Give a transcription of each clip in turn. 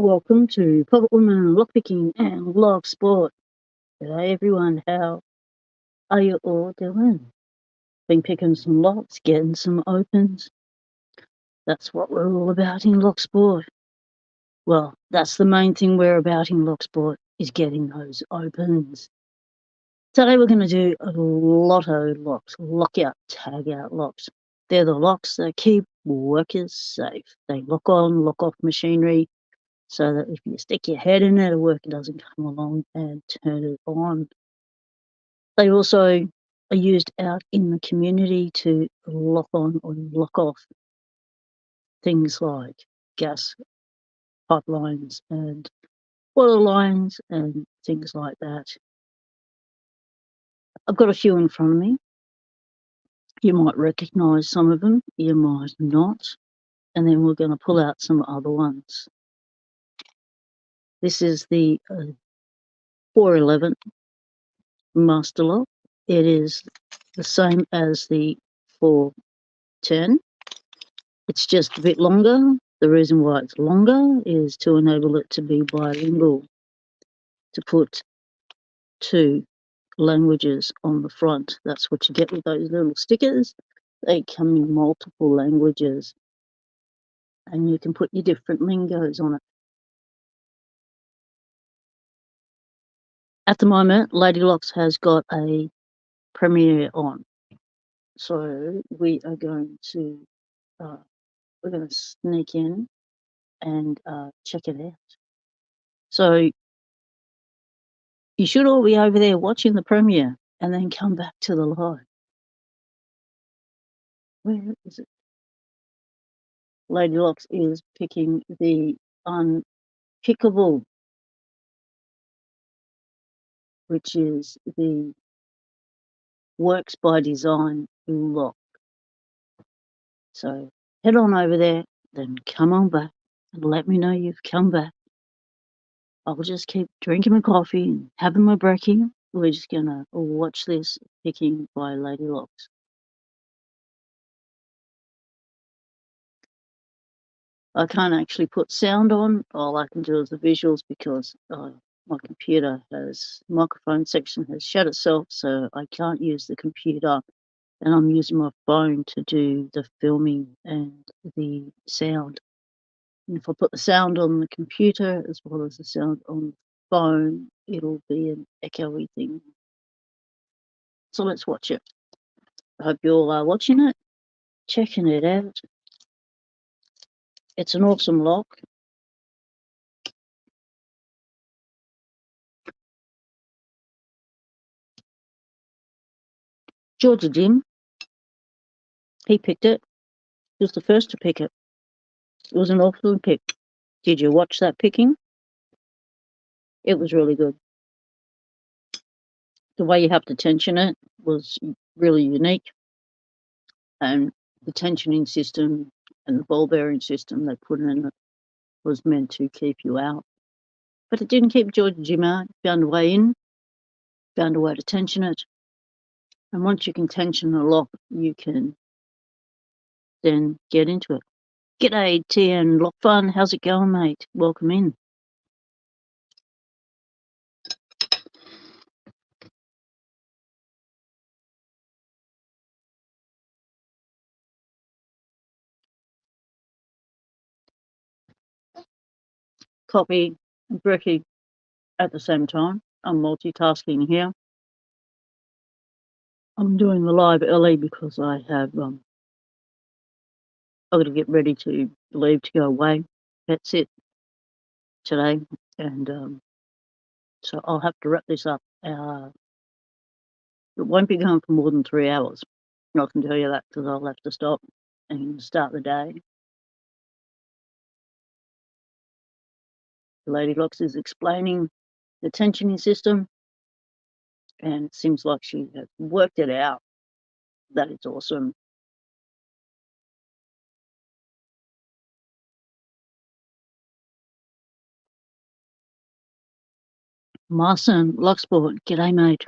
Welcome to Pocket Woman Lockpicking and Locksport. G'day everyone, how are you all doing? Been picking some locks, getting some opens. That's what we're all about in Locksport. Well, that's the main thing we're about in Locksport, is getting those opens. Today we're going to do a Loto locks, lockout, tag out locks. They're the locks that keep workers safe. They lock on, lock off machinery, so that if you stick your head in it, a worker doesn't come along and turn it on. They also are used out in the community to lock on or lock off things like gas pipelines and water lines and things like that. I've got a few in front of me. You might recognise some of them, you might not. And then we're going to pull out some other ones. This is the 411 master lock. It is the same as the 410. It's just a bit longer. The reason why it's longer is to enable it to be bilingual, to put two languages on the front. That's what you get with those little stickers. They come in multiple languages and you can put your different lingos on it. At the moment, Lady Locks has got a premiere on. So we are going to sneak in and check it out. So you should all be over there watching the premiere and then come back to the live. Where is it? Lady Locks is picking the unpickable, which is the Works by Design lock. So head on over there, then come on back and let me know you've come back. I'll just keep drinking my coffee and having my brekkie. We're just gonna watch this picking by Lady Locks. I can't actually put sound on. All I can do is the visuals because my computer has microphone section has shut itself, so I can't use the computer, and I'm using my phone to do the filming and the sound. And if I put the sound on the computer as well as the sound on the phone, it'll be an echoey thing. So let's watch it. I hope you all are watching it, checking it out. It's an awesome lock. Georgia Jim, he picked it. He was the first to pick it. It was an awesome pick. Did you watch that picking? It was really good. The way you have to tension it was really unique. And the tensioning system and the ball bearing system they put in it was meant to keep you out. But it didn't keep Georgia Jim out. Found a way in, found a way to tension it. And once you can tension the lock, you can then get into it. G'day, TN Lock Fun. How's it going, mate? Welcome in. Coffee and brekkie at the same time. I'm multitasking here. I'm doing the live early because I have I've got to get ready to leave to go away. That's it today, and so I'll have to wrap this up. It won't be going for more than 3 hours. I can tell you that because I'll have to stop and start the day. Lady Locks is explaining the tensioning system, and it seems like she has worked it out. That is awesome. Marson, Locksport, g'day mate.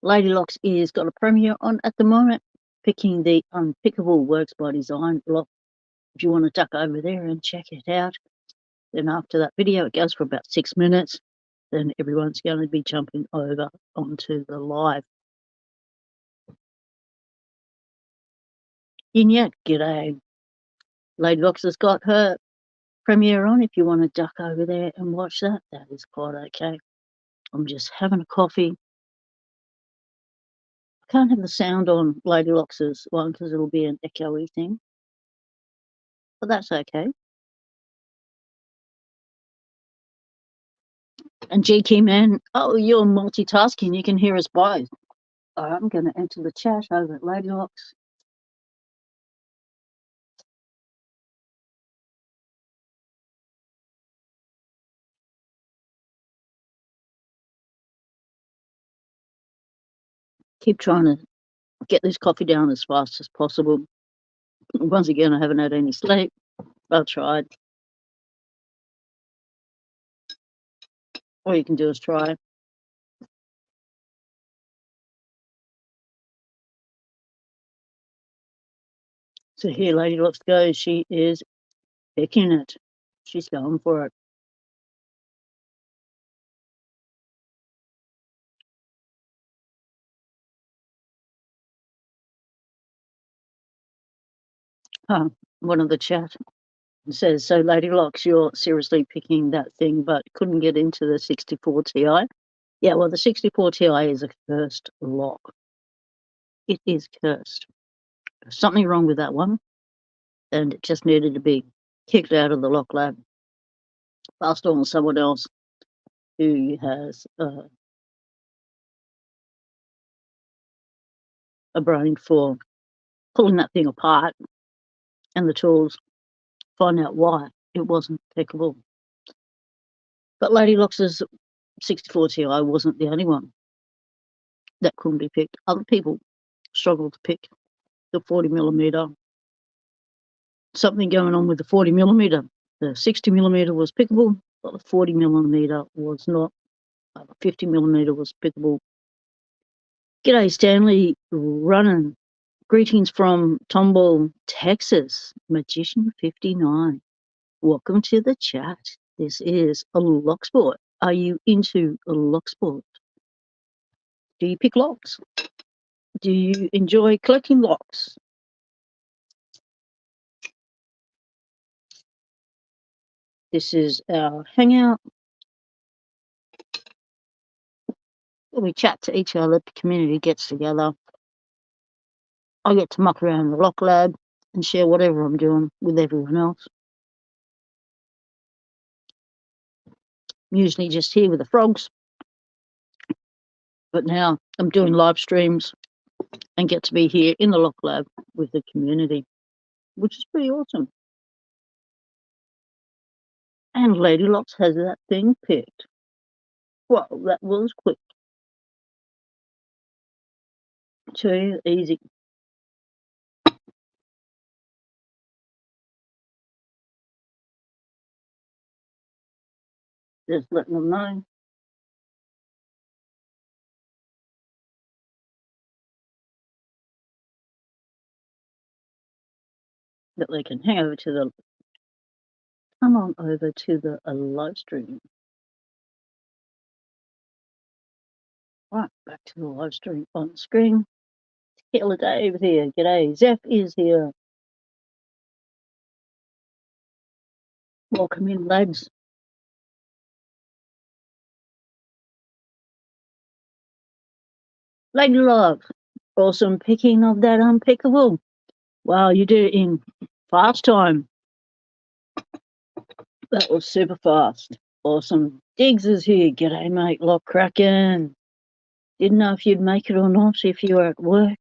Lady Locks is got a premiere on at the moment, picking the unpickable Works by Design lock. If you want to duck over there and check it out, Then after that video, it goes for about 6 minutes. Then everyone's going to be jumping over onto the live. Yet, g'day. Lady Lox has got her premiere on. If you want to duck over there and watch that, that is quite okay. I'm just having a coffee. I can't have the sound on Lady Lox's one because it'll be an echoey thing. But that's okay. And GK Man, oh, you're multitasking. You can hear us both. I'm going to enter the chat over at Lady Lox. Keep trying to get this coffee down as fast as possible. Once again, I haven't had any sleep. I've tried. All you can do is try. So here Lady Lox goes. She is picking it. She's going for it. One of the chat says, so Lady Lox, you're seriously picking that thing but couldn't get into the 64 Ti? Yeah, well, the 64 Ti is a cursed lock. It is cursed. There's something wrong with that one, and it just needed to be kicked out of the lock lab, passed on to someone else who has a brain for pulling that thing apart and the tools, find out why it wasn't pickable. But Lady Lox's 64 Ti wasn't the only one that couldn't be picked. Other people struggled to pick the 40mm. Something going on with the 40mm. The 60mm was pickable, but the 40mm was not. The 50mm was pickable. G'day, Stanley Running. Greetings from Tomball, Texas. Magician59. Welcome to the chat. This is a Locksport. Are you into a Locksport? Do you pick locks? Do you enjoy collecting locks? This is our Hangout. We chat to each other. The community gets together. I get to muck around the lock lab and share whatever I'm doing with everyone else. I'm usually just here with the frogs. But now I'm doing live streams and get to be here in the lock lab with the community, which is pretty awesome. And Lady Lox has that thing picked. Well, that was quick. Too easy. Just letting them know. That they can hang over to the, come on over to the live stream. Right, back to the live stream on screen. Killer Dave here. G'day. Zeph is here. Welcome in, lads. Lady Love. Awesome picking of that unpickable. Wow, you did it in fast time. That was super fast. Awesome. Diggs is here. G'day, mate. Lock cracking. Didn't know if you'd make it or not if you were at work.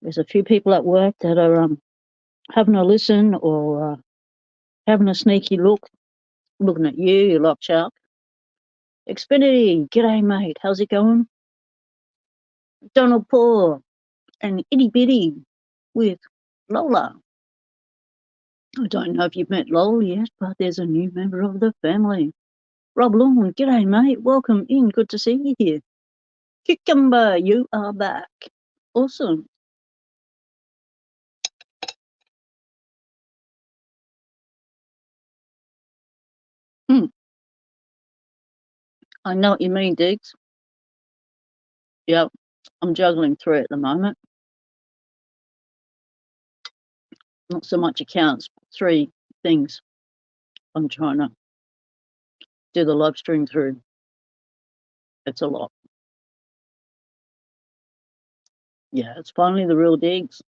There's a few people at work that are having a listen or having a sneaky look, looking at you, you lock shark. Xfinity, g'day, mate. How's it going? Donald Paul and Itty Bitty with Lola. I don't know if you've met Lola yet, but there's a new member of the family. Rob Long, g'day, mate. Welcome in. Good to see you here. Cucumber, you are back. Awesome. I know what you mean, Diggs. Yep, I'm juggling 3 at the moment. Not so much accounts, 3 things I'm trying to do the live stream through. It's a lot. Yeah, it's finally the real Diggs.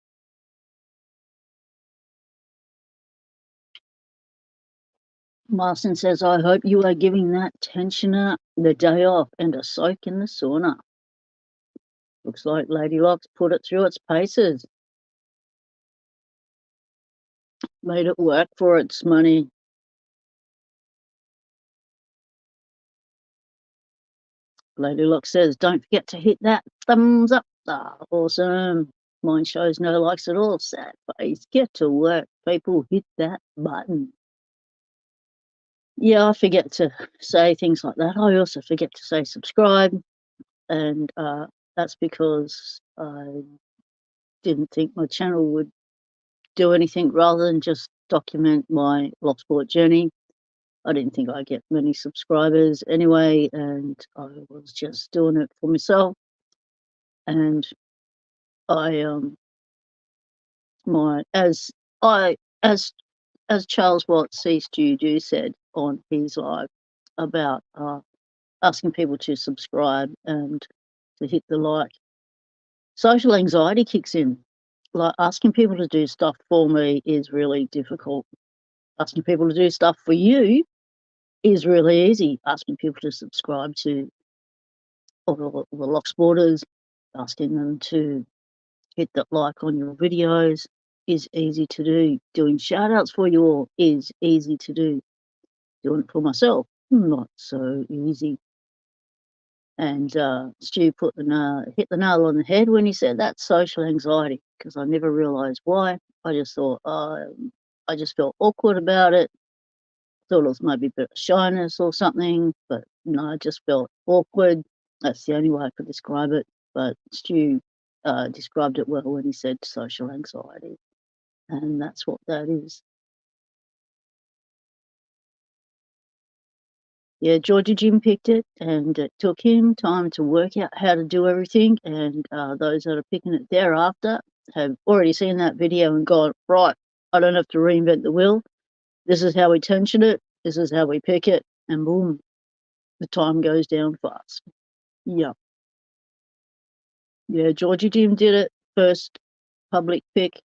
Marston says, I hope you are giving that tensioner the day off and a soak in the sauna. Looks like Lady Locks put it through its paces. Made it work for its money. Lady Lock says, don't forget to hit that thumbs up. Ah, awesome. Mine shows no likes at all. Sad face. Get to work, people. Hit that button. Yeah, I forget to say things like that. I also forget to say subscribe. And that's because I didn't think my channel would do anything rather than just document my Locksport journey. I didn't think I'd get many subscribers anyway, and I was just doing it for myself. And I as Charles Watts Ceased You Do said on his live about asking people to subscribe and to hit the like. Social anxiety kicks in. Like asking people to do stuff for me is really difficult. Asking people to do stuff for you is really easy. Asking people to subscribe to the Locksporters, asking them to hit that like on your videos is easy to do. Doing shout-outs for you all is easy to do. Doing it for myself, not so easy. And Stu hit the nail on the head when he said that's social anxiety, because I never realised why. I just thought, I just felt awkward about it. Thought it was maybe a bit of shyness or something, but no, I just felt awkward. That's the only way I could describe it. But Stu described it well when he said social anxiety, and that's what that is. Yeah, Georgie Jim picked it, and it took him time to work out how to do everything. And those that are picking it thereafter have already seen that video and gone, right, I don't have to reinvent the wheel. This is how we tension it. This is how we pick it. And boom, the time goes down fast. Yeah. Yeah, Georgie Jim did it first public pick.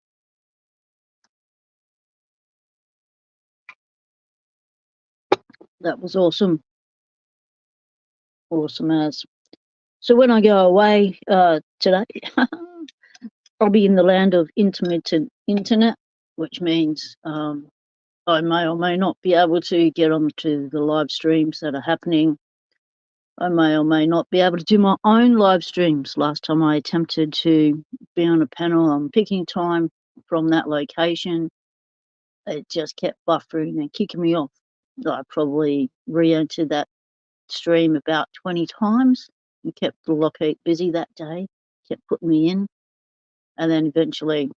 That was awesome. Awesome as. So when I go away today, I'll be in the land of intermittent internet, which means I may or may not be able to get onto the live streams that are happening. I may or may not be able to do my own live streams. Last time I attempted to be on a panel on picking time from that location, it just kept buffering and kicking me off. I probably re-entered that stream about 20 times and kept the Lockheed busy that day, kept putting me in. And then eventually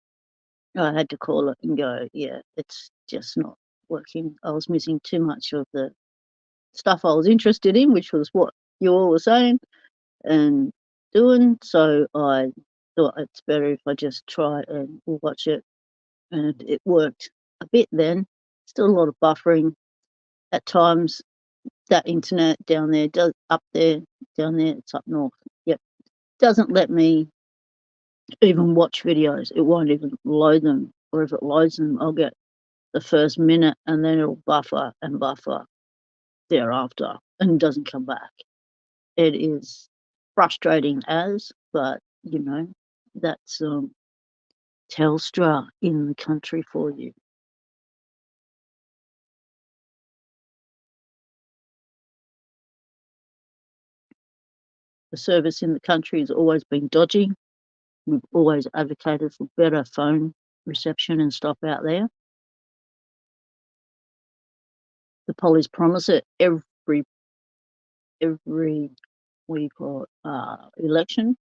I had to call it and go, yeah, it's just not working. I was missing too much of the stuff I was interested in, which was what you all were saying and doing. So I thought it's better if I just try and watch it. And it worked a bit then. Still a lot of buffering at times. That internet down there, up there, down there, it's up north. Yep. Doesn't let me even watch videos. It won't even load them. Or if it loads them, I'll get the first minute and then it'll buffer and buffer thereafter and doesn't come back. It is frustrating but you know, that's Telstra in the country for you. The service in the country has always been dodgy. We've always advocated for better phone reception and stuff out there. The pollies promise it every what do you call it, election,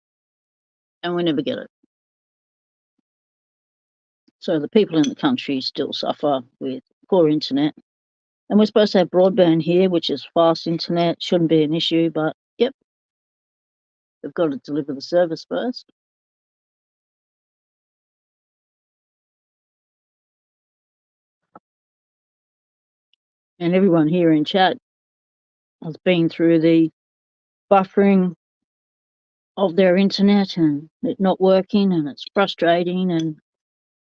and we never get it. So the people in the country still suffer with poor internet And we're supposed to have broadband here, which is fast internet. Shouldn't be an issue, but yep, we've got to deliver the service first. And everyone here in chat has been through the buffering of their internet and it not working, and it's frustrating. And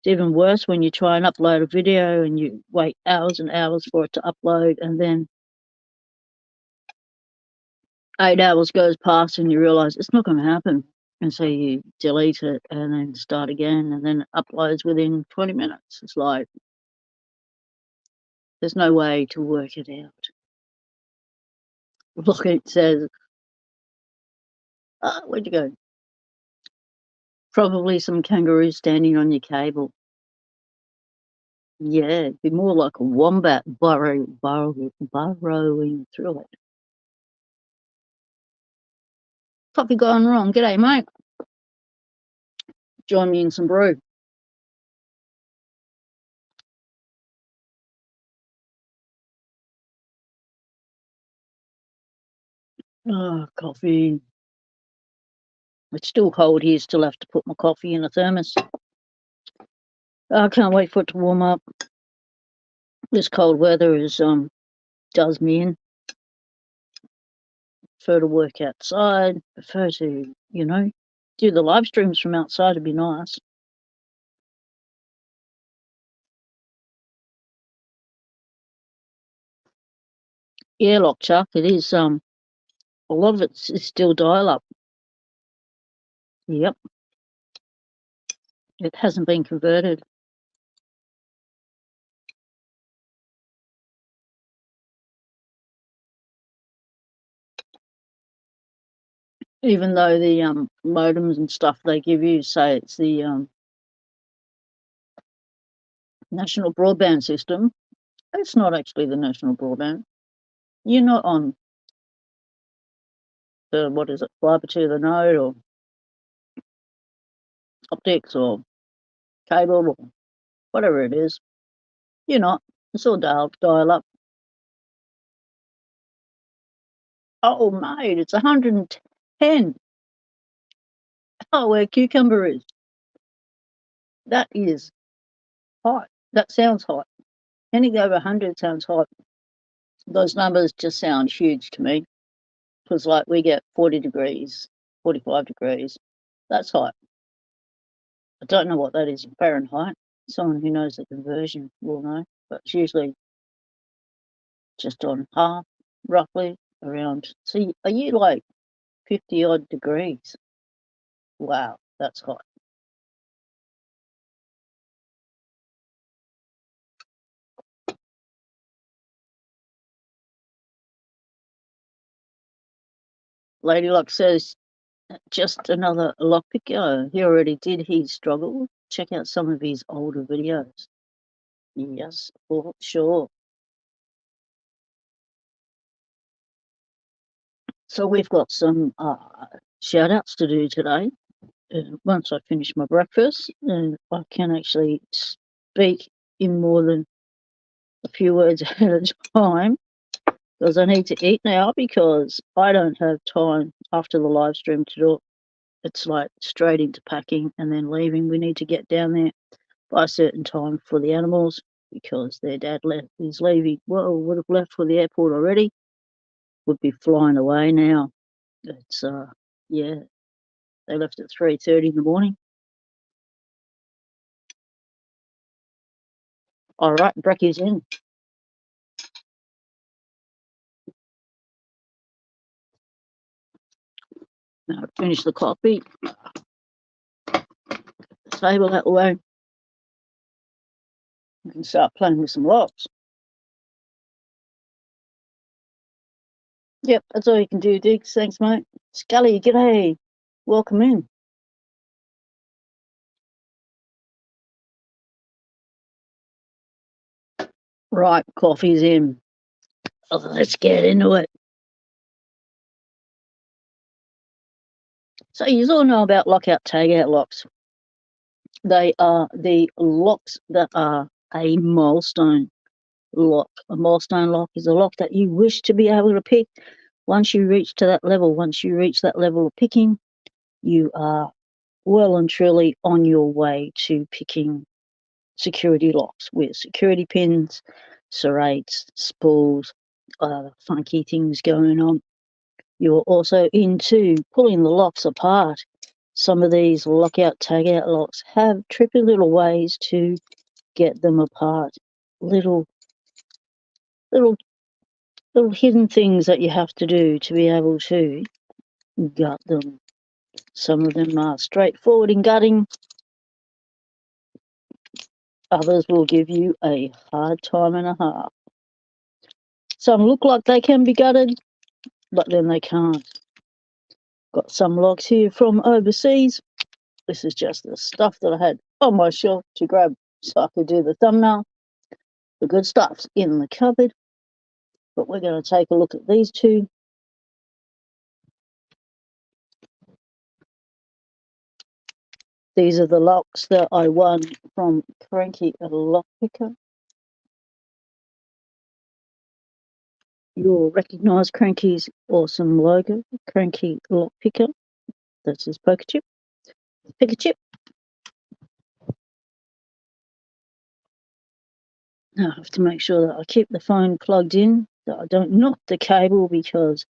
it's even worse when you try and upload a video and you wait hours and hours for it to upload, and then 8 hours goes past and you realize it's not going to happen. And so you delete it and then start again, and then it uploads within 20 minutes. It's like, there's no way to work it out. Look, it says, where'd you go? Probably some kangaroo standing on your cable. Yeah, it'd be more like a wombat burrowing through it. Coffee going wrong. G'day, mate. Join me in some brew. Oh, coffee. It's still cold here. Still have to put my coffee in a thermos. I can't wait for it to warm up. This cold weather is does me in. Prefer to work outside. Prefer to, do the live streams from outside. Would be nice. Yeah, Lockchuck. It is. A lot of it is still dial-up. Yep. It hasn't been converted. Even though the modems and stuff they give you say it's the national broadband system, it's not actually the national broadband. You're not on the, what is it, fibre to the node or optics or cable or whatever it is. You're not. It's all dial up. Oh, mate, it's 110. Oh, where cucumber is. That is hot. That sounds hot. Anything over 100 sounds hot. Those numbers just sound huge to me. Because, like, we get 40 degrees, 45 degrees. That's hot. I don't know what that is in Fahrenheit. Someone who knows the conversion will know. But it's usually just on half, roughly, around. So are you like 50-odd degrees? Wow, that's hot. Lady Luck says, just another lockpicker. He already did his struggle. Check out some of his older videos. Yes, for sure. So we've got some shout-outs to do today. Once I finish my breakfast, and I can actually speak in more than a few words at a time, because I need to eat now, because I don't have time after the live stream to do it. It's like straight into packing and then leaving. We need to get down there by a certain time for the animals, because their dad is leaving. Well, would have left for the airport already. Would be flying away now. It's yeah, they left at 3:30 in the morning. All right, brekkies in. Now finish the coffee. Table that way. We can start playing with some locks. Yep, that's all you can do, Diggs. Thanks, mate. Scully, g'day. Welcome in. Right, coffee's in. Let's get into it. So you all know about lockout tagout locks. They are the locks that are a milestone. lock. A milestone lock is a lock that you wish to be able to pick. Once you reach that level of picking, you are well and truly on your way to picking security locks with security pins, serrates, spools, funky things going on. You're also into pulling the locks apart. Some of these lockout, tagout locks have trippy little ways to get them apart. Little hidden things that you have to do to be able to gut them. Some of them are straightforward in gutting. Others will give you a hard time and a half. Some look like they can be gutted, but then they can't. Got some locks here from overseas. This is just the stuff that I had on my shelf to grab so I could do the thumbnail. The good stuff's in the cupboard, but we're going to take a look at these two. These are the locks that I won from Cranky Lockpicker. You'll recognise Cranky's awesome logo, Cranky Lockpicker. That's his poker chip. Pick a chip. Now I have to make sure that I keep the phone plugged in, that I don't knock the cable because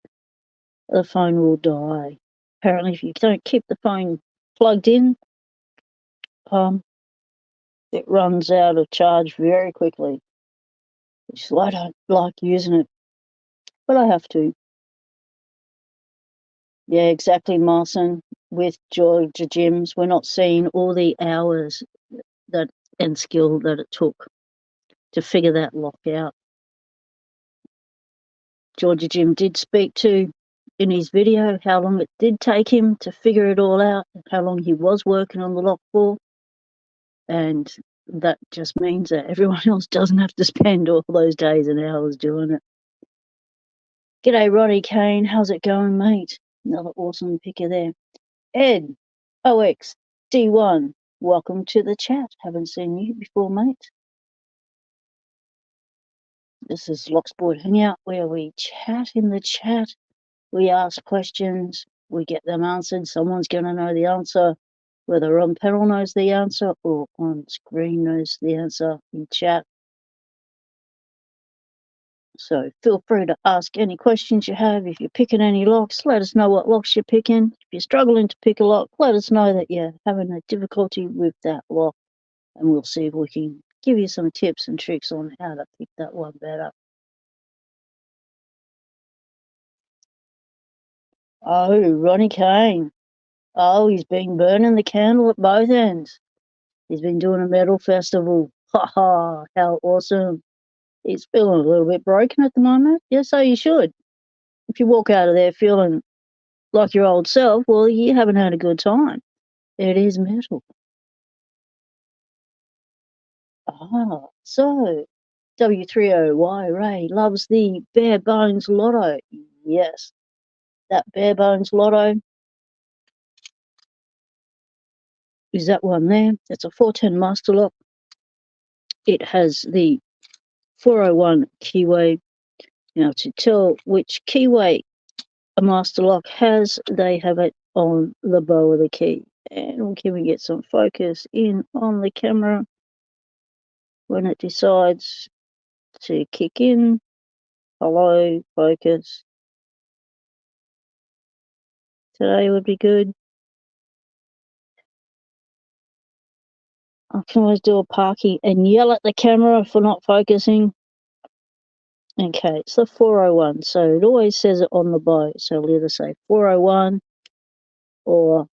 the phone will die. Apparently, if you don't keep the phone plugged in, it runs out of charge very quickly, which is why I don't like using it, but I have to. Yeah, exactly, Marson. With Georgia Gyms, we're not seeing all the hours and skill that it took to figure that lock out. Georgia Jim did speak to in his video how long it did take him to figure it all out, how long he was working on the lock for, and that just means that everyone else doesn't have to spend all those days and hours doing it. G'day, Roddy Kane. How's it going, mate? Another awesome picker there. Ed, OXD1, welcome to the chat. Haven't seen you before, mate. This is Locksport Hangout, where we chat in the chat. We ask questions, we get them answered. Someone's going to know the answer, whether on panel knows the answer or on screen knows the answer in chat. So feel free to ask any questions you have. If you're picking any locks, let us know what locks you're picking. If you're struggling to pick a lock, let us know that you're having a difficulty with that lock, and we'll see if we can give you some tips and tricks on how to pick that one better. Oh, Ronnie Kane. Oh, he's been burning the candle at both ends. He's been doing a metal festival. Ha ha, how awesome. He's feeling a little bit broken at the moment. Yeah, so you should. If you walk out of there feeling like your old self, well, you haven't had a good time. It is metal. So W30Y Ray loves the bare bones Lotto. Yes, that bare bones Lotto is that one there. It's a 410 master lock. It has the 401 keyway. Now, to tell which keyway a master lock has, they have it on the bow of the key. And can we get some focus in on the camera when it decides to kick in? Hello, focus. Today would be good. I can always do a parky and yell at the camera for not focusing. Okay, it's the 401, so it always says it on the bow. So we'll either say 401 or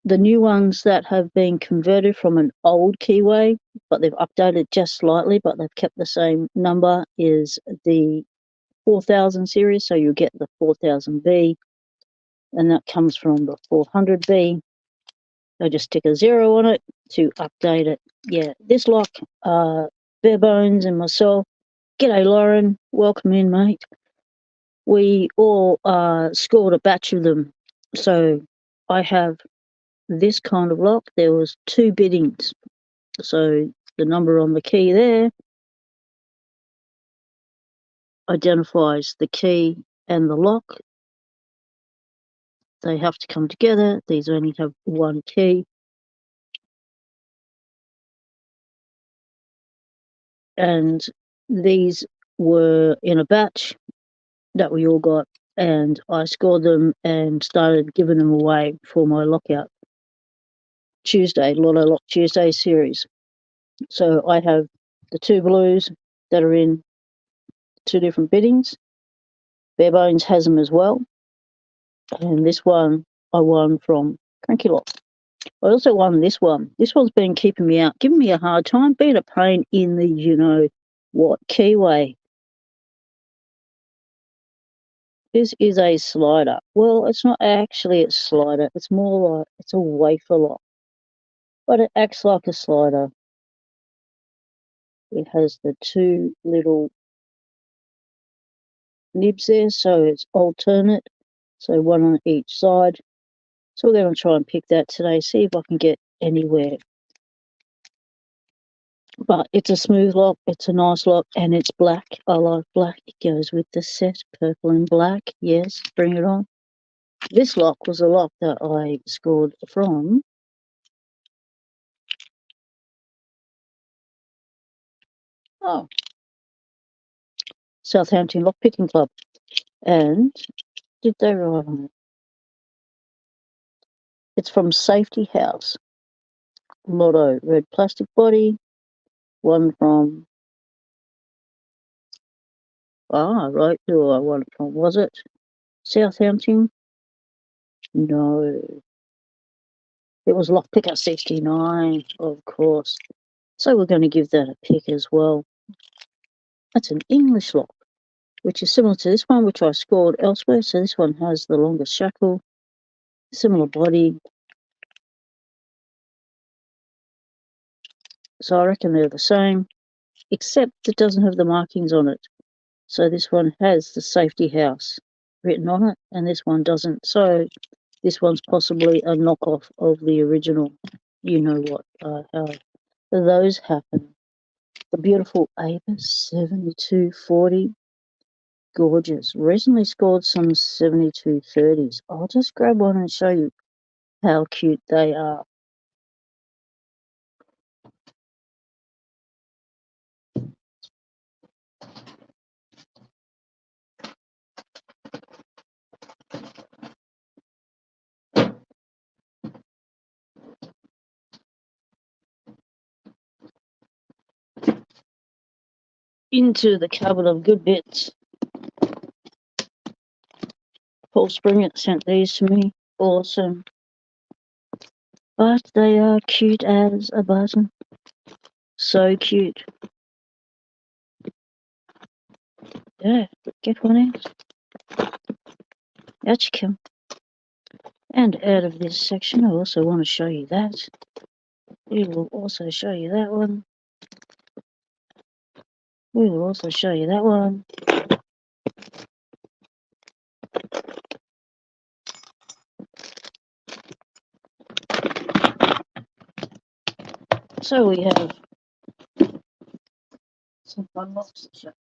the new ones that have been converted from an old keyway, but they've updated just slightly, but they've kept the same number, is the 4000 series. So you'll get the 4000B, and that comes from the 400B. I just stick a 0 on it to update it. Yeah, this lock, Bare Bones and myself. G'day, Lauren. Welcome in, mate. We all scored a batch of them. So I have this kind of lock. There was 2 biddings. So the number on the key there identifies the key and the lock. They have to come together. These only have one key. And these were in a batch that we all got, and I scored them and started giving them away for my Lockout Tuesday, Loto Lock Tuesday series. So I have the 2 blues that are in 2 different biddings. Barebones has them as well. And this one I won from Cranky Lock. I also won this one. This one's been keeping me out, giving me a hard time, being a pain in the you-know-what keyway. This is a slider. Well, it's not actually a slider. It's more like it's a wafer lock. But it acts like a slider. It has the 2 little nibs there, so it's alternate. So one on each side. So we're going to try and pick that today, see if I can get anywhere. But it's a smooth lock, it's a nice lock, and it's black. I like black. It goes with the set, purple and black. Yes, bring it on. This lock was a lock that I scored from Southampton Lock Picking Club. And did they write on it? It's from Safety House. Loto, red plastic body. One from right, who I won it from. Was it Southampton? No. It was Lockpicker 69, of course. So we're going to give that a pick as well. That's an English lock, which is similar to this one, which I scored elsewhere. So this one has the longest shackle, similar body. So I reckon they're the same, except it doesn't have the markings on it. So this one has the Safety House written on it, and this one doesn't. So this one's possibly a knockoff of the original. You know what, how those happen. The beautiful Avis 7240. Gorgeous. Recently scored some 7230s. I'll just grab one and show you how cute they are. Into the cupboard of good bits. Paul Springer sent these to me. Awesome. But they are cute as a button. So cute. Yeah, get one out. Out you come. And out of this section, I also want to show you that. We will also show you that one. We will also show you that one. So we have some fun locks to show.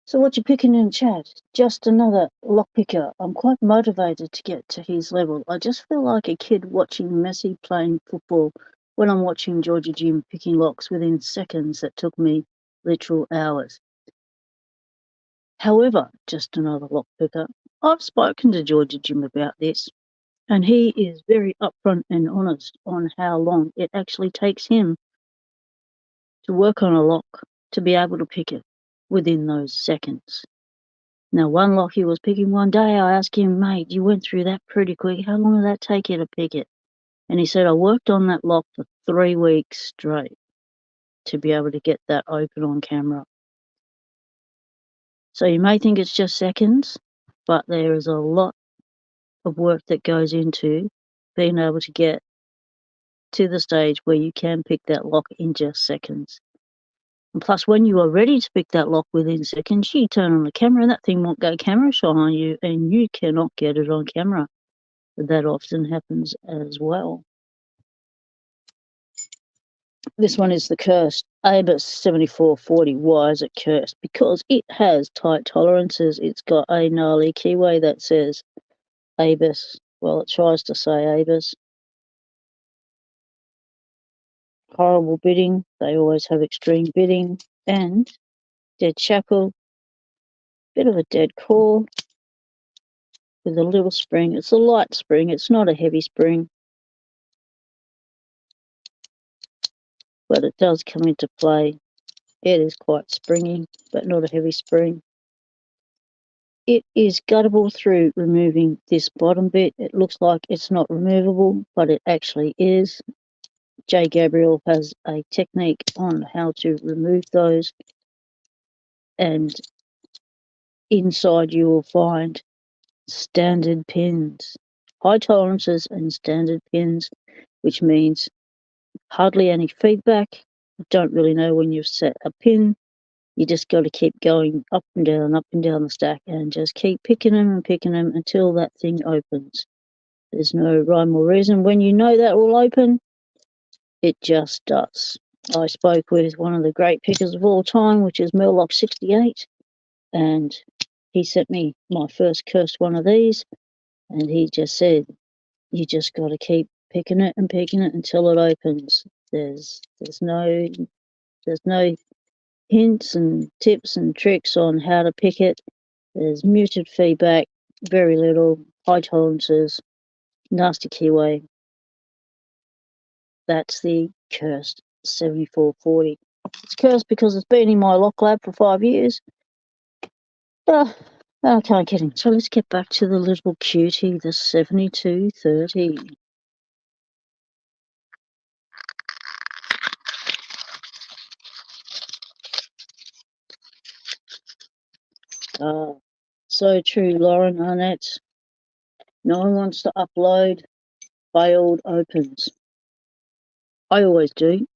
So what you picking in chat? Just another lockpicker. I'm quite motivated to get to his level. I just feel like a kid watching Messi playing football when I'm watching Georgia Jim picking locks within seconds that took me literal hours. However, just another lockpicker. I've spoken to Georgia Jim about this, and he is very upfront and honest on how long it actually takes him to work on a lock to be able to pick it within those seconds. Now, one lock he was picking one day, I asked him, mate, you went through that pretty quick. How long did that take you to pick it? And he said, I worked on that lock for 3 weeks straight to be able to get that open on camera. So you may think it's just seconds, but there is a lot of work that goes into being able to get to the stage where you can pick that lock in just seconds. And plus, when you are ready to pick that lock within seconds, you turn on the camera and that thing won't go camera shy on you, and you cannot get it on camera. That often happens as well. This one is the cursed Abus 7440. Why is it cursed? Because it has tight tolerances. It's got a gnarly keyway that says Abus. Well, it tries to say Abus. Horrible bidding. They always have extreme bidding. And dead shackle. Bit of a dead core with a little spring. It's a light spring. It's not a heavy spring. But it does come into play. It is quite springy, but not a heavy spring. It is guttable through removing this bottom bit. It looks like it's not removable, but it actually is. J. Gabriel has a technique on how to remove those, and inside you will find standard pins, high tolerances and standard pins, which means hardly any feedback. You don't really know when you've set a pin. You just got to keep going up and down the stack and just keep picking them until that thing opens. There's no rhyme or reason. When you know that will open, it just does. I spoke with one of the great pickers of all time, which is Murloc68, and he sent me my first cursed one of these, and he just said, you just got to keep picking it until it opens. There's no hints and tips and tricks on how to pick it. There's muted feedback, very little, high tolerances, nasty keyway. That's the cursed 7440. It's cursed because it's been in my lock lab for 5 years. I can't get in. So let's get back to the little cutie, the 7230. So true, Lauren Arnett. No one wants to upload failed opens. I always do.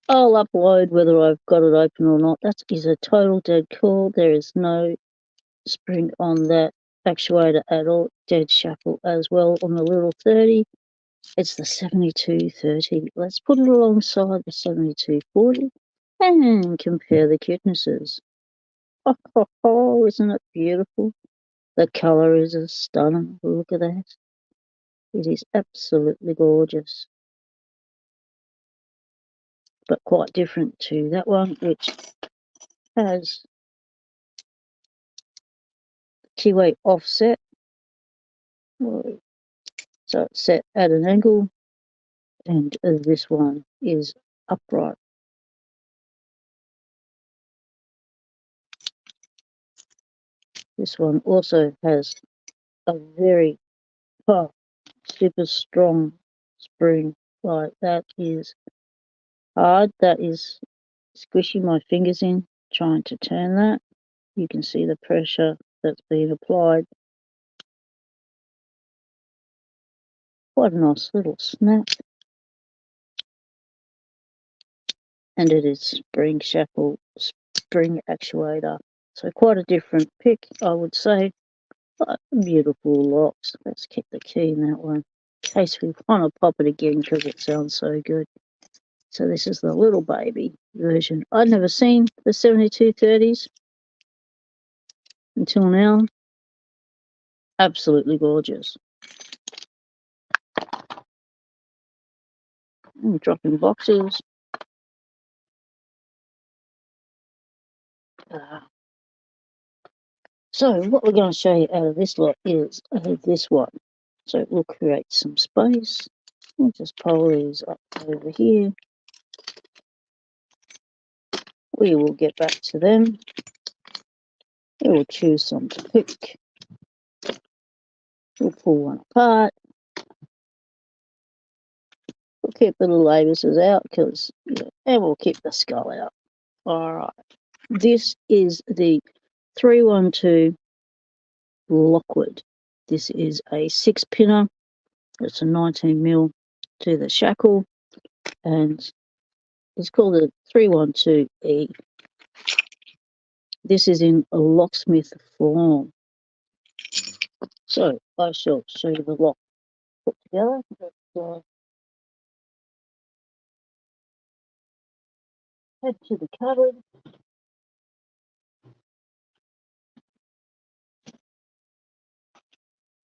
I'll upload whether I've got it open or not. That is a total dead call. There is no spring on that actuator at all. Dead shackle as well on the little 30. It's the 7230. Let's put it alongside the 7240 and compare the cutenesses. Oh, isn't it beautiful? The colour is a stunner. Look at that. It is absolutely gorgeous. But quite different to that one, which has keyway offset. So it's set at an angle, and this one is upright. This one also has a very super strong spring. Like, that is hard. That is squishing my fingers in trying to turn that. You can see the pressure that's being applied. Quite a nice little snap. And it is spring shackle, spring actuator. So quite a different pick, I would say. But beautiful locks. Let's keep the key in that one, in case we want to pop it again because it sounds so good. So this is the little baby version. I'd never seen the 7230s until now. Absolutely gorgeous. I'm dropping boxes. So what we're going to show you out of this lot is this one. So we'll create some space. We'll just pull these up over here. We will get back to them. We will choose some to pick. We'll pull one apart. We'll keep the little abuses out and we'll keep the skull out. All right. This is the 312 Lockwood. This is a 6-pinner. It's a 19mm to the shackle, and it's called a 312E. This is in a locksmith form. So I shall show you the lock put together. Head to the cupboard.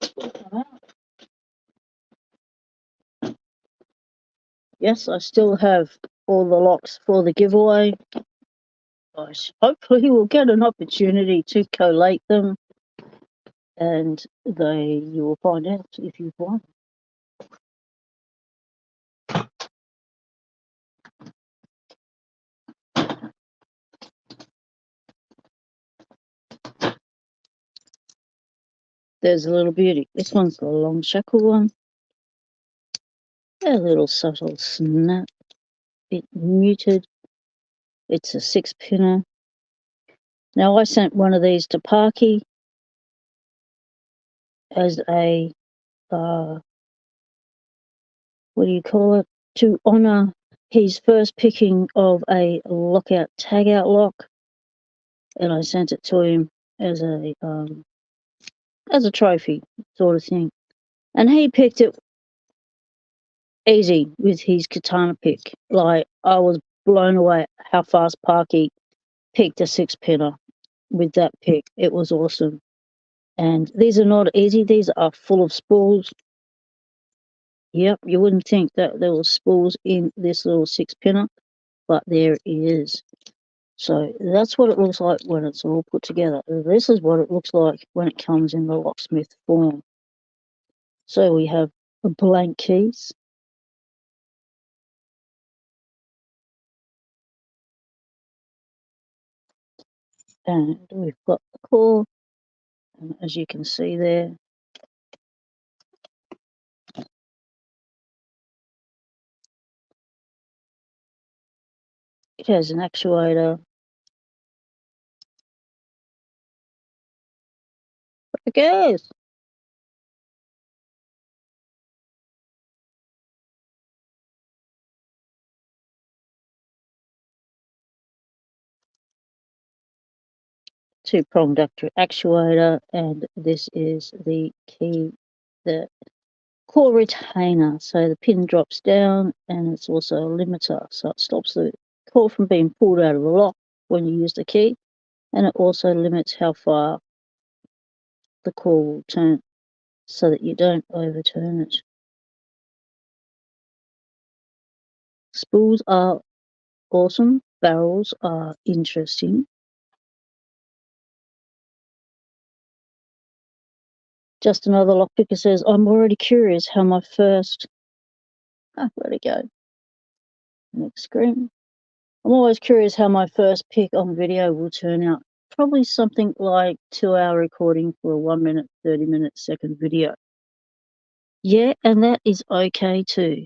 Come out. Yes, I still have all the locks for the giveaway. Hopefully we'll get an opportunity to collate them, and you will find out if you've won. There's a little beauty. This one's the long shackle one. A little subtle snap. Bit muted. It's a 6-pinner. Now I sent one of these to Parky as a what do you call it? To honour his first picking of a lockout tagout lock, and I sent it to him as a trophy sort of thing. And he picked it easy with his katana pick. Like, I was blown away at how fast Parky picked a 6-pinner with that pick. It was awesome. And these are not easy. These are full of spools. Yep, you wouldn't think that there was spools in this little 6-pinner, but there is. So that's what it looks like when it's all put together. This is what it looks like when it comes in the locksmith form. So we have blank keys. And we've got the core. And as you can see there, it has an actuator. It goes. Two-pronged actuator, and this is the key, the core retainer. So the pin drops down, and it's also a limiter, so it stops the core from being pulled out of the lock when you use the key, and it also limits how far the core will turn so that you don't overturn it. Spools are awesome. Barrels are interesting. Just another lockpicker says, I'm already curious how my first... where'd it go? Next screen. I'm always curious how my first pick on video will turn out. Probably something like 2-hour recording for a 1 minute, 30-minute second video. Yeah, and that is okay too.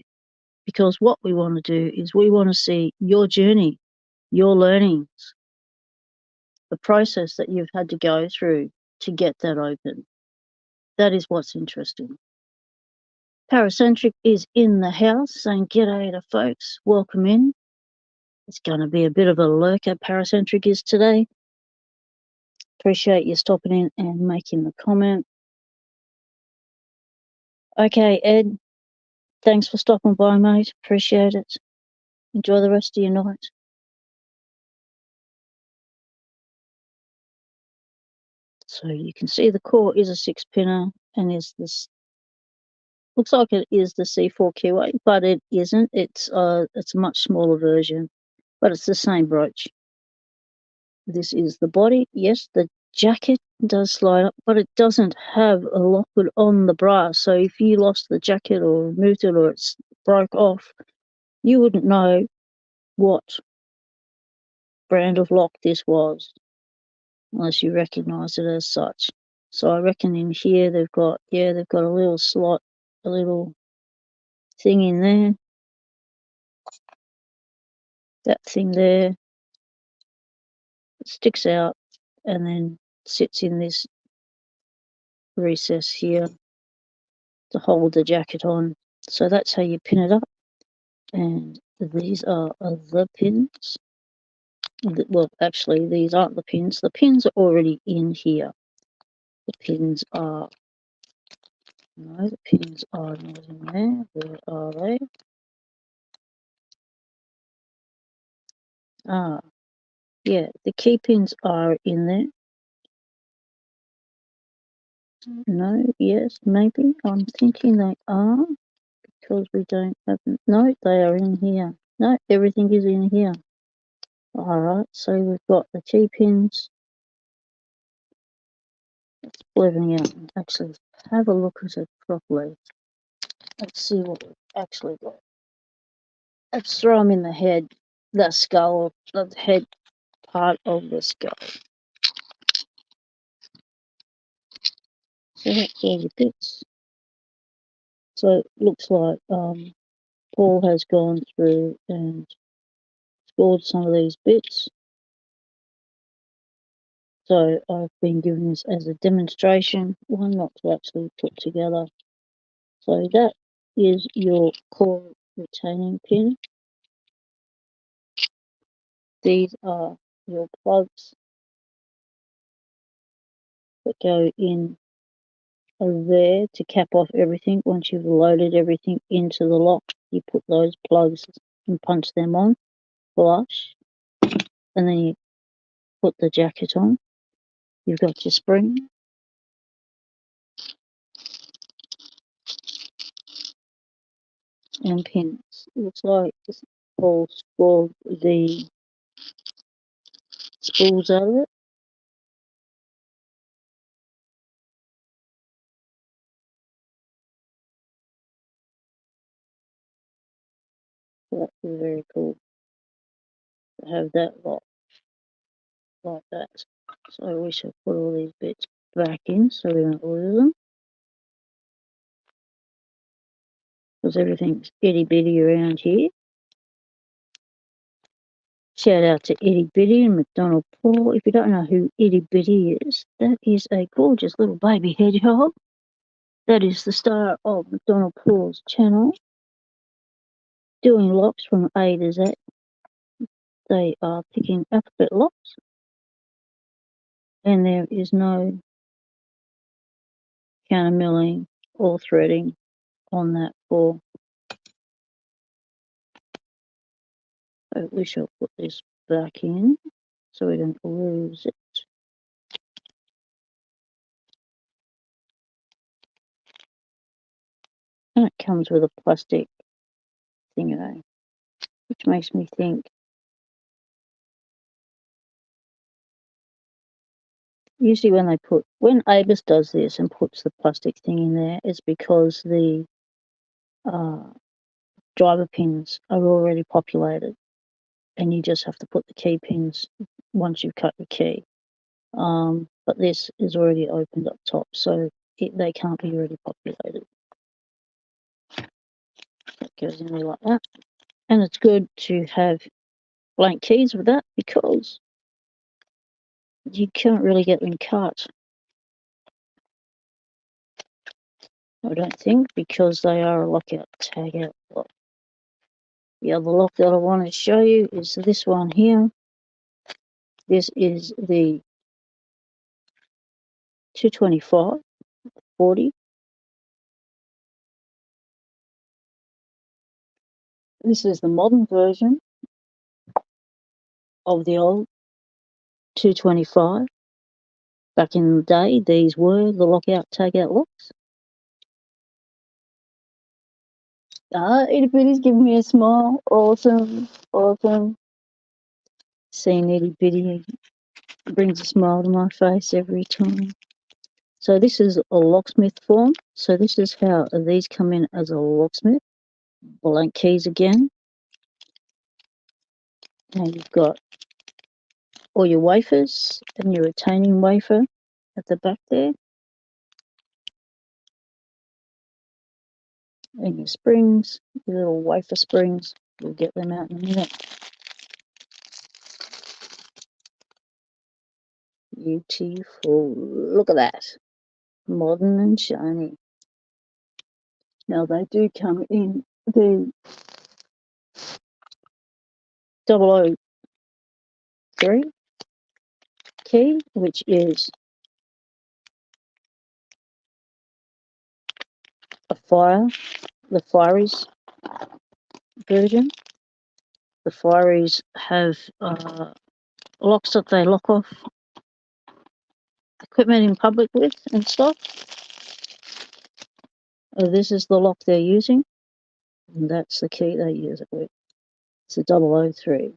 Because what we want to do is we want to see your journey, your learnings, the process that you've had to go through to get that open. That is what's interesting. Paracentric is in the house saying, g'day to folks, welcome in. It's going to be a bit of a lurker, Paracentric is today. Appreciate you stopping in and making the comment. Okay, Ed, thanks for stopping by, mate. Appreciate it. Enjoy the rest of your night. So you can see the core is a 6-pinner and is this, looks like it is the C4 keyway, but it isn't. It's a much smaller version, but it's the same brooch. This is the body. Yes, the jacket does slide up, but it doesn't have a locket on the brass. So if you lost the jacket or removed it or it's broke off, you wouldn't know what brand of lock this was unless you recognise it as such. So I reckon in here they've got a little slot, a little thing in there. That thing there, it sticks out and then sits in this recess here to hold the jacket on. So that's how you pin it up. And these are the pins. Well, actually, these aren't the pins. The pins are already in here. The pins are... No, the pins are not in there. Where are they? Yeah, the key pins are in there. No, yes, maybe. I'm thinking they are because we don't have them. No, they are in here. No, everything is in here. Alright, so we've got the key pins. Let's leveling out and actually have a look at it properly. Let's see what we've actually got. Let's throw them in the head, the skull, the head part of the skull. So that's all the bits. So it looks like Paul has gone through and scored some of these bits. So I've been given this as a demonstration, one not to actually put together. So that is your core retaining pin. These are your plugs that go in there to cap off everything. Once you've loaded everything into the lock, you put those plugs and punch them on flush, and then you put the jacket on. You've got your spring, and pins. Looks like Paul scored the spools out of it. So that's very cool to have that lot like that. So we shall put all these bits back in so we don't lose them. Because everything's itty bitty around here. Shout out to Itty Bitty and McDonald Paul. If you don't know who Itty Bitty is, that is a gorgeous little baby hedgehog. That is the star of McDonald Paul's channel, doing locks from A to Z. They are picking alphabet locks, and there is no countermilling or threading on that for. So we shall put this back in so we don't lose it. And it comes with a plastic thingo, which makes me think usually when Avis does this and puts the plastic thing in there, it's because the driver pins are already populated and you just have to put the key pins once you've cut your key. But this is already opened up top, so they can't be already populated. That goes in there like that. And it's good to have blank keys with that because you can't really get them cut, I don't think, because they are a lockout tag out lock. The other lock that I want to show you is this one here. This is the 225 40. This is the modern version of the old 225. Back in the day, these were the lockout tagout locks. Itty Bitty's giving me a smile. Awesome, awesome. Seeing Itty Bitty brings a smile to my face every time. So this is a locksmith form. So this is how these come in as a locksmith. Blank keys again. And you've got all your wafers and your retaining wafer at the back there. And your springs, your little wafer springs. We'll get them out in a minute. Beautiful. Look at that. Modern and shiny. Now they do come in the 003 key, which is the Fireys version. the fireys have locks that they lock off equipment in public with and stuff. This is the lock they're using, and that's the key they use it with. It's a 003.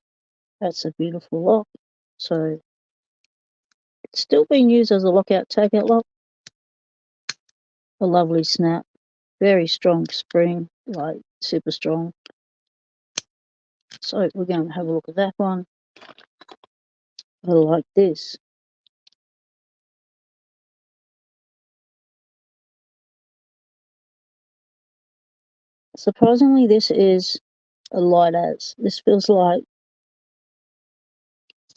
That's a beautiful lock. So it's still being used as a lockout tagout lock. A lovely snap, very strong spring, like super strong. So we're going to have a look at that one. I like this. Surprisingly, this is a light as. This feels like, it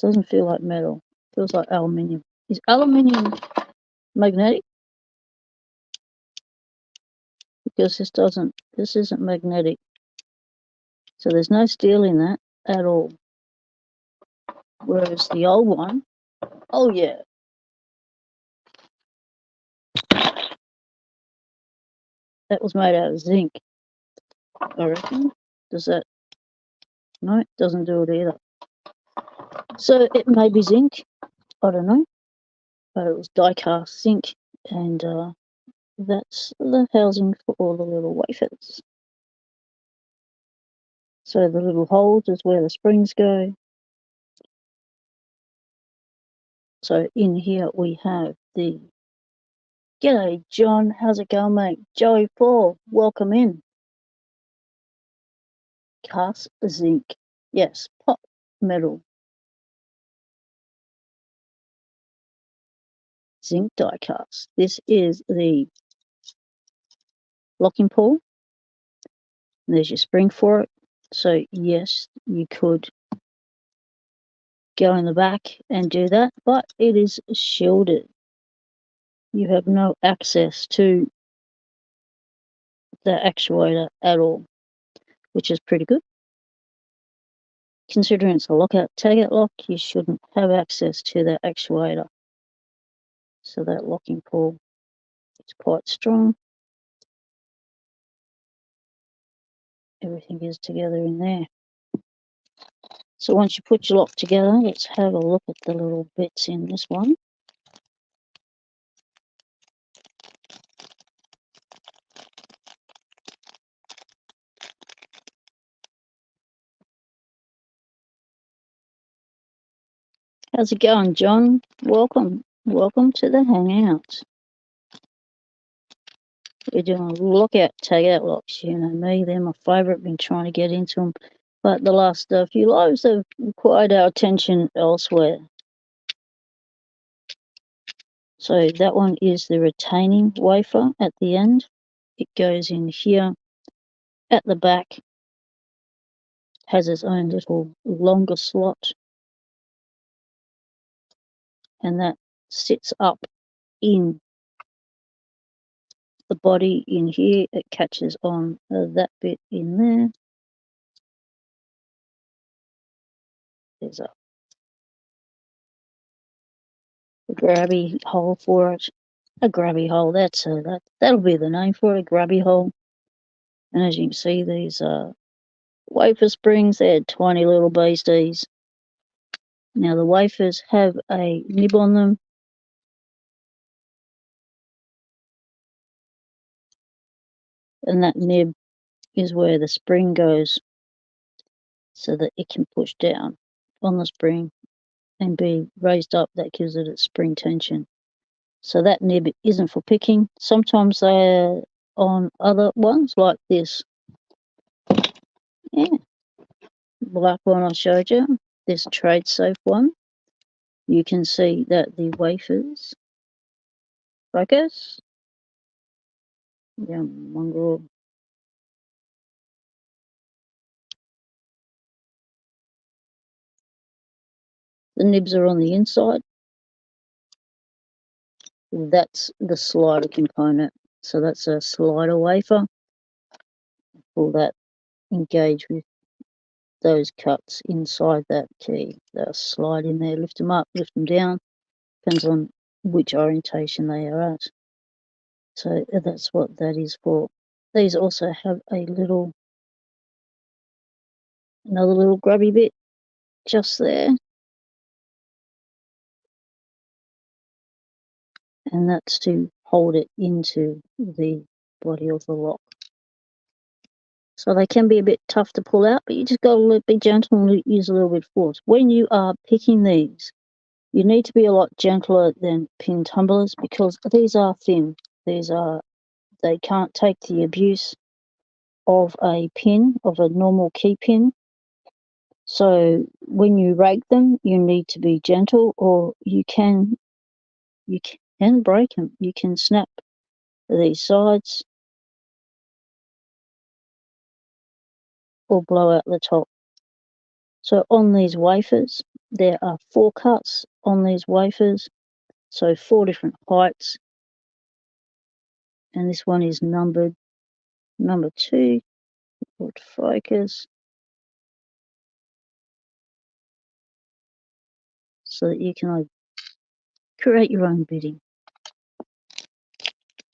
doesn't feel like metal. It feels like aluminium. Is aluminium magnetic? Because this isn't magnetic. So there's no steel in that at all. Whereas the old one, oh yeah. That was made out of zinc, I reckon. Does that? No, it doesn't do it either. So it may be zinc, I don't know. But it was die-cast zinc, and that's the housing for all the little wafers. So the little holes is where the springs go. So in here we have the, g'day John, how's it going mate? Joey Paul, welcome in. Cast zinc, yes, pot metal. Zinc die cast. This is the locking pull. There's your spring for it. So yes, you could go in the back and do that, but it is shielded. You have no access to the actuator at all, which is pretty good. Considering it's a lockout tagout lock, you shouldn't have access to that actuator. So that locking pull is quite strong. Everything is together in there. So once you put your lock together, let's have a look at the little bits in this one. How's it going, John? Welcome. Welcome to the Hangout. We're doing lockout tagout locks. You know me, they're my favourite. Been trying to get into them, but the last few lives have required our attention elsewhere. So that one is the retaining wafer at the end. It goes in here at the back, has its own little longer slot, and that sits up in the body in here. It catches on that bit in there. There's a grabby hole for it. A grabby hole, that'll be the name for it, a grabby hole. And as you can see, these wafer springs, they're tiny little beasties. Now the wafers have a nib on them. And that nib is where the spring goes, so that it can push down on the spring and be raised up. That gives it its spring tension. So that nib isn't for picking. Sometimes they're on other ones like this. Yeah, black one I showed you, this trade safe one. You can see that the wafers, focus, yeah, mongrel. The nibs are on the inside. That's the slider component. So that's a slider wafer. Will that engage with those cuts inside that key? They'll slide in there, lift them up, lift them down. Depends on which orientation they are at. So that's what that is for. These also have a little Another little grubby bit just there. And that's to hold it into the body of the lock. So they can be a bit tough to pull out, but you just got to be gentle and use a little bit of force. When you are picking these, you need to be a lot gentler than pin tumblers because these are thin. They can't take the abuse of a pin, of a normal key pin. So when you rake them, you need to be gentle, or you can break them. You can snap these sides or blow out the top. So on these wafers, there are 4 cuts on these wafers, so 4 different heights. And this one is numbered number 2. Put focus so that you can create your own bidding.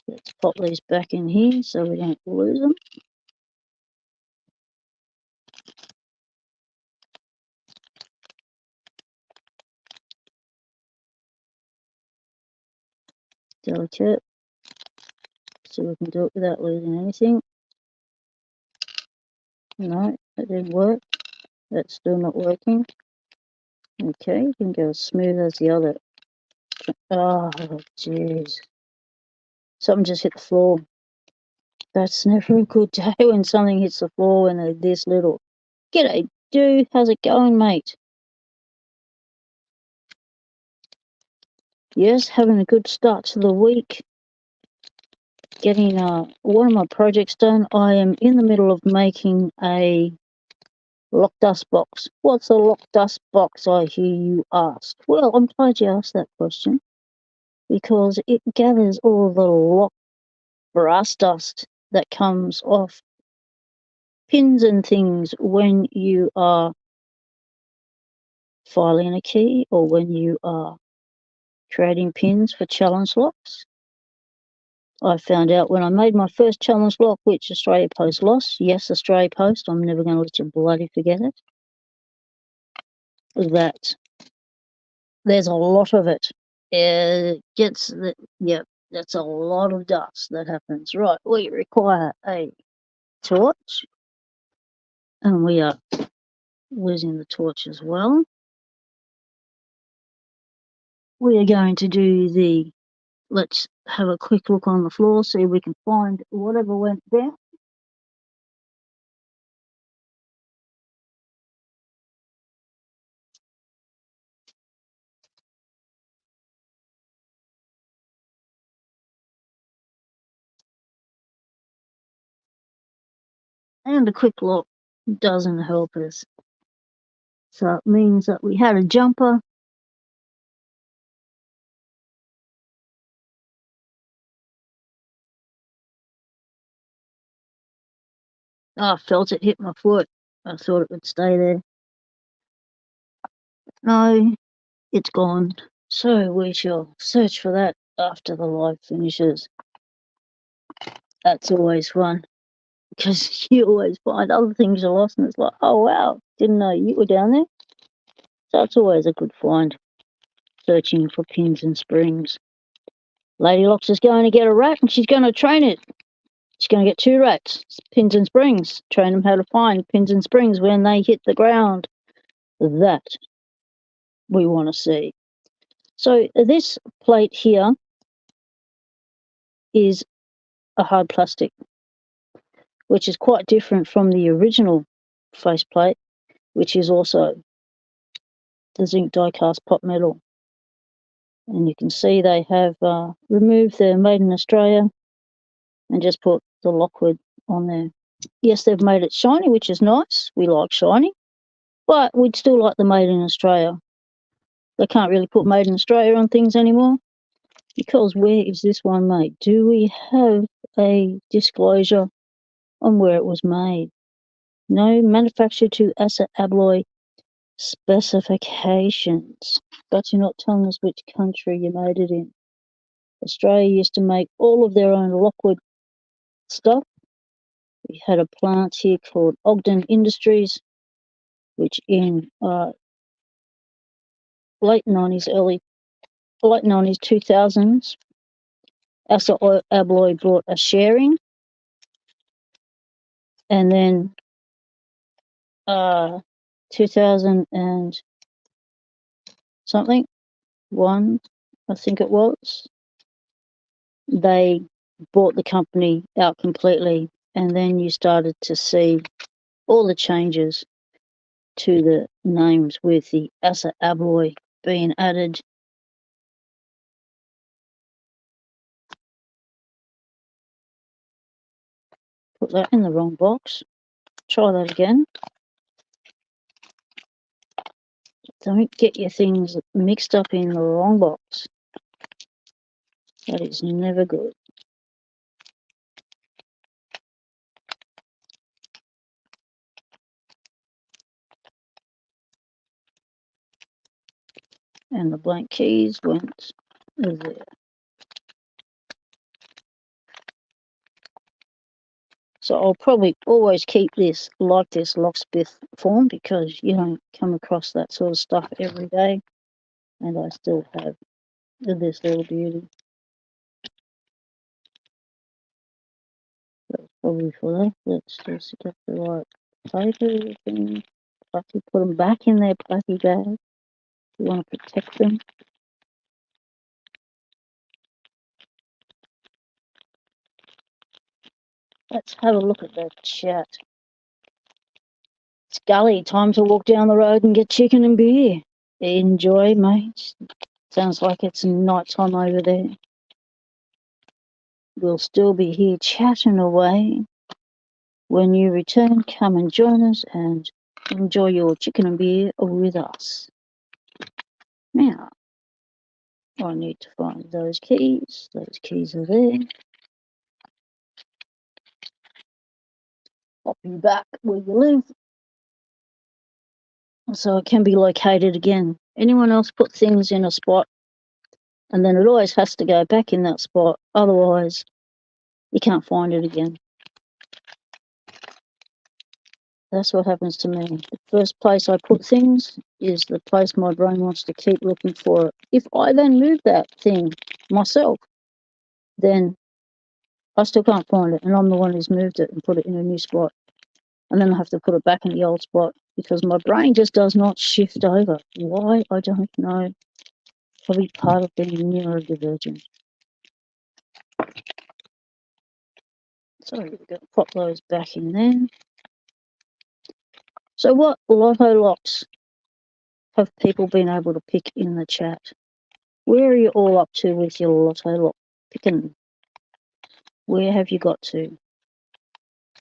Let's pop these back in here so we don't lose them. Delicate. So we can do it without losing anything. No, that didn't work. That's still not working. Okay, you can go as smooth as the other. Oh, jeez. Something just hit the floor. That's never a good day when something hits the floor when they're this little. G'day, dude. How's it going, mate? Yes, having a good start to the week. Getting one of my projects done. I am in the middle of making a lock dust box. What's a lock dust box, I hear you ask? Well, I'm glad you asked that question because it gathers all the lock brass dust that comes off pins and things when you are filing a key or when you are creating pins for challenge locks. I found out when I made my first challenge lock, which Australia Post lost. Yes, Australia Post, I'm never going to let you bloody forget it. That there's a lot of it. It gets, that's a lot of dust that happens. Right, we require a torch, and we are losing the torch as well. We are going to do let's have a quick look on the floor, see if we can find whatever went there. And a quick look doesn't help us. So it means that we had a jumper. I felt it hit my foot. I thought it would stay there. No, it's gone. So we shall search for that after the live finishes. That's always fun because you always find other things are lost and it's like, oh wow, didn't know you were down there. So it's always a good find, searching for pins and springs. Lady Locks is going to get a rat and she's going to train it. She's going to get 2 rats, pins and springs, train them how to find pins and springs when they hit the ground. That we want to see. So this plate here is a hard plastic, which is quite different from the original faceplate, which is also the zinc die-cast pot metal. And you can see they have removed the Made in Australia and just put the Lockwood on there. Yes, they've made it shiny, which is nice. We like shiny, but we'd still like the Made in Australia. They can't really put Made in Australia on things anymore because where is this one made? Do we have a disclosure on where it was made? No, manufactured to acid alloy specifications. But you're not telling us which country you made it in. Australia used to make all of their own Lockwood stuff. We had a plant here called Ogden Industries which in late 90s, 2000s, Assa Abloy brought a sharing, and then 2000 and something, one, I think it was, they bought the company out completely, and then you started to see all the changes to the names with the Assa Abloy being added. Put that in the wrong box. Try that again. Don't get your things mixed up in the wrong box. That is never good. And the blank keys went there. So I'll probably always keep this like this locksmith form, because you don't come across that sort of stuff every day. And I still have this little beauty. That's probably for that. Let's just get the right paper thing. Plucky, put them back in their plucky bag. You want to protect them. Let's have a look at that chat. Scully, time to walk down the road and get chicken and beer. Enjoy, mate. Sounds like it's night time over there. We'll still be here chatting away. When you return, come and join us and enjoy your chicken and beer with us. Now, I need to find those keys. Those keys are there. Pop you back where you live, so it can be located again. Anyone else put things in a spot and then it always has to go back in that spot, otherwise you can't find it again. That's what happens to me. The first place I put things is the place my brain wants to keep looking for it. If I then move that thing myself, then I still can't find it, and I'm the one who's moved it and put it in a new spot. And then I have to put it back in the old spot because my brain just does not shift over. Why? I don't know. Probably part of being neurodivergent. So we're going to pop those back in there. So what Lotto locks have people been able to pick in the chat? Where are you all up to with your Lotto lock picking? Where have you got to?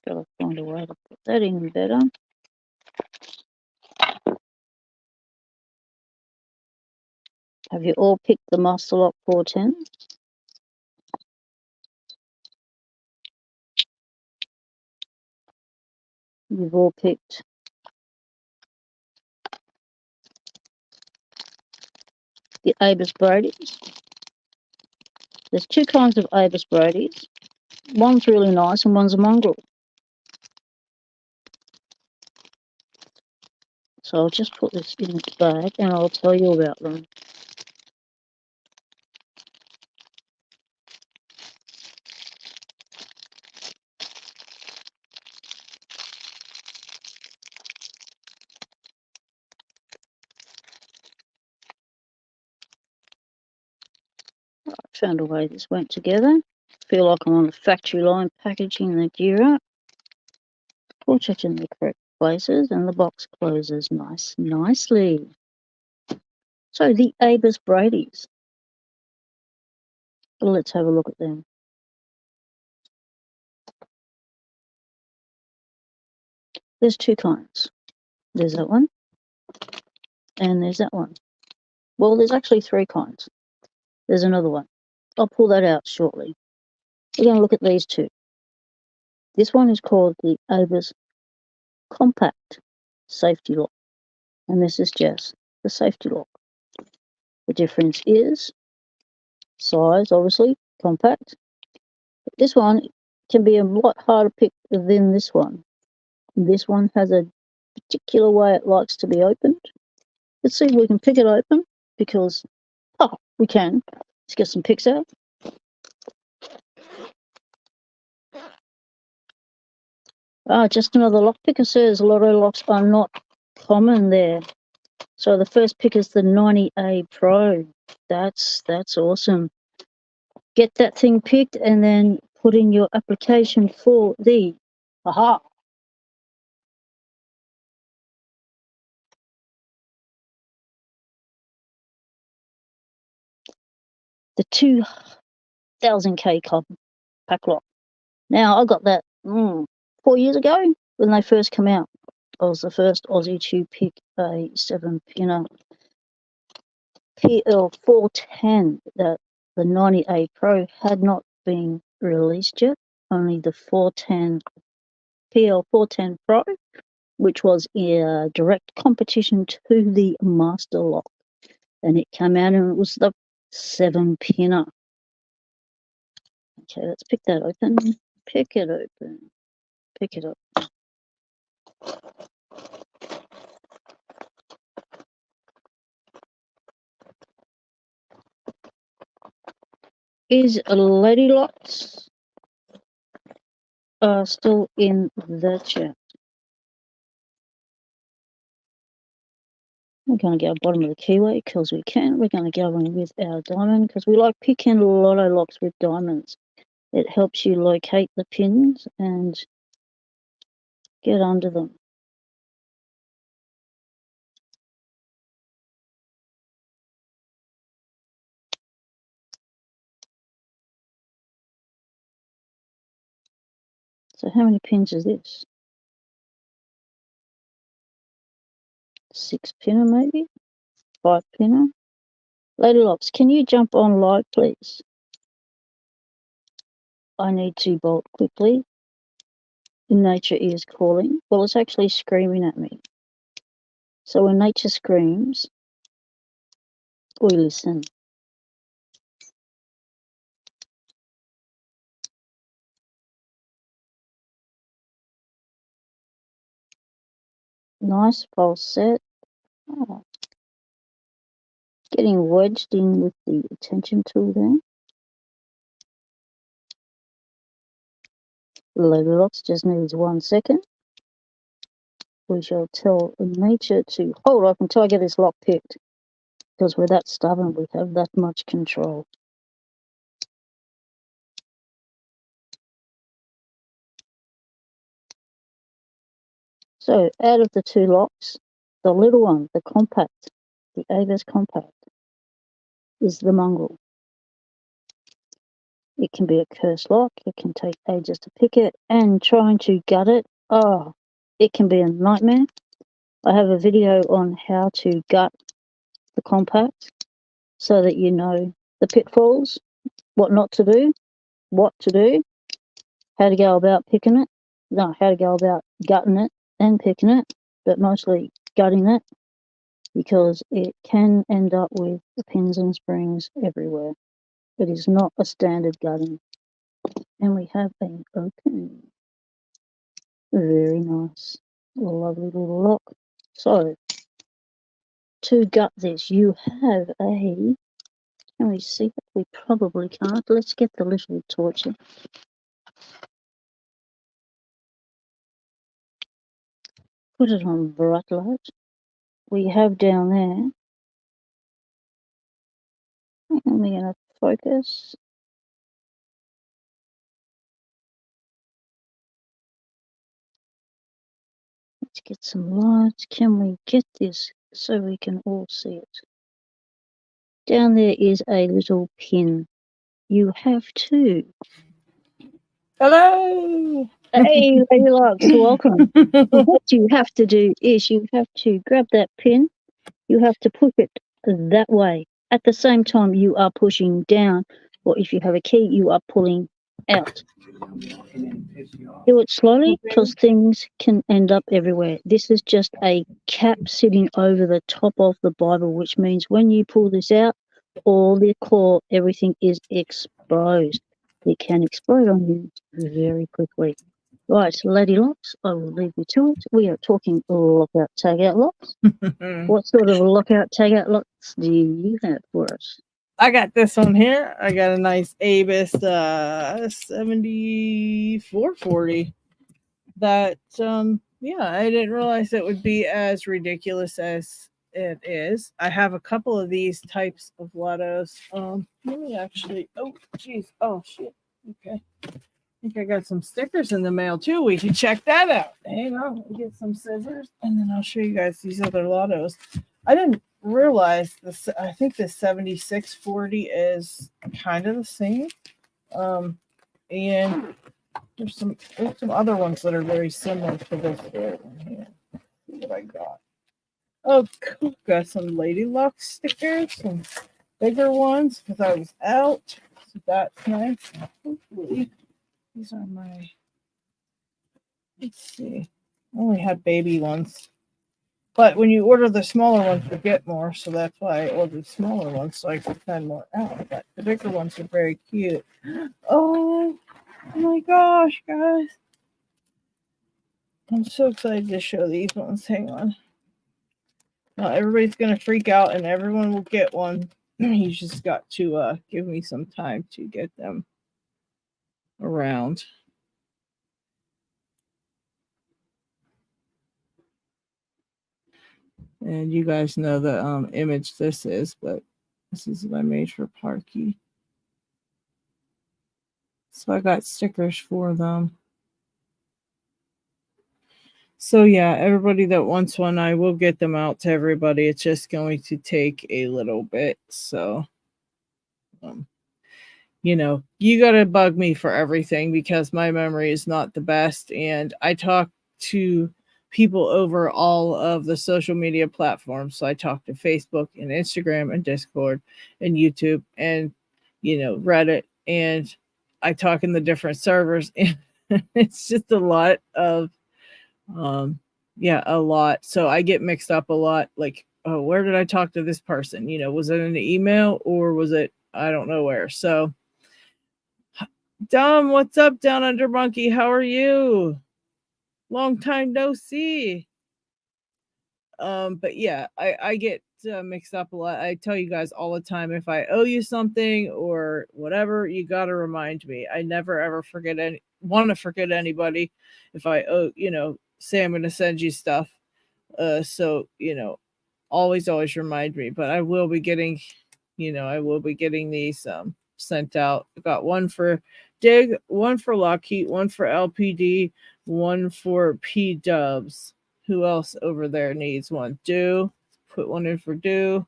Gotta find a way to put that in better. Have you all picked the Master Lock 410? You've all picked the Abus Brodies. There's two kinds of Abus Brodies. One's really nice and one's a mongrel. So I'll just put this in its bag and I'll tell you about them. I found a way this went together. Feel like I'm on the factory line packaging the gear up. All checked in the correct places and the box closes nicely. So the Abus Brodies. Let's have a look at them. There's two kinds. There's that one and there's that one. Well, there's actually three kinds. There's another one. I'll pull that out shortly. We're going to look at these two. This one is called the Abus Compact Safety Lock, and this is just the safety lock. The difference is size, obviously, compact. But this one can be a lot harder to pick than this one. This one has a particular way it likes to be opened. Let's see if we can pick it open, because, we can. Let's get some picks out. Just another lock picker says Loto locks are not common there. So the first pick is the 90A Pro. That's awesome. Get that thing picked and then put in your application for the the 2000K club pack lock. Now, I got that 4 years ago when they first came out. I was the first Aussie to pick a 7-pinner PL410. That the 90A Pro had not been released yet. Only the 410 PL410 Pro, which was a direct competition to the Master Lock. And it came out and it was the 7-pinner. Okay, let's pick that open. Pick it open. Pick it up. Is Lady Lots still in the chat? We're going to go bottom of the keyway because we can. We're going to go in with our diamond because we like picking Lotto locks with diamonds. It helps you locate the pins and get under them. So how many pins is this? 6-pinner maybe? 5-pinner? Lady Locks, can you jump on live please? I need to bolt quickly. Nature is calling. Well, it's actually screaming at me. So when nature screams, we listen. Nice false set. Getting wedged in with the attention tool there. Lady Locks just needs 1 second. We shall tell nature to hold off until I get this lock picked. Because we're that stubborn, we have that much control. So out of the 2 locks, the little one, the compact, the Avis compact, is the mongrel. It can be a curse lock, it can take ages to pick it, and trying to gut it, it can be a nightmare. I have a video on how to gut the compact so that you know the pitfalls, what not to do, what to do, how to go about picking it, how to go about gutting it and picking it, but mostly gutting it, because it can end up with the pins and springs everywhere. It is not a standard gutting. And we have an open. Very nice. Lovely little lock. So, to gut this, you have a... Can we see it? We probably can't. Let's get the little torch in. Put it on bright light. We have down there, and we're going to focus. Let's get some light. Can we get this so we can all see it? Down there is a little pin. You have to. Hello. Hey, Lady Locks, welcome. What you have to do is you have to grab that pin. You have to push it that way. At the same time, you are pushing down, or if you have a key, you are pulling out. Do it slowly because things can end up everywhere. This is just a cap sitting over the top of the Bible, which means when you pull this out, all the core, everything is exposed. It can explode on you very quickly. Right, Lady Locks, I will leave you to it. We are talking lockout tagout locks. What sort of lockout tagout locks do you have for us? I got this one here. I got a nice Avis 7440 that yeah, I didn't realize it would be as ridiculous as it is. I have a couple of these types of Lotos. Let me actually, oh jeez, oh shit. Okay. I think I got some stickers in the mail too. We can check that out. Hang on, let me get some scissors and then I'll show you guys these other Lotos. I didn't realize this. I think the 7640 is kind of the same. And there's some other ones that are very similar to this one here. See what I got. Oh, cool. Got some Lady Luck stickers, some bigger ones because I was out. So that's nice. Hopefully, these are my. Let's see. I only had baby ones. But when you order the smaller ones, you get more. So that's why I ordered smaller ones so I could send more out. But the bigger ones are very cute. Oh my gosh, guys. I'm so excited to show these ones. Hang on. Now everybody's going to freak out and everyone will get one. You just got to give me some time to get them around. And you guys know the image this is, but this is what I made for Parky. So I got stickers for them. So yeah, everybody that wants one, I will get them out to everybody. It's just going to take a little bit. So, you know, you got to bug me for everything because my memory is not the best. And I talk to people over all of the social media platforms. So I talk to Facebook and Instagram and Discord and YouTube and, you know, Reddit. And I talk in the different servers. And it's just a lot of, yeah, a lot. So I get mixed up a lot. Like, oh, where did I talk to this person? You know, was it an email or was it, I don't know where. So, Dom, what's up, Down Under Monkey? How are you? Long time no see. But yeah, I get mixed up a lot. I tell you guys all the time if I owe you something or whatever, you gotta remind me. I never ever want to forget anybody. If I owe, you know, say I'm gonna send you stuff. So you know, always remind me. But I will be getting, you know, I will be getting these sent out. I got one for Dig, one for Lockheed, one for LPD, one for P Dubs. Who else over there needs one? Do put one in for Do.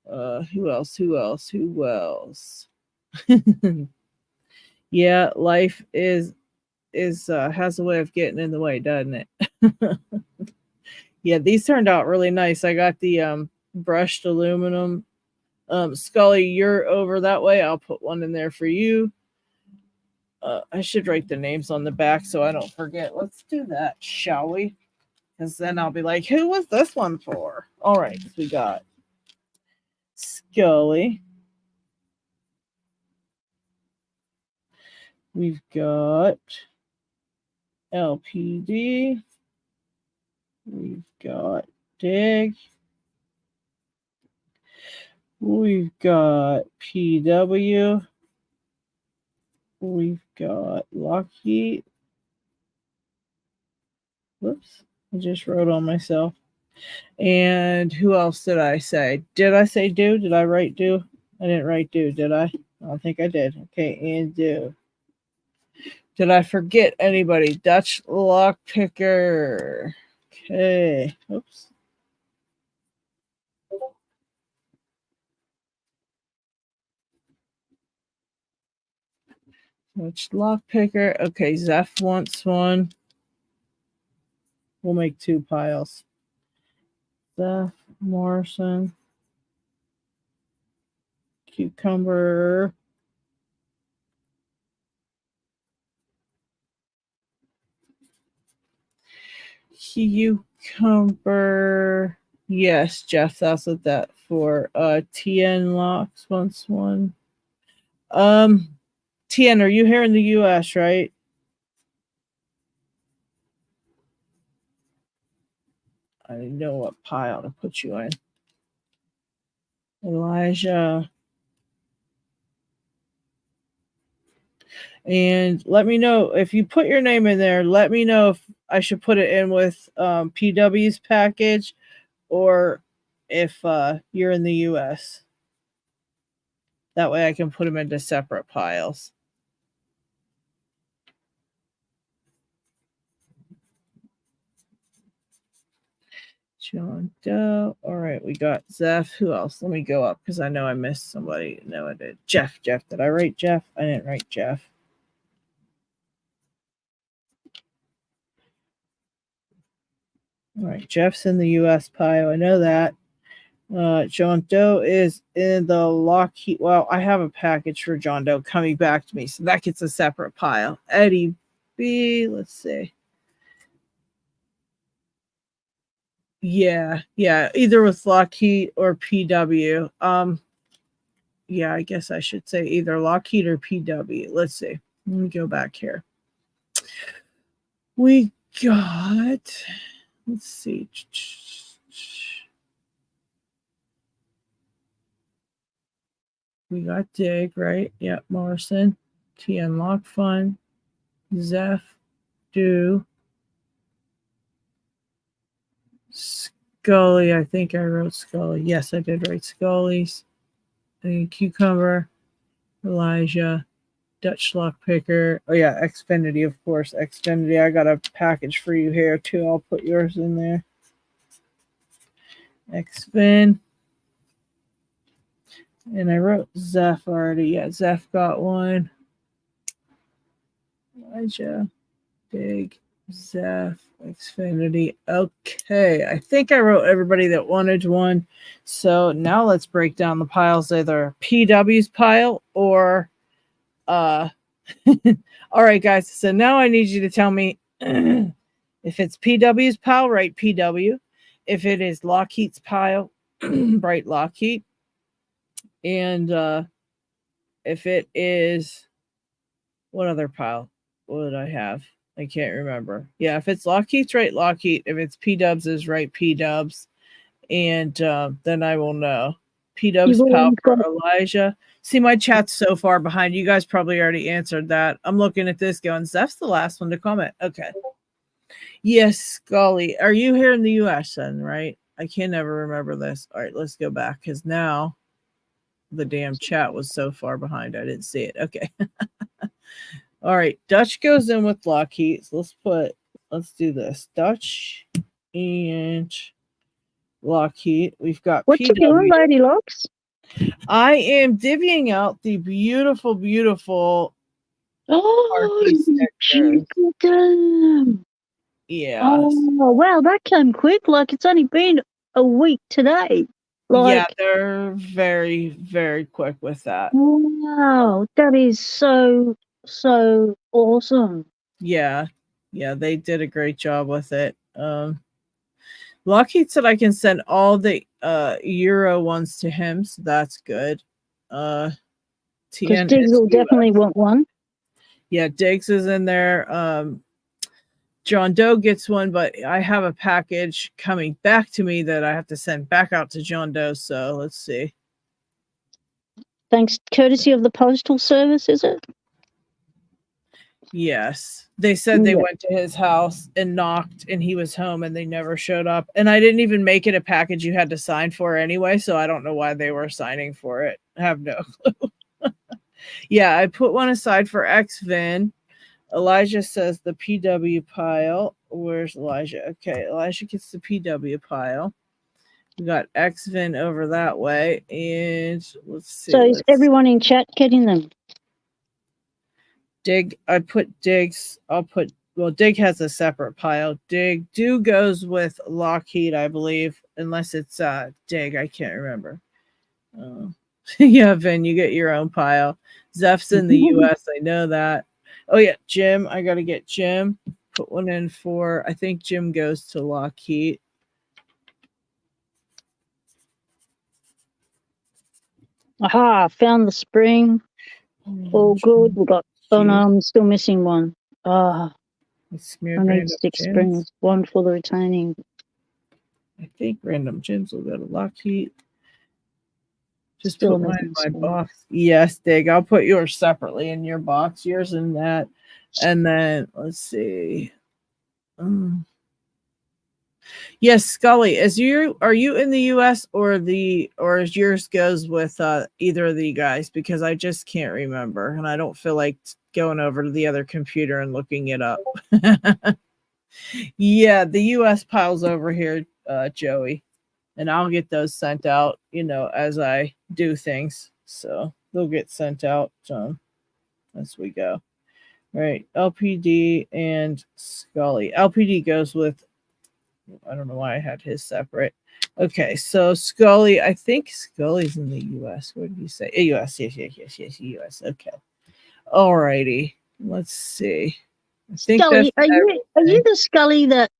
Who else? Who else? Who else? Yeah, life is has a way of getting in the way, doesn't it? Yeah, these turned out really nice. I got the brushed aluminum. Scully, you're over that way. I'll put one in there for you. I should write the names on the back so I don't forget. Let's do that, shall we? Because then I'll be like, who was this one for? All right, so we got Scully. We've got LPD. We've got Dig. We've got PW. We've got Lockheed. Whoops, I just wrote on myself. And who else did I say? Did I say Do? Did I write Do? I didn't write Do, did I? I don't think I did. Okay, and Do. Did I forget anybody? Dutch Lockpicker. Okay. Oops. Dutch Lockpicker. Okay, Zeph wants one. We'll make two piles. Zeph Morrison. Cucumber. Cucumber. Yes, Jeff, that's what that for. TN Locks wants one. TN, are you here in the US, right? I know what pile to put you in. Elijah. And let me know if you put your name in there. Let me know if I should put it in with PW's package or if you're in the US. That way I can put them into separate piles. John Doe. All right, we got Zeph. Who else? Let me go up because I know I missed somebody. No, I did. Jeff. Did I write Jeff? I didn't write Jeff. All right, Jeff's in the US pile. I know that. John Doe is in the Lockheed. Well, I have a package for John Doe coming back to me, so that gets a separate pile. Eddie B. Let's see. Yeah, either with Lockheed or PW. Yeah, I guess I should say either Lockheed or PW. Let's see. Let me go back here. We got, let's see. We got Dig, right? Yep, Morrison, TN Lock Fun, Zeph, Do, Scully. I think I wrote Scully. Yes, I did write Scully's. And Cucumber, Elijah, Dutch Lock Picker. Oh yeah, Xfinity, of course. Xfinity. I got a package for you here too. I'll put yours in there. Xfin. And I wrote Zeph already. Yeah, Zeph got one. Elijah, Big, Zeph, Xfinity. Okay, I think I wrote everybody that wanted one. So now let's break down the piles, either PW's pile or all right, guys. So now I need you to tell me if it's PW's pile, write PW. If it is Lockheed's pile, write Lockheed. And if it is, what other pile would I have? I can't remember. Yeah, if it's Lockheed's, write Lockheed. If it's P-Dubs, is write P-Dubs. And then I will know. P-Dubs pile for Elijah. See, my chat's so far behind. You guys probably already answered that. I'm looking at this going, Zeph's the last one to comment. Okay. Yes, Scully. Are you here in the US then, right? I can never remember this. All right, let's go back because now the damn chat was so far behind. I didn't see it. Okay. All right. Dutch goes in with Lockheed. So let's do this. Dutch and Lockheed. We've got what you doing, Lady Locks? I am divvying out the beautiful, beautiful. Oh, them. Yeah. Oh, wow, that came quick. Like it's only been a week today. Like, yeah, they're very, very quick with that. Wow, that is so awesome. Yeah, they did a great job with it. Lockheed said I can send all the Euro ones to him, so that's good. Because Diggs will definitely want one. Yeah, Diggs is in there. John Doe gets one, but I have a package coming back to me that I have to send back out to John Doe. So let's see. Thanks, courtesy of the Postal Service, is it? Yes. They said they went to his house and knocked and he was home and they never showed up. And I didn't even make it a package you had to sign for anyway. So I don't know why they were signing for it. I have no clue. Yeah, I put one aside for Xvin. Elijah says the PW pile. Where's Elijah? Okay, Elijah gets the PW pile. We got Xvin over that way. And let's see. So is everyone in chat getting them? Dig, I put Diggs. Dig has a separate pile. Dig goes with Lockheed, I believe, unless it's Dig. I can't remember. Yeah, Vin, you get your own pile. Zeph's in the US. I know that. Oh yeah, Jim. I gotta get Jim. Put one in for. I think Jim goes to Lockheed. Aha! Found the spring. All good. We got. Oh no, I'm still missing one. I need 6 springs. One for the retaining. I think random gyms will go to Lockheed. Just Still put mine in missing my Scully. box. Yes, Dig. I'll put yours separately in your box. Yours in that. And then let's see. Um, yes, Scully. Are you in the US or is yours goes with either of the guys? Because I just can't remember and I don't feel like going over to the other computer and looking it up. Yeah, the US piles over here, Joey. And I'll get those sent out, as I do things. So they'll get sent out as we go. Right. LPD and Scully. LPD goes with, I don't know why I had his separate. Okay, so Scully, I think Scully's in the US. What did you say? US, yes, US. Okay. Alrighty. Let's see. I think that's Scully, are you the Scully that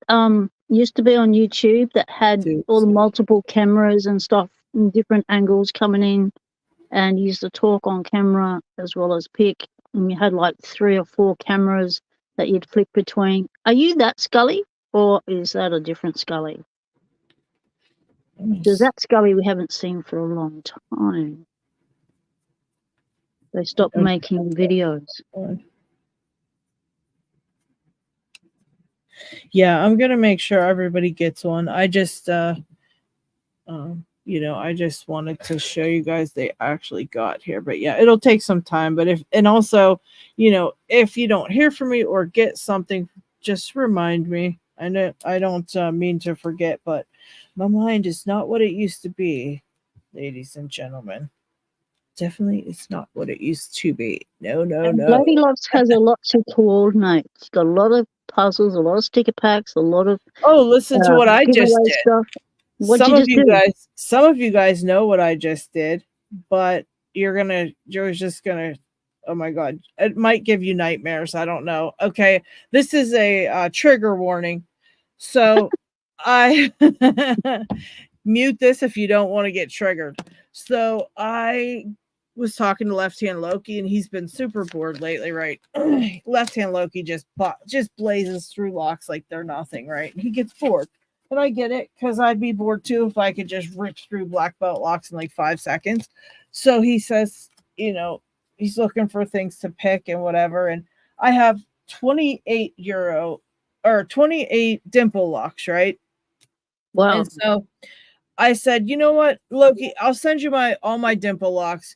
used to be on YouTube that had all the multiple cameras and stuff and different angles coming in, and used to talk on camera as well as pick, and you had like 3 or 4 cameras that you'd flick between? Are you that Scully, or is that a different Scully? Because that Scully we haven't seen for a long time. They stopped making videos. Yeah, I'm gonna make sure everybody gets one. I just I just wanted to show you guys they actually got here. But yeah, it'll take some time. But also, if you don't hear from me or get something, just remind me. I know I don't mean to forget, but my mind is not what it used to be, ladies and gentlemen. Definitely, it's not what it used to be. No. Lady Loves has a lot to coordinate. She's got a lot of puzzles, a lot of sticker packs, a lot of listen to what I just did. Stuff. Some of you guys know what I just did, but you're just gonna, oh my god, it might give you nightmares. I don't know. Okay, this is a trigger warning, so I mute this if you don't want to get triggered. So I was talking to Left Hand Loki, and he's been super bored lately, right? Left Hand Loki just blazes through locks like they're nothing, right? And he gets bored. And I get it, because I'd be bored too if I could just rip through black belt locks in like 5 seconds. So he says, he's looking for things to pick and whatever. And I have 28 euro or 28 dimple locks, right? Wow. And so I said, you know what, Loki, I'll send you all my dimple locks.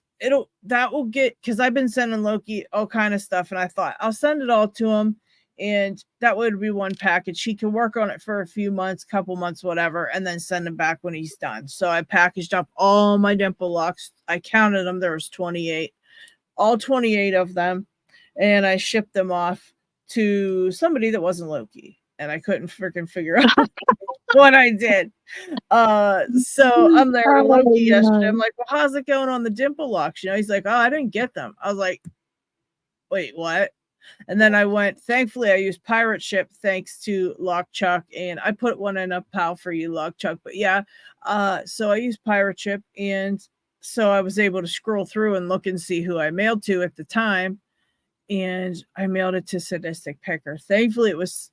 That will get, because I've been sending Loki all kind of stuff, and I thought I'll send it all to him, and that would be one package. He can work on it for a few months, couple months, whatever, and then send them back when he's done. So I packaged up all my dimple locks. I counted them. There was 28, all 28 of them, and I shipped them off to somebody that wasn't Loki, and I couldn't freaking figure out what I did. So I'm there to Loki yesterday. I'm like, well, how's it going on the dimple locks? He's like, oh, I didn't get them. I was like, wait, what? And then I went, thankfully I used Pirate Ship thanks to Lock Chuck, and I put one in a pal for you, Lock Chuck. But yeah, so I used Pirate Ship, and so I was able to scroll through and look and see who I mailed to at the time. And I mailed it to Sadistic Picker. Thankfully it was,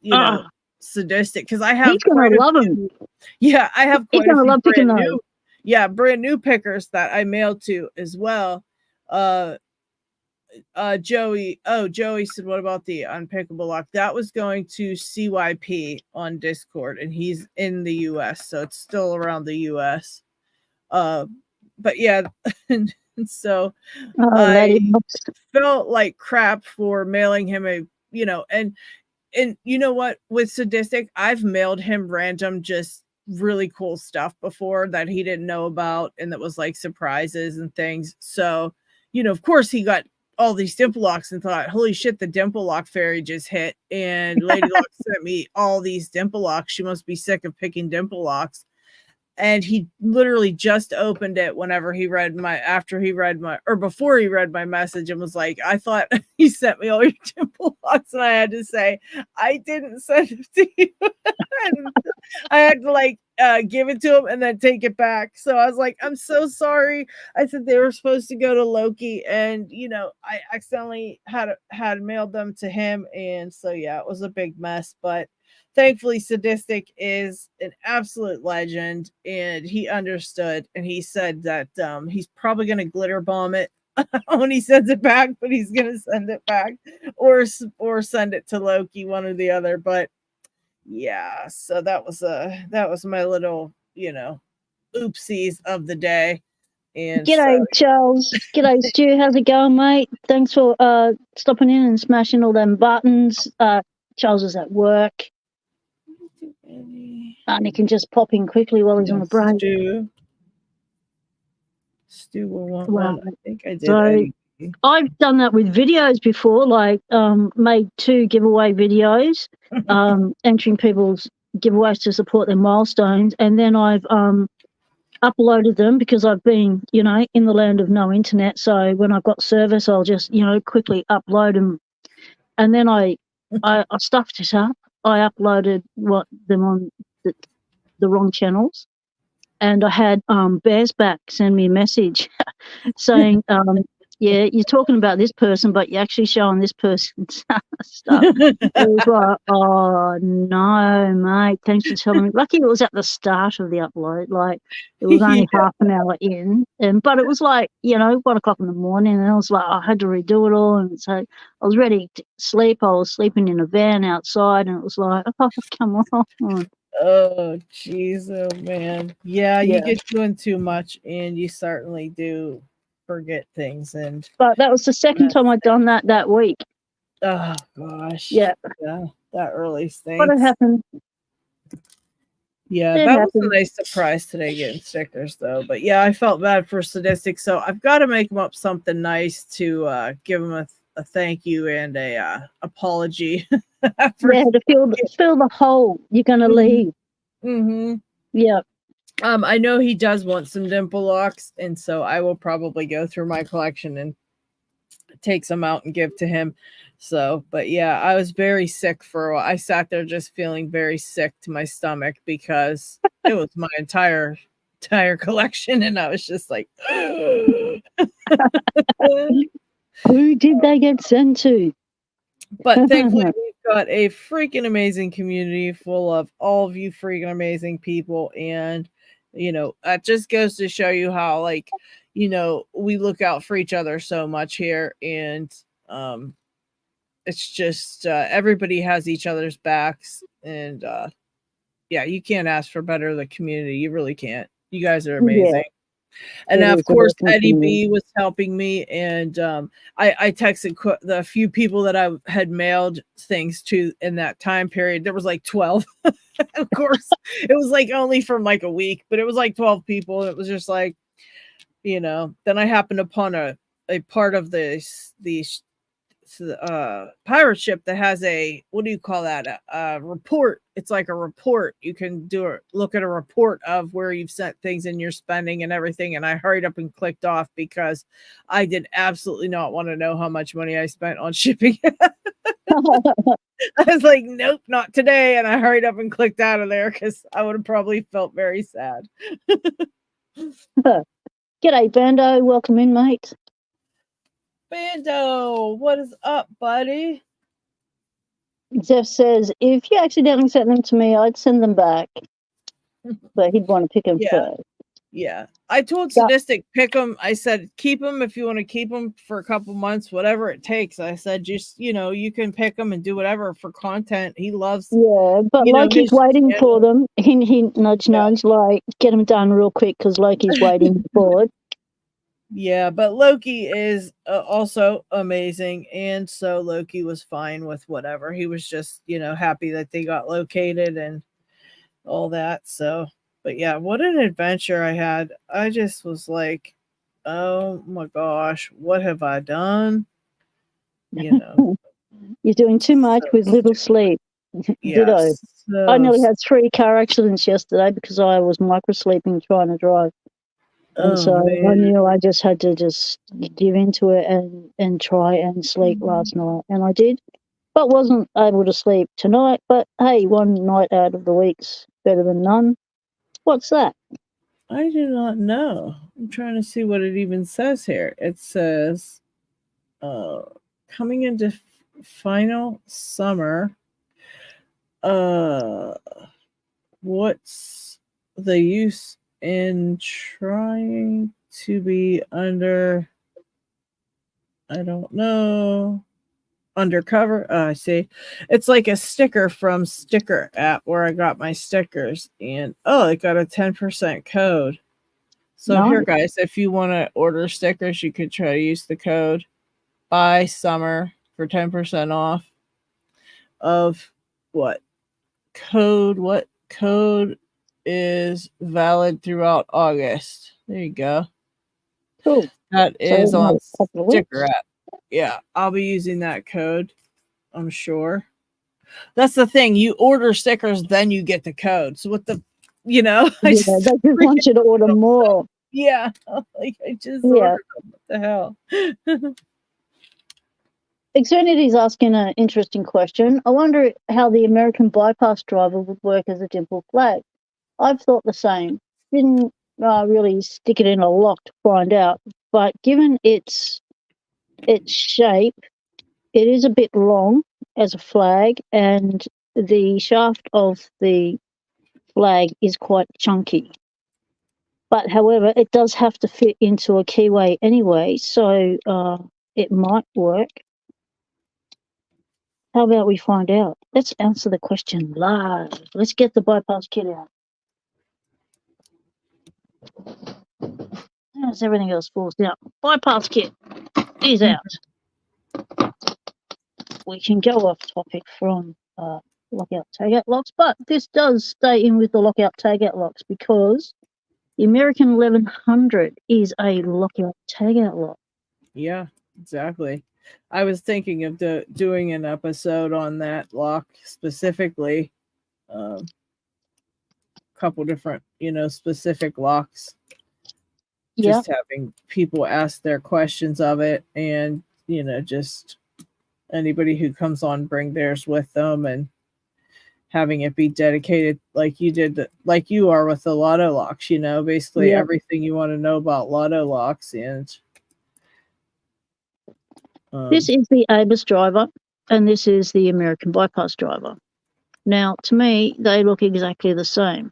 Sadistic, because I have he's gonna love him. Yeah, I have quite he's gonna love picking new, brand new pickers that I mailed to as well. Joey said, what about the unpickable lock? That was going to CYP on Discord, and he's in the US, so it's still around the US. But yeah, and so I felt like crap for mailing him and you know what, with Sadistic, I've mailed him random just really cool stuff before that he didn't know about, and that was like surprises and things. So of course he got all these dimple locks and thought, holy shit, the dimple lock fairy just hit, and Lady Luck sent me all these dimple locks. She must be sick of picking dimple locks. And he literally just opened it whenever he read before he read my message, and was like, I thought he sent me all your dimple locks. And I had to say, I didn't send it to you. And I had to give it to him and then take it back. So I was like, I'm so sorry. I said they were supposed to go to Loki, and I accidentally had mailed them to him. And so yeah, it was a big mess, but thankfully Sadistic is an absolute legend, and he understood, and he said that he's probably going to glitter bomb it when he sends it back, but he's going to send it back or send it to Loki, one or the other. But yeah, so that was my little, oopsies of the day. And so G'day, Charles. G'day, Stu. How's it going, mate? Thanks for stopping in and smashing all them buttons. Charles is at work, and he can just pop in quickly while he's on a break. Stu will want one. I think I did. So I've done that with videos before, like made 2 giveaway videos, entering people's giveaways to support their milestones, and then I've uploaded them because I've been, in the land of no internet. So when I've got service, I'll just, quickly upload them. And then I stuffed it up. I uploaded them on the wrong channels, and I had Bears Back send me a message saying, yeah, you're talking about this person, but you're actually showing this person's stuff. It was like, oh no, mate, thanks for telling me. Lucky it was at the start of the upload, like it was only half an hour in, but it was like 1 o'clock in the morning, and I was like, I had to redo it all, and so I was ready to sleep. I was sleeping in a van outside, and it was like, oh, come on. Oh, jeez, oh man, yeah, you get doing too much, and you certainly do forget things. But that was the second time I'd done that week. Oh gosh, yeah, that really stinks. But it happened. Yeah, that was a nice surprise today, getting stickers though. But yeah, I felt bad for Sadistic, so I've got to make him up something nice to give him a thank you and a apology. To fill the hole you're gonna leave. Yeah. I know he does want some dimple locks, and so I will probably go through my collection and take some out and give to him. So, but yeah, I was very sick for a while. I sat there just feeling very sick to my stomach because it was my entire collection, and I was just like, who did they get sent to? But thankfully, we've got a freaking amazing community full of all of you freaking amazing people, and that just goes to show you how, like, we look out for each other so much here, and it's just everybody has each other's backs, and yeah, you can't ask for better the community. You really can't. You guys are amazing. And of course, Eddie B was helping me, and I texted the few people that I had mailed things to in that time period. There was like 12. Of course, it was like only from like a week, but it was like 12 people. And it was just like, then I happened upon a part of the pirate ship that has a, what do you call that, a report. It's like a report. You can look at a report of where you've sent things and your spending and everything, and I hurried up and clicked off because I did absolutely not want to know how much money I spent on shipping. I was like, nope, not today, and I hurried up and clicked out of there because I would have probably felt very sad. G'day, Bando. Welcome in, mate. Bando, what is up, buddy? Zeph says, if you accidentally sent them to me, I'd send them back. But he'd want to pick them first. Yeah. I told Sadistic, pick them. I said, keep them if you want to keep them for a couple months, whatever it takes. I said, just, you can pick them and do whatever for content. He loves. Yeah, but Loki's waiting for them. Hint, nudge, nudge, like, get them done real quick because Loki's waiting for it. Yeah, but Loki is also amazing, and so Loki was fine with whatever. He was just, happy that they got located and all that. So, but yeah, what an adventure I had. I just was like, oh my gosh, what have I done? You're doing too much with little sleep. Ditto. I nearly had 3 car accidents yesterday because I was micro-sleeping trying to drive. And so I knew I just had to give into it and try and sleep last night. And I did, but wasn't able to sleep tonight. But hey, 1 night out of the week's better than none. What's that? I do not know. I'm trying to see what it even says here. It says, coming into final summer, Uh, what's the use in trying to be under? I don't know. Undercover. I see. It's like a sticker from Sticker app where I got my stickers, and I got a 10% code. So here, No, guys, if you want to order stickers, you could try to use the code by summer for 10% off of what code? What code is valid throughout August? There you go. cool. That So is on another couple of Sticker weeks. app. Yeah, I'll be using that code, I'm sure. That's the thing. You order stickers, then you get the code. So what the, I Yeah, just they just freaking want you to order them. more. Yeah, like I just Yeah. ordered them. What the hell? Xfinity's asking an interesting question. I wonder how the American bypass driver would work as a dimple flag. I've thought the same. Didn't really stick it in a lock to find out, but given its shape, it is a bit long as a flag, and the shaft of the flag is quite chunky. But however, it does have to fit into a keyway anyway, so it might work. How about we find out? Let's answer the question live. Let's get the bypass kit out. As everything else falls down. Bypass kit is out. We can go off topic from lockout tagout locks, but this does stay in with the lockout tagout locks because the American 1100 is a lockout tagout lock. Yeah, exactly. I was thinking of doing an episode on that lock specifically. A couple different, specific locks. Yeah, Just having people ask their questions of it, and just anybody who comes on bring theirs with them, and having it be dedicated like you did, like you are with the Lotto locks. Basically yeah. everything you want to know about Lotto locks, and This is the Abus driver, and this is the American bypass driver. Now, to me, they look exactly the same.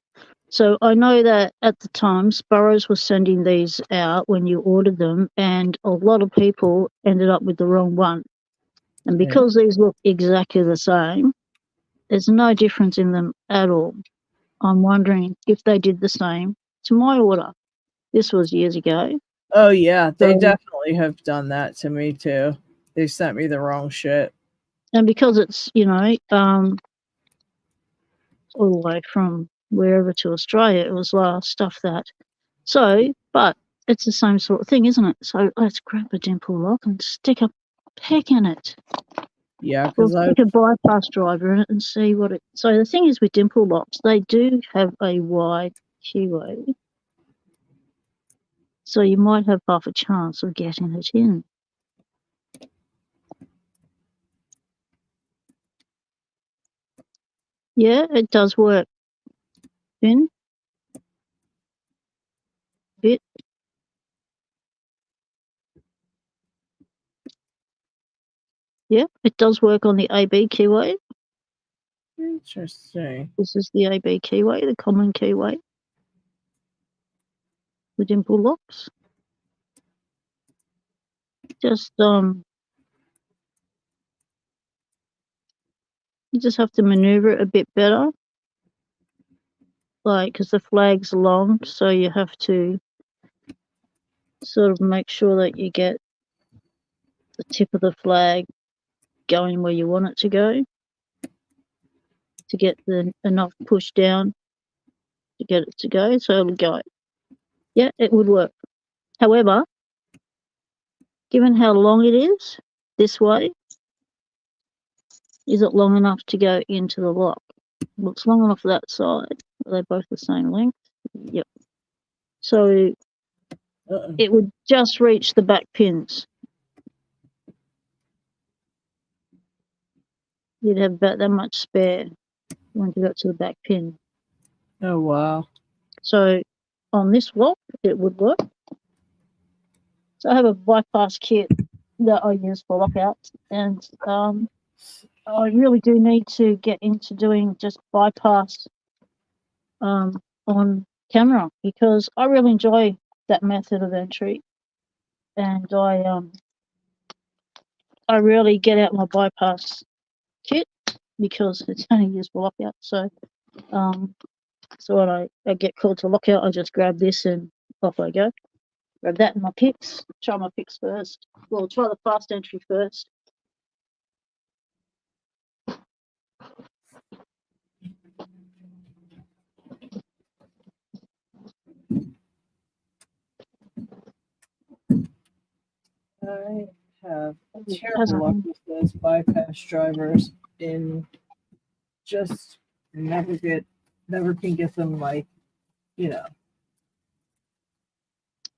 So I know that at the time, Sparrows was sending these out when you ordered them, and a lot of people ended up with the wrong one. And because these look exactly the same, there's no difference in them at all. I'm wondering if they did the same to my order. This was years ago. Oh yeah, they So, definitely have done that to me too. They sent me the wrong shit. and because it's, all the way from wherever to Australia, it was stuff that. So, but it's the same sort of thing, isn't it? So let's grab a dimple lock and stick a peck in it. Yeah, We'll because I stick a bypass driver in it and see what it. So the thing is with dimple locks, they do have a wide keyway, so you might have half a chance of getting it in. Yeah, it does work. In bit. Yeah, it does work on the AB keyway. interesting. This is the AB keyway, the common keyway. The dimple locks. Just you just have to maneuver it a bit better, like because the flag's long, so you have to sort of make sure that you get the tip of the flag going where you want it to go to get the enough push down to get it to go, so it'll go. Yeah, it would work. However, given how long it is this way, is it long enough to go into the lock? Well, it's long enough for that side. Are they both the same length? Yep. So it would just reach the back pins. You'd have about that much spare once you got to the back pin. Oh wow. So on this lock, it would work. So I have a bypass kit that I use for lockouts, and I really do need to get into doing just bypass on camera, because I really enjoy that method of entry, and I really get out my bypass kit because it's only used for lockout. So when I get called to lockout, I just grab this and off I go. Grab that in my picks. Try my picks first. Well, try the fast entry first. I have terrible luck with those bypass drivers in just never can get them, like, you know.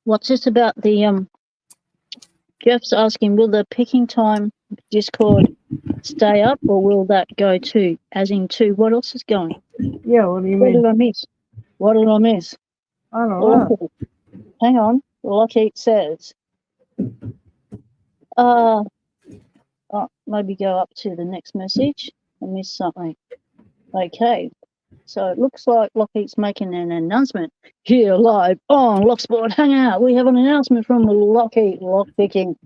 What's this about the Jeff's asking, will the picking time Discord stay up, or will that go too? As in two, what else is going? Yeah, what do you What mean? did I miss? What did I miss? I don't know. Oh, hang on. Lockheed says, maybe go up to the next message. I missed something. Okay. So it looks like Lockheed's making an announcement here live on Locksport Hangout. We have an announcement from Lockheed Lockpicking.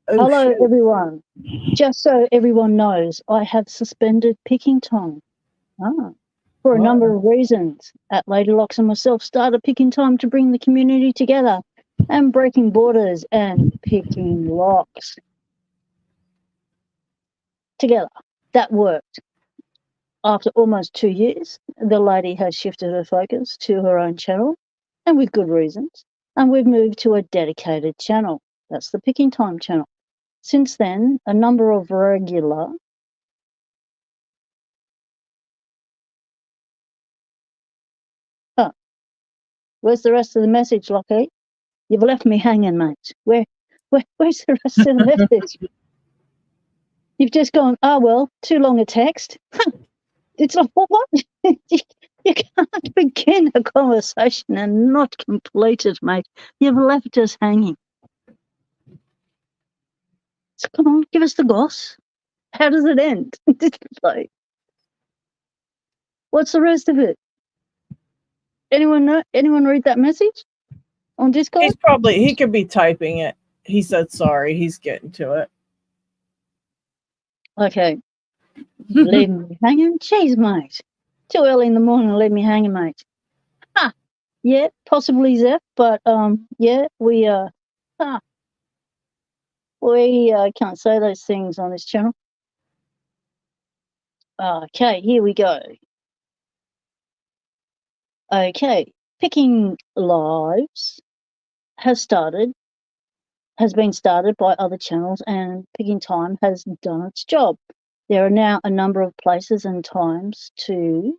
Oh, Hello, shit. everyone. Just so everyone knows, I have suspended picking time. For a number of reasons. At Lady Locks and myself started picking time to bring the community together and breaking borders and picking locks together. That worked. After almost 2 years, the lady has shifted her focus to her own channel, and with good reasons, and we've moved to a dedicated channel. That's the Picking Time channel. Since then, a number of regular where's the rest of the message, Lockie? You've left me hanging, mate. Where's the rest of the message? You've just gone, well, too long a text. It's like, what? You can't begin a conversation and not complete it, mate. You've left us hanging. So come on, give us the goss. How does it end? Like, what's the rest of it? Anyone know? Anyone read that message on Discord? He could be typing it. He said sorry. He's getting to it. Okay. Leave me hanging? Jeez, mate. Too early in the morning to leave me hanging, mate. Yeah, possibly Zeph, but yeah, we can't say those things on this channel. Okay, here we go. Okay, Picking Lives has been started by other channels, and Picking Time has done its job. There are now a number of places and times to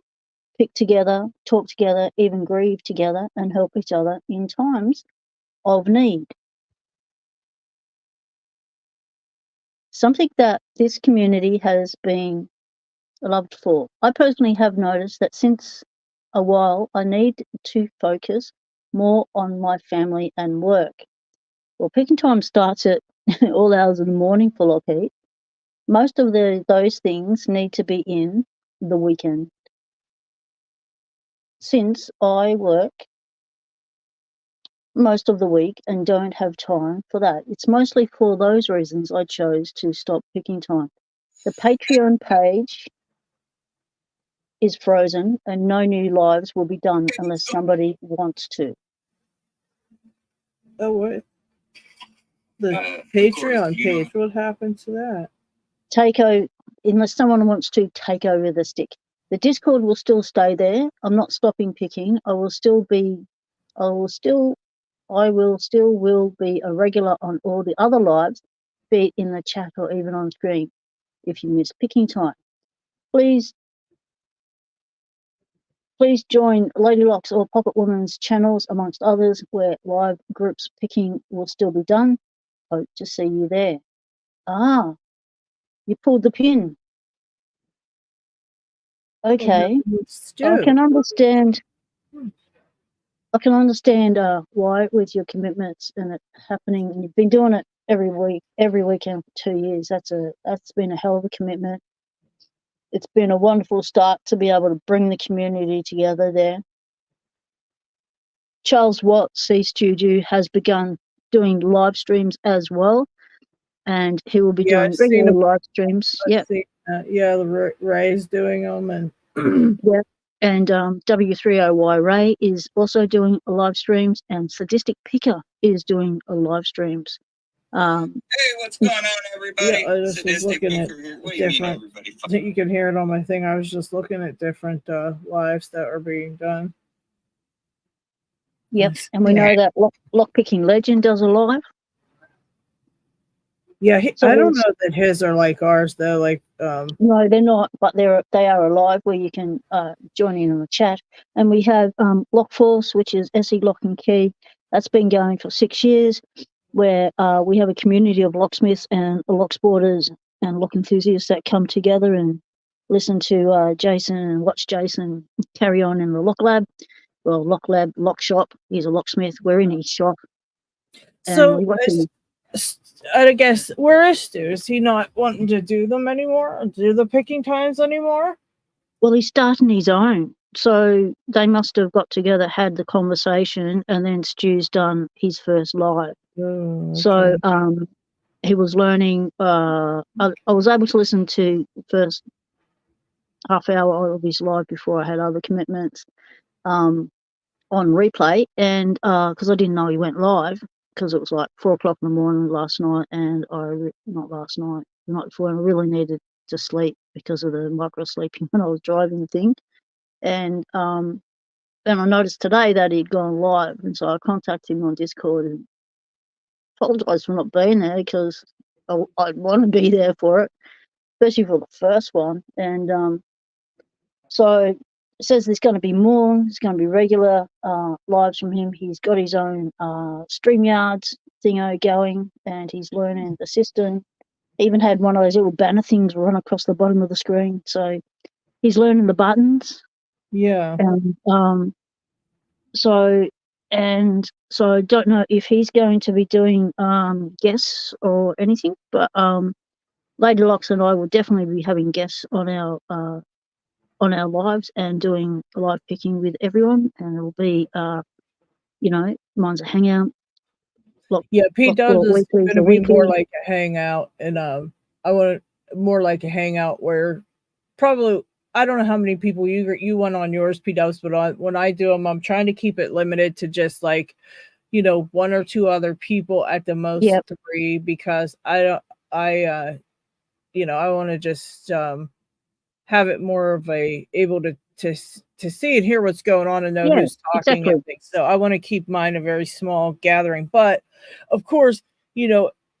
pick together, talk together, even grieve together, and help each other in times of need. Something that this community has been loved for. I personally have noticed that since a while I need to focus more on my family and work. Well, picking time starts at all hours of the morning for Lockheed. Most of those things need to be in the weekend. Since I work most of the week and don't have time for that, it's mostly for those reasons I chose to stop picking time. The Patreon page is frozen and no new lives will be done unless somebody wants to. Oh, what? The Patreon page. What happened to that? Unless someone wants to take over the stick. The Discord will still stay there. I'm not stopping picking. I will still be a regular on all the other lives, be it in the chat or even on screen. If you miss picking time, please join Lady Locks or Pocket Woman's channels, amongst others, where live groups picking will still be done. Hope to see you there. You pulled the pin. Okay. I can understand why, with your commitments and it happening, and you've been doing it every weekend for 2 years. That's been a hell of a commitment. it's been a wonderful start to be able to bring the community together there. Charles Watts, C Studio, has begun doing live streams as well, and he will be doing regular live streams. Yeah, the Ray's doing them, and yeah. And W30Y Ray is also doing live streams, and Sadistic Picker is doing live streams. Hey, what's going on, everybody? Yeah, I just was looking at different. You can hear it on my thing. I was just looking at different lives that are being done. Yep, and we know that Lockpicking Legend does a live. Yeah, I don't know that his are like ours though. Like, no, they're not, but they are alive where you can join in on the chat. And we have Lockforce, which is SE Lock and Key. That's been going for 6 years, where we have a community of locksmiths and locksporters and lock enthusiasts that come together and listen to Jason and watch Jason carry on in the Lock Lab. Well, Lock Lab, Lock Shop. He's a locksmith. We're in his shop. So I guess, where is Stu? Is he not wanting to do them anymore? Or do the picking times anymore? Well, he's starting his own. So they must have got together, had the conversation, and then Stu's done his first live. Oh, okay. So he was learning. I was able to listen to the first half hour of his live before I had other commitments on replay, and because I didn't know he went live, because it was like 4 o'clock in the morning last night, and the night before, and I really needed to sleep because of the micro sleeping when I was driving the thing. And then I noticed today that he'd gone live, and so I contacted him on Discord and apologised for not being there, because I'd want to be there for it, especially for the first one. And so it says there's going to be more. There's going to be regular lives from him. He's got his own StreamYards thingo going, and he's learning the system. Even had one of those little banner things run across the bottom of the screen. So he's learning the buttons. Yeah. And so I don't know if he's going to be doing guests or anything, but Lady Locks and I will definitely be having guests on our lives and doing live picking with everyone, and it'll be mine's a hangout. Pete Dubs is going to be more like a hangout, and I want more like a hangout where probably, I don't know how many people you went on yours, Pete Dubs, but when I do them, I'm trying to keep it limited to just like, 1 or 2 other people at the most. Yep. 3, because I want to just have it more of able to see and hear what's going on and know who's talking. Exactly. And things. So I want to keep mine a very small gathering, but of course,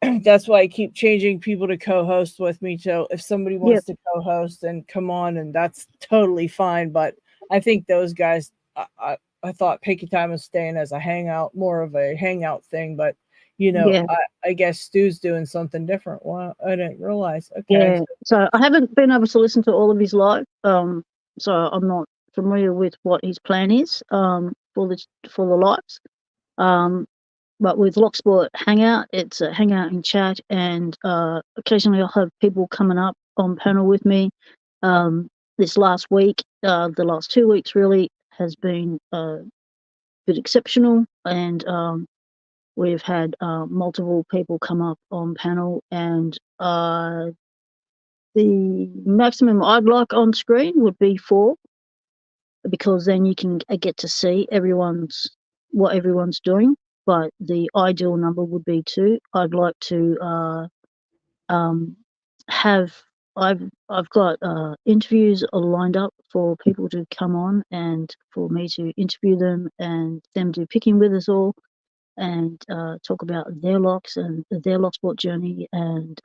that's why I keep changing people to co-host with me. So if somebody wants to co-host and come on, and that's totally fine. But I think those guys, I thought Picking Time was staying as a hangout, more of a hangout thing, but I guess Stu's doing something different. Well, I didn't realize. Okay. Yeah. So I haven't been able to listen to all of his live. So I'm not familiar with what his plan is for the lives. But with Locksport Hangout, it's a hangout in chat, and occasionally I'll have people coming up on panel with me. This last week, the last 2 weeks really has been a bit exceptional, and we've had multiple people come up on panel, and the maximum I'd like on screen would be 4, because then you can get to see what everyone's doing. But the ideal number would be 2. I'd like to I've got interviews lined up for people to come on, and for me to interview them and them do picking with us all, and talk about their locks and their Locksport journey, and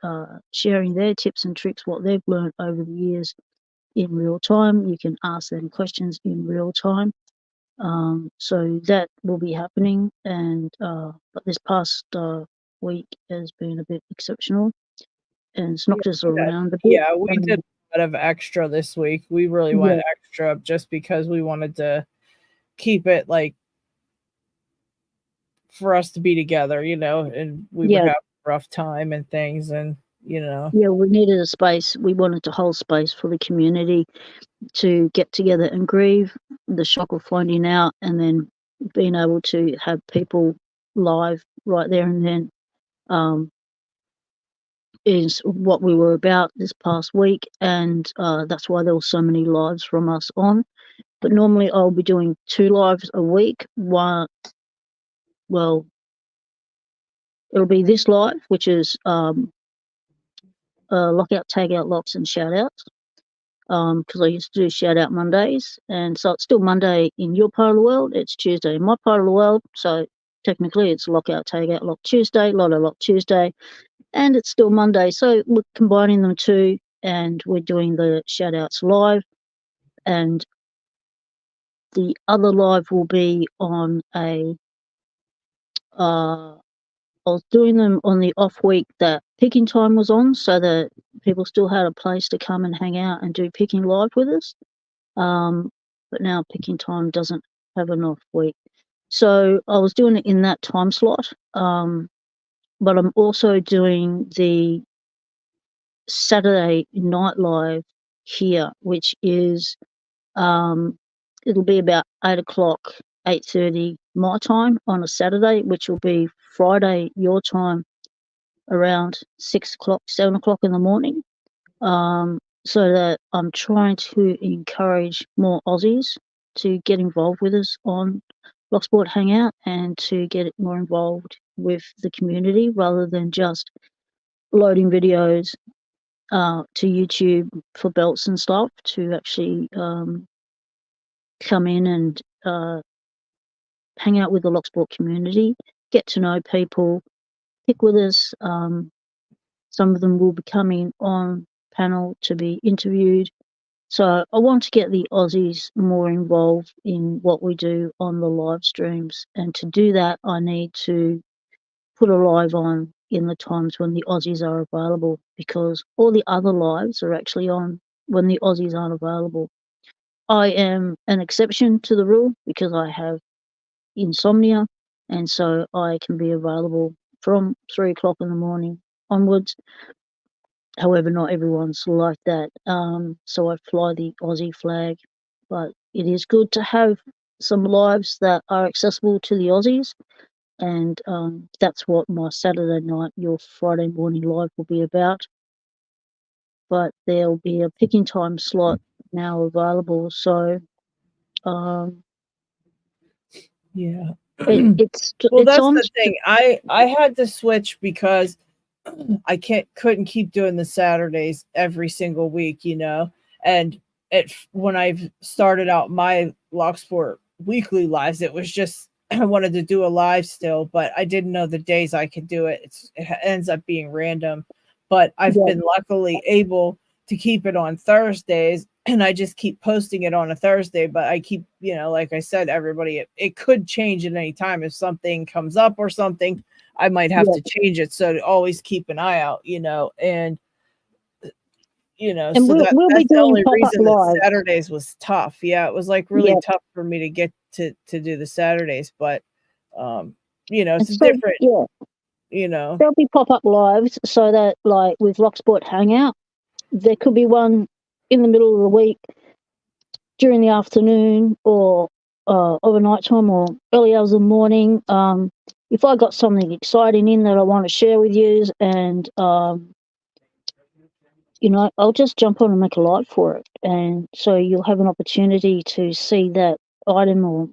sharing their tips and tricks, what they've learned over the years in real time. You can ask them questions in real time. So that will be happening, and but this past week has been a bit exceptional, and it's knocked us around a bit. Yeah, we did a lot of extra this week. We really went extra just because we wanted to keep it like for us to be together, and we would have a rough time and things, and you know. Yeah, we needed a space. We wanted to hold space for the community to get together and grieve the shock of finding out, and then being able to have people live right there and then is what we were about this past week, and that's why there were so many lives from us on. But normally I'll be doing 2 lives a week. Well, it'll be this live, which is lockout, tag out, locks, and shout outs. Because I used to do shout out Mondays, and so it's still Monday in your part of the world. It's Tuesday in my part of the world. So technically, it's lockout, tag out, lock Tuesday, Loto, lock Tuesday, and it's still Monday. So we're combining them two, and we're doing the shout outs live, and the other live will be on a. I was doing them on the off week that picking time was on, so that people still had a place to come and hang out and do picking live with us. But now picking time doesn't have an off week. So I was doing it in that time slot. But I'm also doing the Saturday night live here, which is it'll be about 8:00, 8:30 my time on a Saturday, which will be Friday your time around 6:00, 7:00 in the morning. So that I'm trying to encourage more Aussies to get involved with us on Locksport Hangout and to get more involved with the community rather than just loading videos to YouTube for belts and stuff, to actually come in and hang out with the Locksport community, get to know people, pick with us. Some of them will be coming on panel to be interviewed. So I want to get the Aussies more involved in what we do on the live streams. And to do that, I need to put a live on in the times when the Aussies are available, because all the other lives are actually on when the Aussies aren't available. I am an exception to the rule because I have insomnia, and so I can be available from 3:00 in the morning onwards. However, not everyone's like that. So I fly the Aussie flag, but it is good to have some lives that are accessible to the Aussies, and that's what my Saturday night, your Friday morning live will be about. But there'll be a picking time slot now available, so Yeah. it's That's on. the thing. I had to switch because I couldn't keep doing the Saturdays every single week, you know. And when I've started out my Locksport weekly lives, it was just I wanted to do a live still, but I didn't know the days I could do it. It ends up being random, but I've been luckily able to keep it on Thursdays, and I just keep posting it on a Thursday. But I keep, you know, like I said, everybody, it could change at any time if something comes up or something. I might have to change it, so to always keep an eye out, you know, and and so we'll that's be the doing only pop-up reason that live. Saturdays was tough. Yeah, it was like really tough for me to get to do the Saturdays, but it's so, different. There'll be pop-up lives, so that like with Locksport Hangout, there could be one in the middle of the week during the afternoon, or overnight time, or early hours of the morning. If I got something exciting in that I want to share with you, and I'll just jump on and make a live for it, and so you'll have an opportunity to see that item or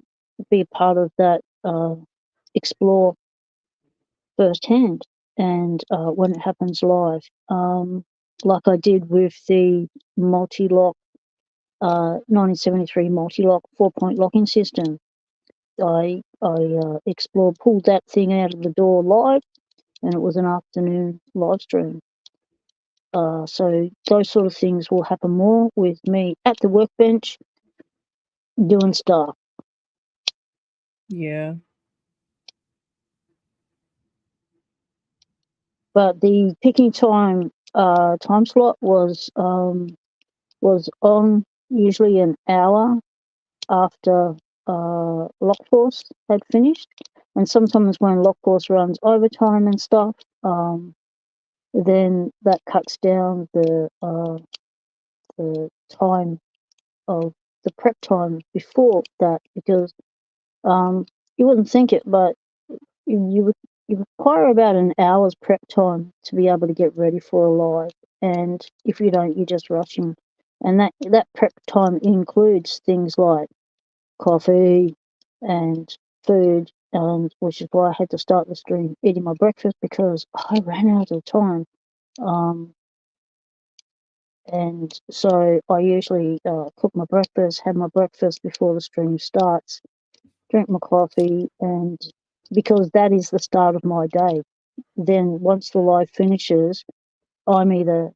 be a part of that explore firsthand, and when it happens live, like I did with the multi-lock 1973 multi-lock 4-point locking system. I explored, pulled that thing out of the door live, and it was an afternoon live stream. So those sort of things will happen more with me at the workbench doing stuff. Yeah. But the picking time time slot was on usually an hour after lock course had finished, and sometimes when lock course runs overtime and stuff, then that cuts down the time of the prep time before that, because you wouldn't think it, but you require about an hour's prep time to be able to get ready for a live, and if you don't, you're just rushing. And that prep time includes things like coffee and food, and which is why I had to start the stream eating my breakfast, because I ran out of time. And so I usually cook my breakfast, have my breakfast before the stream starts, drink my coffee, and because that is the start of my day. Then once the live finishes, I'm either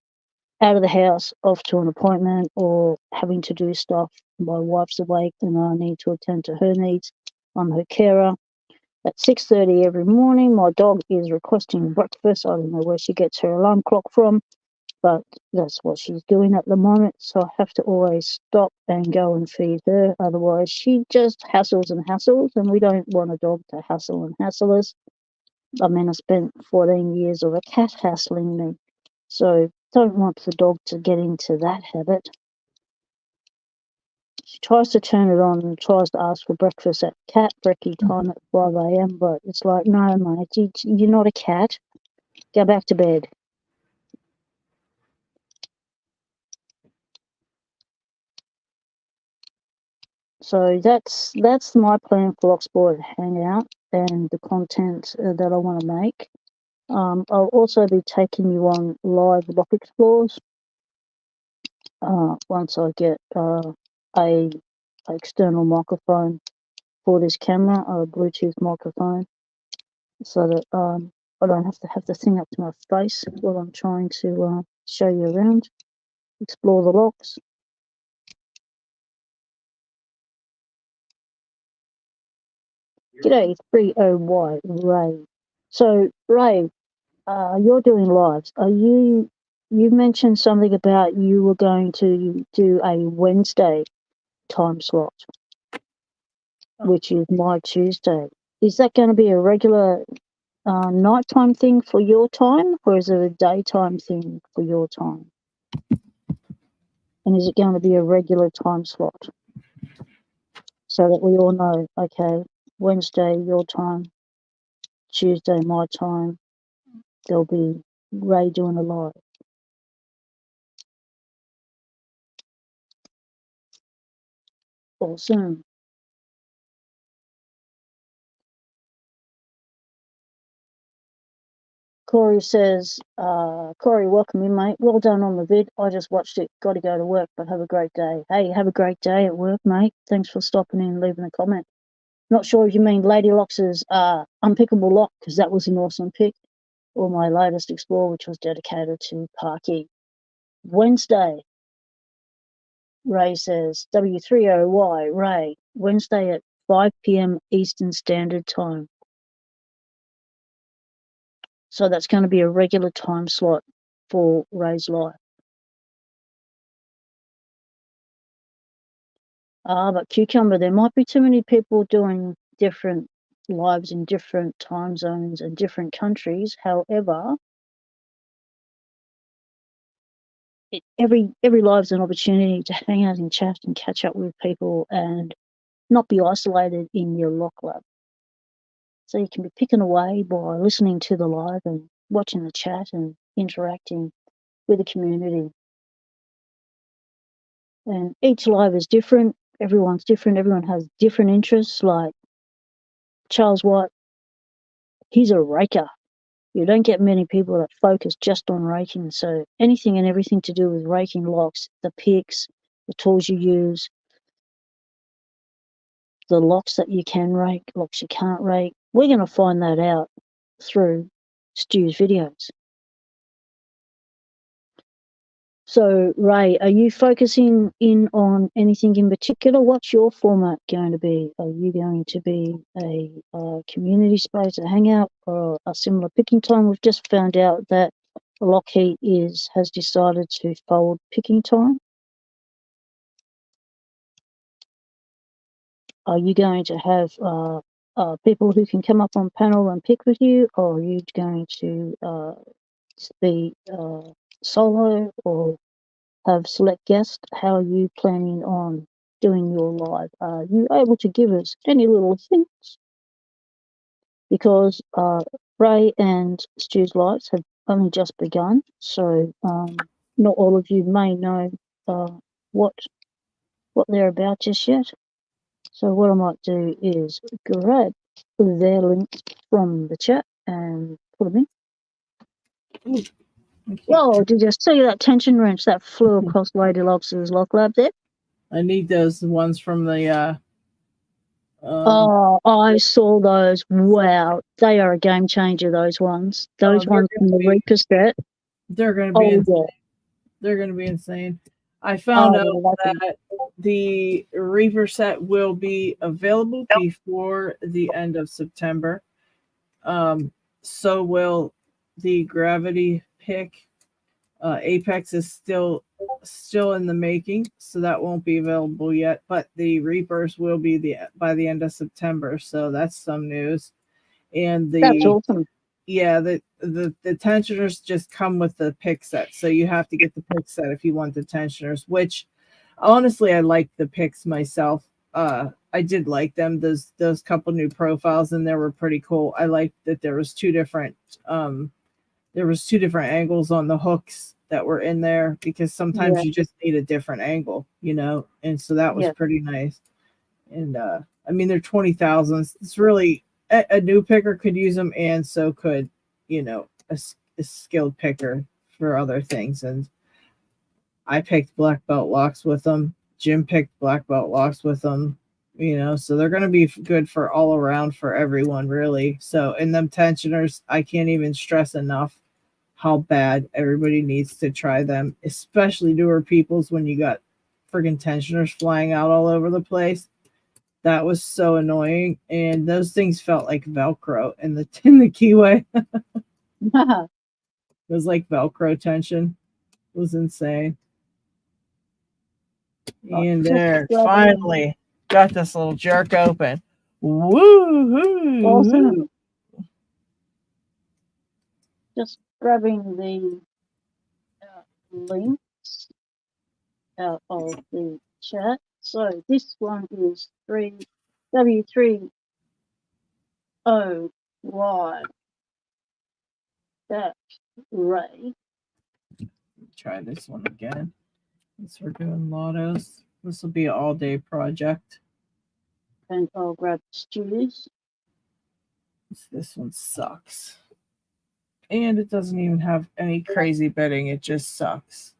out of the house, off to an appointment, or having to do stuff. My wife's awake and I need to attend to her needs. I'm her carer. At 6:30 every morning, my dog is requesting breakfast. I don't know where she gets her alarm clock from, but that's what she's doing at the moment. So I have to always stop and go and feed her. Otherwise, she just hassles and hassles, and we don't want a dog to hassle and hassle us. I mean, I spent 14 years of a cat hassling me, so don't want the dog to get into that habit. She tries to turn it on and tries to ask for breakfast at cat brekkie time at 5 a.m, but it's like, no, mate, you're not a cat. Go back to bed. So that's my plan for Locksport Hangout and the content that I want to make. I'll also be taking you on live lock explores once I get a external microphone for this camera, a Bluetooth microphone, so that I don't have the thing up to my face while I'm trying to show you around, explore the locks. G'day, 3OY Ray. So Ray, you're doing lives. You mentioned something about you were going to do a Wednesday time slot, which is my Tuesday. Is that going to be a regular nighttime thing for your time, or is it a daytime thing for your time? And is it going to be a regular time slot, so that we all know, okay, Wednesday your time, Tuesday my time, there'll be Ray doing a live. Awesome. Corey says, Corey, welcome in, mate. Well done on the vid. I just watched it. Got to go to work, but have a great day. Hey, have a great day at work, mate. Thanks for stopping in and leaving a comment. Not sure if you mean Lady Lox's Unpickable Lock, because that was an awesome pick, or my latest explore, which was dedicated to Parky. Wednesday, Ray says, W3OY, Ray, Wednesday at 5 p.m. Eastern Standard Time. So that's going to be a regular time slot for Ray's live. But Cucumber, there might be too many people doing different lives in different time zones and different countries. However, every live's an opportunity to hang out and chat and catch up with people and not be isolated in your lock lab. So you can be picking away by listening to the live and watching the chat and interacting with the community. And each live is different. Everyone's different. Everyone has different interests. Like Charles White, he's a raker. You don't get many people that focus just on raking. So anything and everything to do with raking locks, the picks, the tools you use, the locks that you can rake, locks you can't rake, we're going to find that out through Stu's videos. So, Ray, are you focusing in on anything in particular? What's your format going to be? Are you going to be a community space, a hangout, or a similar picking time? We've just found out that Lockheed has decided to fold picking time. Are you going to have people who can come up on panel and pick with you, or are you going to be solo or have select guests? How are you planning on doing your live? Are you able to give us any little hints? Because Ray and Stu's lives have only just begun, so not all of you may know what they're about just yet. So what I might do is grab their links from the chat and put them in. Whoa, did you see that tension wrench that flew across Lady Lobster's lock lab there? I need those ones from the I saw those. Wow, they are a game changer, those ones. Those ones from the Reaper set. They're going to be insane. Yeah. They're going to be insane. I found out that the Reaper set will be available before the end of September. So will the Gravity pick. Apex is still in the making, so that won't be available yet. But the Reapers will be by the end of September, so that's some news. And that's awesome. Yeah, the tensioners just come with the pick set, so you have to get the pick set if you want the tensioners. Which, honestly, I like the picks myself. I did like them. Those couple new profiles in there were pretty cool. I liked that there was two different angles on the hooks that were in there, because sometimes you just need a different angle, and so that was pretty nice. And I mean, they're 20,000. It's really a new picker could use them, and so could a skilled picker for other things. And I picked black belt locks with them. Jim picked black belt locks with them. So they're going to be good for all around for everyone, really. So, and them tensioners, I can't even stress enough how bad everybody needs to try them, especially newer peoples when you got friggin' tensioners flying out all over the place. That was so annoying, and those things felt like Velcro in the keyway. It was like Velcro tension. It was insane. And there, finally got this little jerk open. Woo-hoo! Awesome. Just grabbing the links out of the chat. So this one is W3OY. That's Ray. Try this one again. Since we're doing Lotos, this will be an all-day project. And I'll grab Stu's. This one sucks. And it doesn't even have any crazy bidding. It just sucks.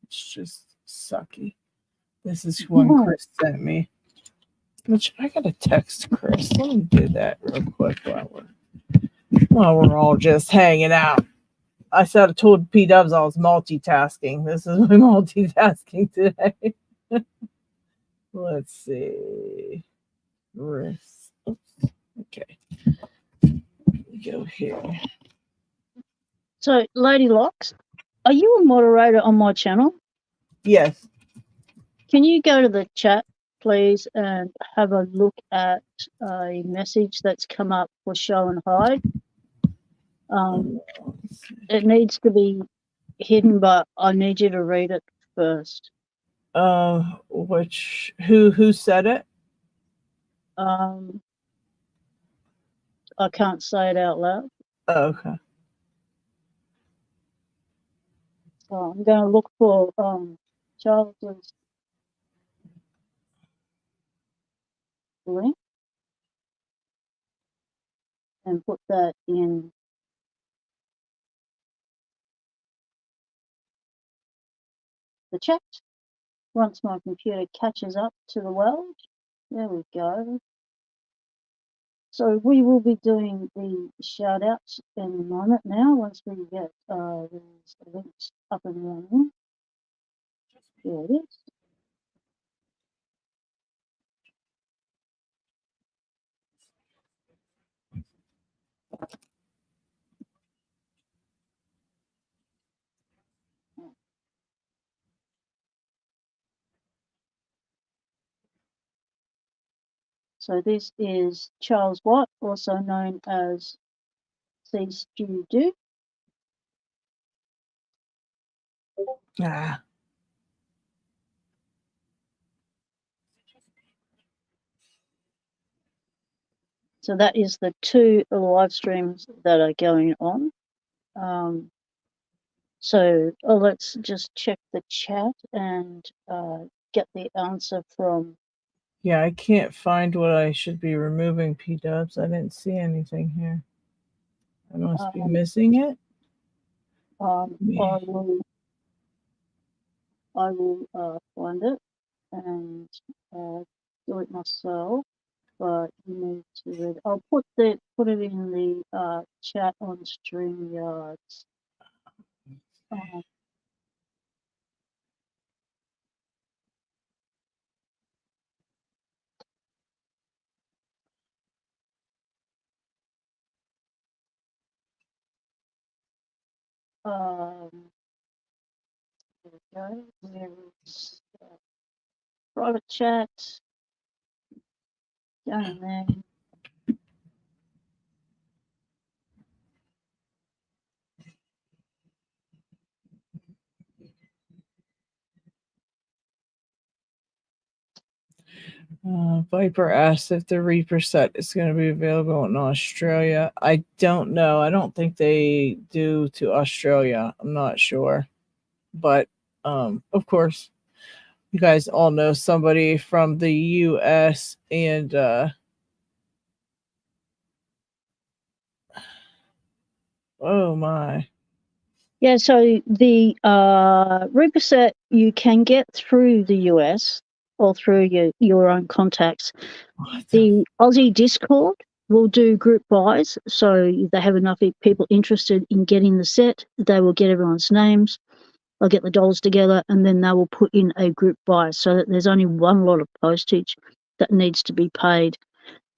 It's just sucky. This is one Chris sent me. Which I gotta text Chris. Let me do that real quick while we're all just hanging out. I said I told P-Dubs I was multitasking. This is my multitasking today. Let's see. Chris. Oops. Okay. Let me go here. So, Lady Locks, are you a moderator on my channel? Yes. Can you go to the chat, please, and have a look at a message that's come up for Show and Hide? It needs to be hidden, but I need you to read it first. Who said it? I can't say it out loud. Oh, okay. So I'm going to look for Charles's link and put that in the chat. Once my computer catches up to the world, there we go. So we will be doing the shout outs in a moment now, once we get these links up and running. Here it is. So this is Charles Watt, also known as C. Stu Do. Ah. So that is the 2 live streams that are going on. So let's just check the chat and get the answer from. Yeah, I can't find what I should be removing, P-dubs. I didn't see anything here. I must be missing it. I will find it and do it myself. But you need to read. I'll put it in the chat on StreamYards. There we go. There's private chat down there. Viper asked if the Reaper set is going to be available in Australia. I don't know. I don't think they do to Australia. I'm not sure. But, of course, you guys all know somebody from the U.S. and, oh my. Yeah, so the Reaper set you can get through the US or through your own contacts. The Aussie Discord will do group buys, so if they have enough people interested in getting the set, they will get everyone's names, they'll get the dollars together, and then they will put in a group buy so that there's only one lot of postage that needs to be paid.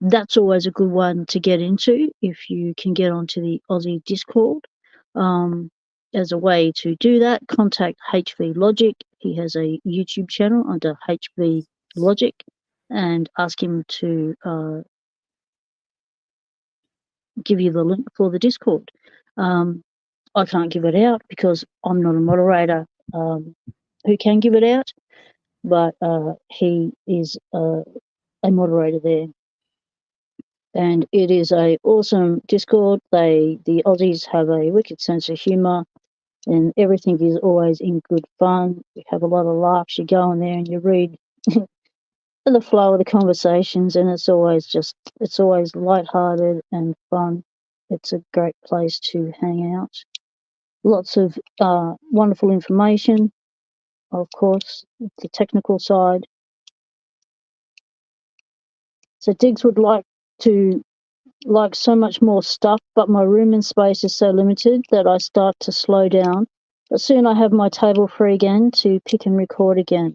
That's always a good one to get into if you can get onto the Aussie Discord. As a way to do that, contact HV Logic. He has a YouTube channel under HV Logic, and ask him to give you the link for the Discord. I can't give it out because I'm not a moderator who can give it out, but he is a moderator there. And it is a awesome Discord. The Aussies have a wicked sense of humour, and everything is always in good fun. We have a lot of laughs. You go in there and you read the flow of the conversations, and it's always lighthearted and fun. It's a great place to hang out. Lots of wonderful information, of course, the technical side. So Diggs would like so much more stuff, but my room and space is so limited that I start to slow down. But soon I have my table free again to pick and record again.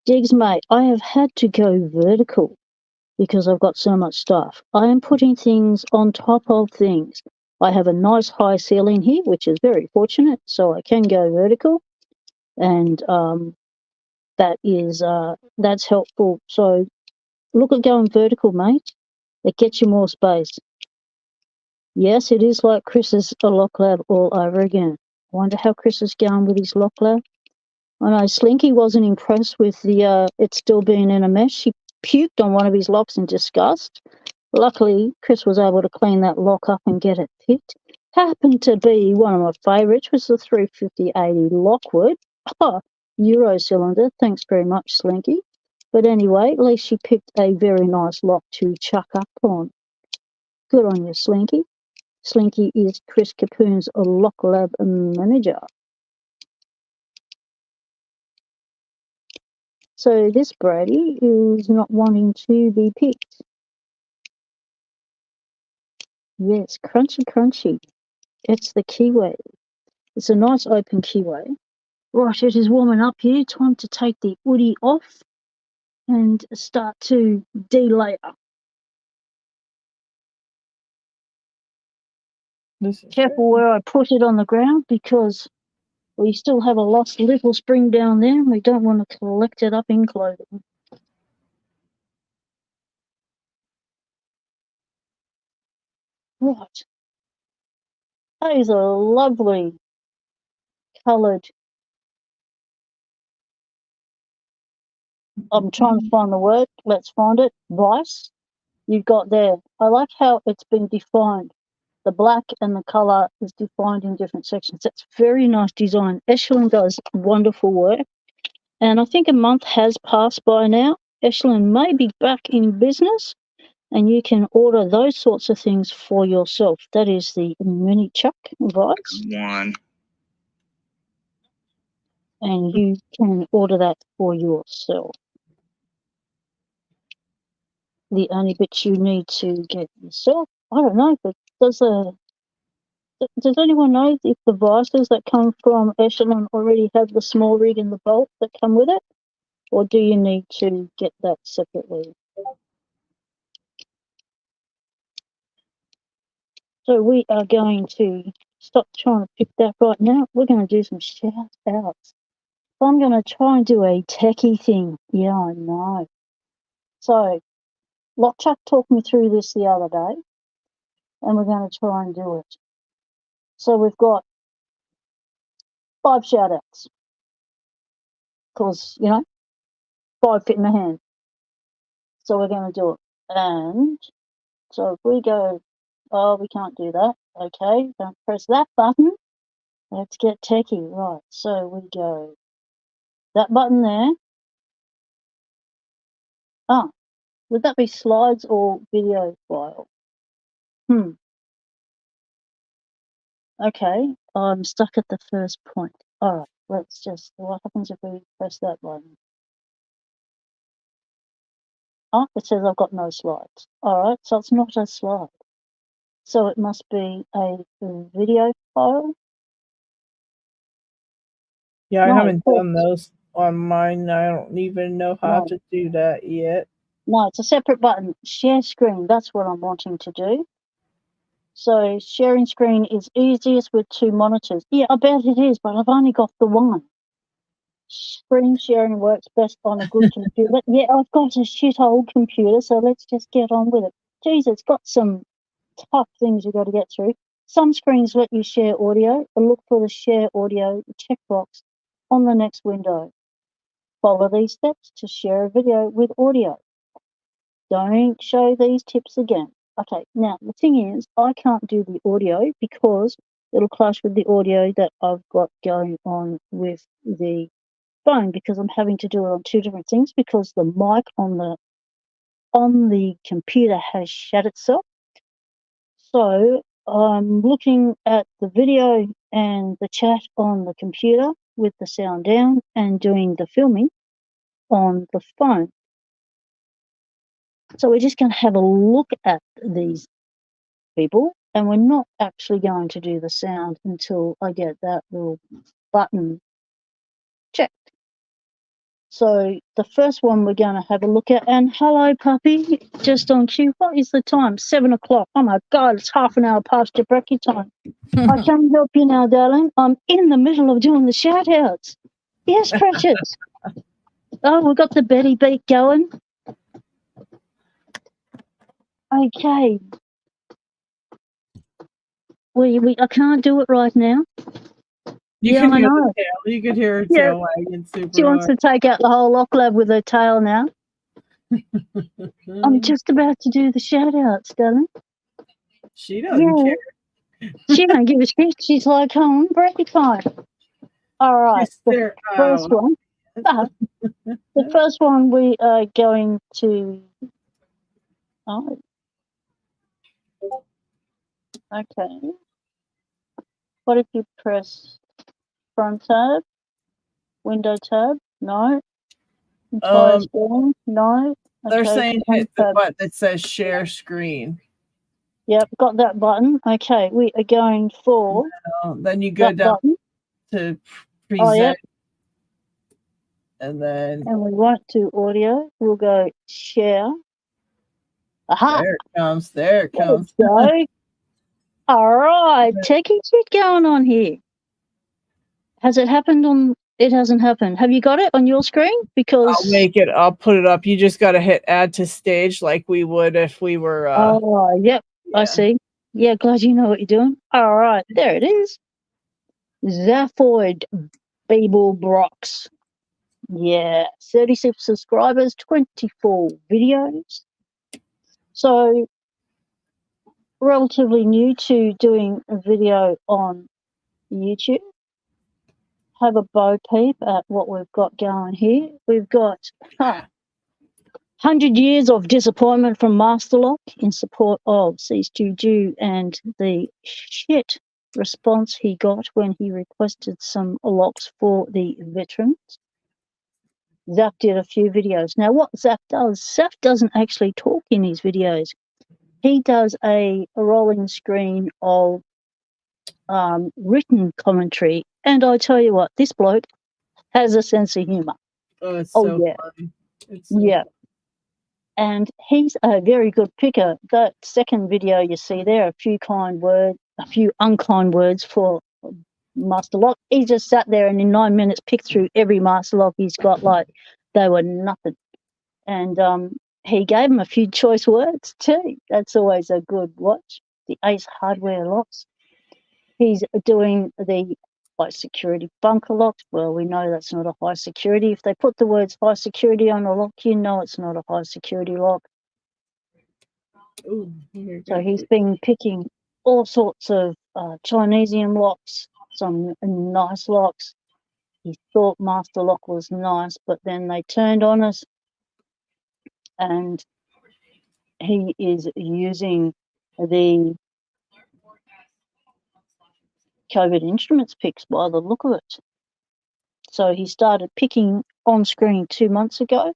Diggs, mate, I have had to go vertical because I've got so much stuff. I am putting things on top of things. I have a nice high ceiling here, which is very fortunate, so I can go vertical, and that's helpful. So look at going vertical, mate. It gets you more space. Yes, it is like Chris's lock lab all over again. I wonder how Chris is going with his lock lab. I know Slinky wasn't impressed with it still being in a mess. She puked on one of his locks in disgust. Luckily, Chris was able to clean that lock up and get it picked. Happened to be one of my favourites, was the 35080 Lockwood. Oh, Euro cylinder. Thanks very much, Slinky. But anyway, at least she picked a very nice lock to chuck up on. Good on you, Slinky. Slinky is Chris Capoon's Lock Lab manager. So this Brady is not wanting to be picked. Yes, crunchy, crunchy. It's the keyway. It's a nice open keyway. Right, it is warming up here. Time to take the woody off and start to delayer. Careful where I put it on the ground because we still have a lost little spring down there and we don't want to collect it up in clothing. Right. That is a lovely coloured I'm trying to find the word. Let's find it. Vice. You've got there. I like how it's been defined. The black and the colour is defined in different sections. That's very nice design. Echelon does wonderful work. And I think a month has passed by now. Echelon may be back in business and you can order those sorts of things for yourself. That is the mini chuck vice. One. And you can order that for yourself. The only bit you need to get yourself, I don't know, but does anyone know if the vices that come from Echelon already have the small rig and the bolt that come with it? Or do you need to get that separately? So we are going to stop trying to pick that right now. We're going to do some shout outs. So I'm going to try and do a techie thing. Yeah, I know. So Lockchuck talked me through this the other day, and we're going to try and do it. So we've got 5 shout outs. Because, 5 fit in my hand. So we're going to do it. And so if we go, oh, we can't do that. Okay, don't press that button. Let's get techie. Right, so we go that button there. Ah, would that be slides or video file? Okay, I'm stuck at the first point. All right, let's just, what happens if we press that button? Oh, it says I've got no slides. All right, so it's not a slide. So it must be a video file. Yeah, I No, haven't done those on mine. I don't even know how No. to do that yet. No, it's a separate button. Share screen, that's what I'm wanting to do. So sharing screen is easiest with 2 monitors. Yeah, I bet it is, but I've only got the one. Screen sharing works best on a good computer. Yeah, I've got a shit old computer, so let's just get on with it. Geez, it's got some tough things you've got to get through. Some screens let you share audio, but look for the share audio checkbox on the next window. Follow these steps to share a video with audio. Don't show these tips again. Okay, now the thing is, I can't do the audio because it'll clash with the audio that I've got going on with the phone, because I'm having to do it on 2 different things because the mic on the computer has shut itself. So I'm looking at the video and the chat on the computer with the sound down and doing the filming on the phone. So we're just going to have a look at these people, and we're not actually going to do the sound until I get that little button checked. So the first one we're going to have a look at, and hello puppy, just on cue. What is the time? 7 o'clock. Oh my God, it's half an hour past your brekkie time. I can't help you now, darling. I'm in the middle of doing the shout outs. Yes, precious. Oh, we've got the Betty beat going. Okay. I can't do it right now. You Yeah, can I hear know. the tail. You can hear her Yeah. tail wagging super She wants hard. to take out the whole lock lab with her tail now. I'm just about to do the shout outs, darling. She doesn't care. She don't give a shit. She's like, oh, brekkie time. All right. The first one. The first one we are going to. Oh. Okay. What if you press front tab, window tab? No. Entire screen? No. They're Okay. saying hit the button that says share screen. Yep, got that button. Okay, we are going for. Then you go down button to present. Oh, yeah. And then. And we want to audio. We'll go share. Aha! There it comes. There it comes. There we go. All right, techie shit going on here. Has it happened on? It hasn't happened. Have you got it on your screen? Because I'll make it. I'll put it up. You just got to hit add to stage like we would if we were. Oh, yep. Yeah. I see. Yeah, glad you know what you're doing. All right, there it is. Zaphoid Babel Brox. Yeah, 36 subscribers, 24 videos. So relatively new to doing a video on YouTube. Have a bo peep at what we've got going here. We've got 100 years of disappointment from Masterlock in support of Cease and the shit response he got when he requested some locks for the veterans. Zap did a few videos. Now, what Zap doesn't actually talk in his videos. He does a rolling screen of written commentary. And I tell you what, this bloke has a sense of humour. Oh, it's so funny. It's so yeah. Funny. And he's a very good picker. That second video you see there, a few unkind words for Master Lock. He just sat there and in 9 minutes picked through every Master Lock he's got like they were nothing. And he gave him a few choice words too. That's always a good watch. The Ace hardware locks. He's doing the high security bunker locks. Well, we know that's not a high security. If they put the words high security on a lock, you know it's not a high security lock. Ooh, so he's been picking all sorts of Chinesium locks, some nice locks. He thought Master Lock was nice, but then they turned on us, and he is using the COVID instruments picks by the look of it. So he started picking on screen 2 months ago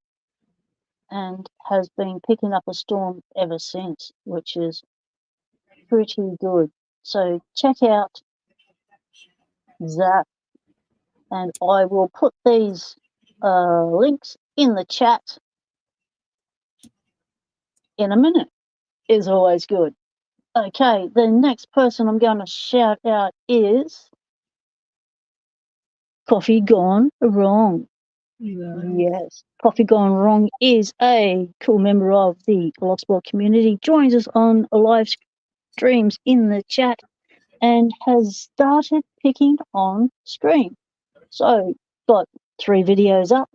and has been picking up a storm ever since, which is pretty good. So check out Zap, and I will put these links in the chat in a minute. Is always good. Okay, the next person I'm going to shout out is Coffee Gone Wrong. Nice. Yes, Coffee Gone Wrong is a cool member of the Locksport community, joins us on live streams in the chat, and has started picking on screen. So, got 3 videos up,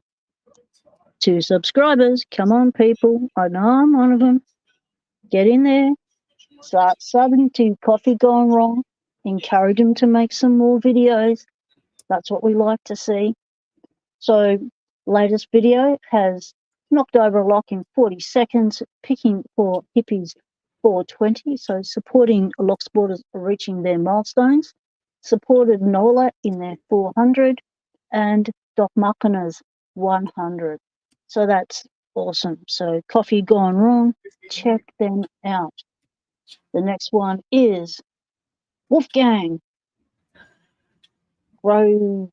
2 subscribers. Come on, people. I know I'm one of them. Get in there. Start subbing to Coffee Gone Wrong. Encourage him to make some more videos. That's what we like to see. So, latest video has knocked over a lock in 40 seconds, picking for Hippies 420, so supporting Locksporters reaching their milestones, supported Nola in their 400, and Doc Muckener's 100. So that's awesome. So Coffee Gone Wrong, check them out. The next one is Wolfgang Grodick.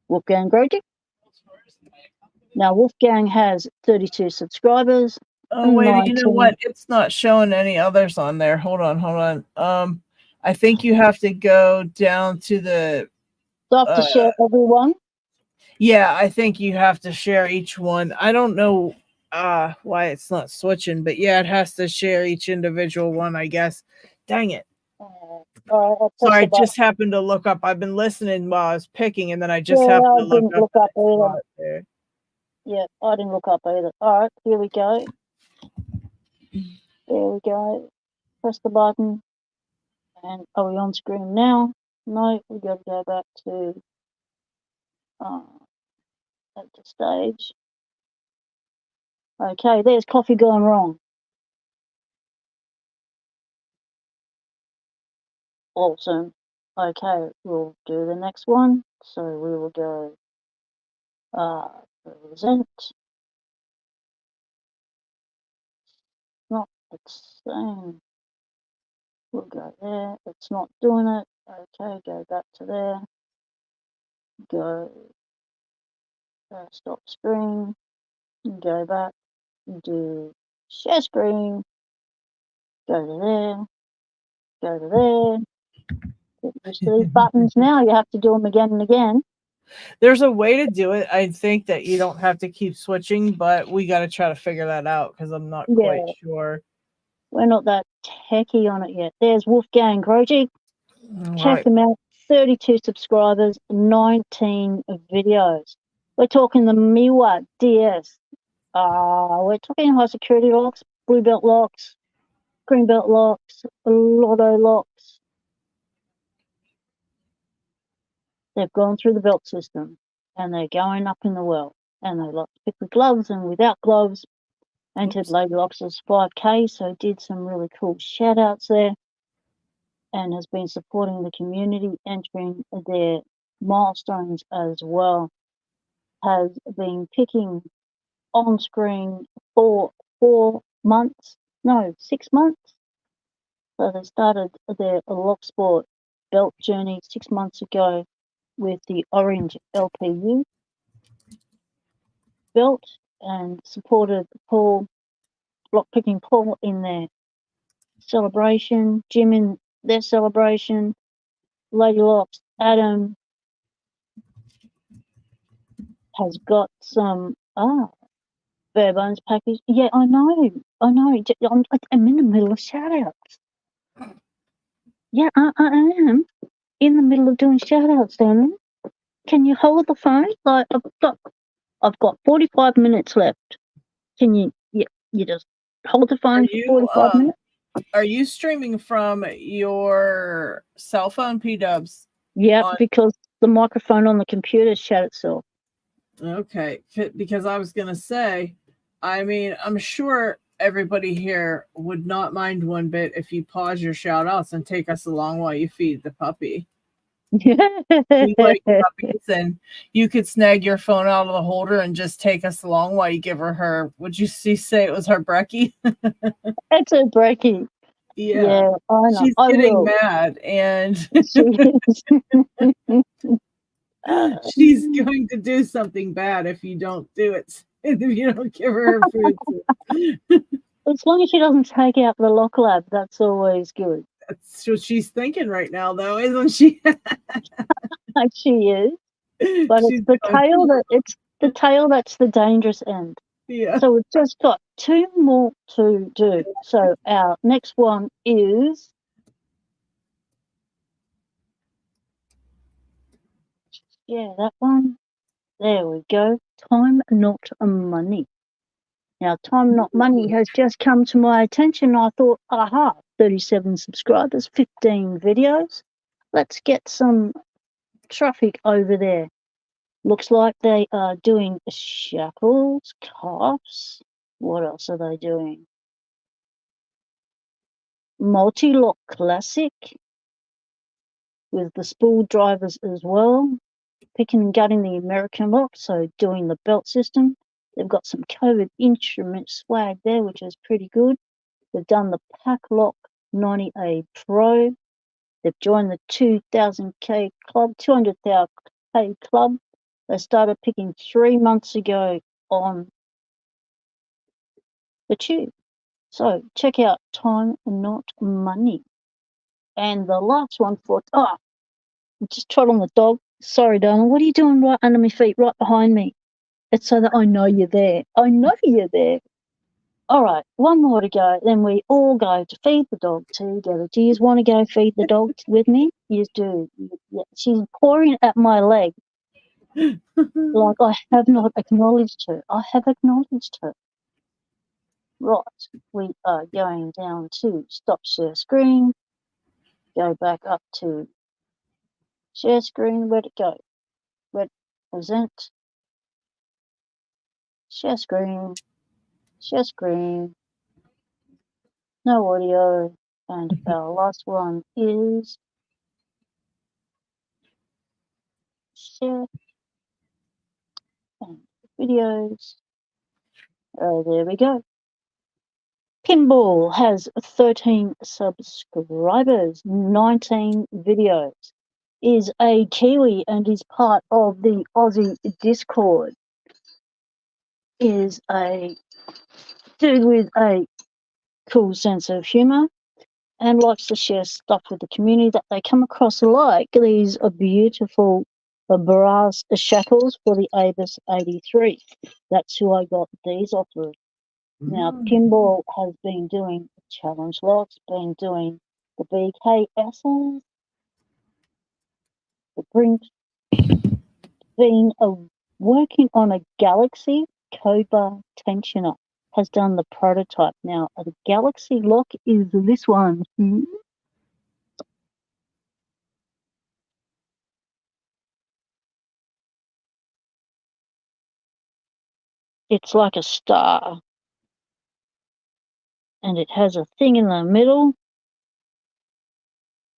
Wolfgang Grodick. Now, Wolfgang has 32 subscribers. Oh, wait, you know what? It's not showing any others on there. Hold on. I think you have to go down to the... Do I have to share everyone? Yeah, I think you have to share each one. I don't know why it's not switching, but yeah, it has to share each individual one, I guess. Dang it. Sorry, I just happened to look up. I've been listening while I was picking, and then I just happened to look up either. Yeah, I didn't look up either. All right, here we go. There we go. Press the button. And are we on screen now? No, we got to go back to at the stage. Okay, there's Coffee Gone Wrong. Awesome. Okay, we'll do the next one. So we will go present. Not the same. We'll go there. It's not doing it. Okay, go back to there. Go stop screen. Go back. Do share screen. Go to there. Go to there. Get used to these buttons now. You have to do them again and again. There's a way to do it. I think that you don't have to keep switching, but we got to try to figure that out because I'm not quite sure. We're not that techie on it yet. There's Wolfgang Grodick. Check him out. 32 subscribers, 19 videos. We're talking the Miwa DS. We're talking high security locks, blue belt locks, green belt locks, Loto locks. They've gone through the belt system and they're going up in the well. And they like to pick with gloves and without gloves. Entered Lady Locks' 5K, so did some really cool shout outs there. And has been supporting the community, entering their milestones as well. Has been picking on screen for 6 months. So they started their Locksport belt journey 6 months ago with the orange LPU belt and supported Paul, lockpicking Paul in their celebration, Jim in their celebration, Lady Locks, Adam has got some bare bones package. Yeah, I know. I'm in the middle of shout outs. Yeah, I am in the middle of doing shout outs, Damien. Can you hold the phone? Like I've got 45 minutes left. Can you just hold the phone for 45 minutes? Are you streaming from your cell phone, P-dubs? Yeah, because the microphone on the computer shut itself. Okay, because I was going to say, I mean, I'm sure everybody here would not mind one bit if you pause your shout outs and take us along while you feed the puppy. We like puppies, and you could snag your phone out of the holder and just take us along while you give her would you say it was her brekkie? It's a brekkie. Yeah, I know. She's getting mad, and she's going to do something bad if you don't do it. If you don't give her food. As long as she doesn't take out the lock lab, that's always good. That's what she's thinking right now, though, isn't she? She is. But it's the tail that's the dangerous end. Yeah. So we've just got 2 more to do. So our next one is that one. There we go. Time not money. Now, time not money has just come to my attention. I thought, 37 subscribers, 15 videos. Let's get some traffic over there. Looks like they are doing shackles, cuffs. What else are they doing? Multi-lock classic with the spool drivers as well. Picking and gutting the American lock, so doing the belt system. They've got some COVID instrument swag there, which is pretty good. They've done the Pack Lock 90A Pro. They've joined the 2,000K club, 200,000K club. They started picking 3 months ago on the tube. So check out Time Not Money. And the last one just trot on the dog. Sorry, darling. What are you doing right under my feet, right behind me? It's so that I know you're there. I know you're there. All right, one more to go. Then we all go to feed the dog together. Do you want to go feed the dog with me? You do. Yeah. She's pawing at my leg. Like I have not acknowledged her. I have acknowledged her. Right, we are going down to stop share screen. Go back up to share screen. Where'd it go? Where'd present? Share screen. Share screen. No audio. And our last one is share and videos. There we go. Pinball has 13 subscribers, 19 videos, is a Kiwi and is part of the Aussie Discord, is a dude with a cool sense of humour and likes to share stuff with the community that they come across, like these beautiful brass shackles for the Avis 83. That's who I got these off of. Now, Pinball has been doing challenge locks, been doing the BKSs, been working on a Galaxy Cobra tensioner. Has done the prototype. Now, a Galaxy lock is this one. It's like a star. And it has a thing in the middle.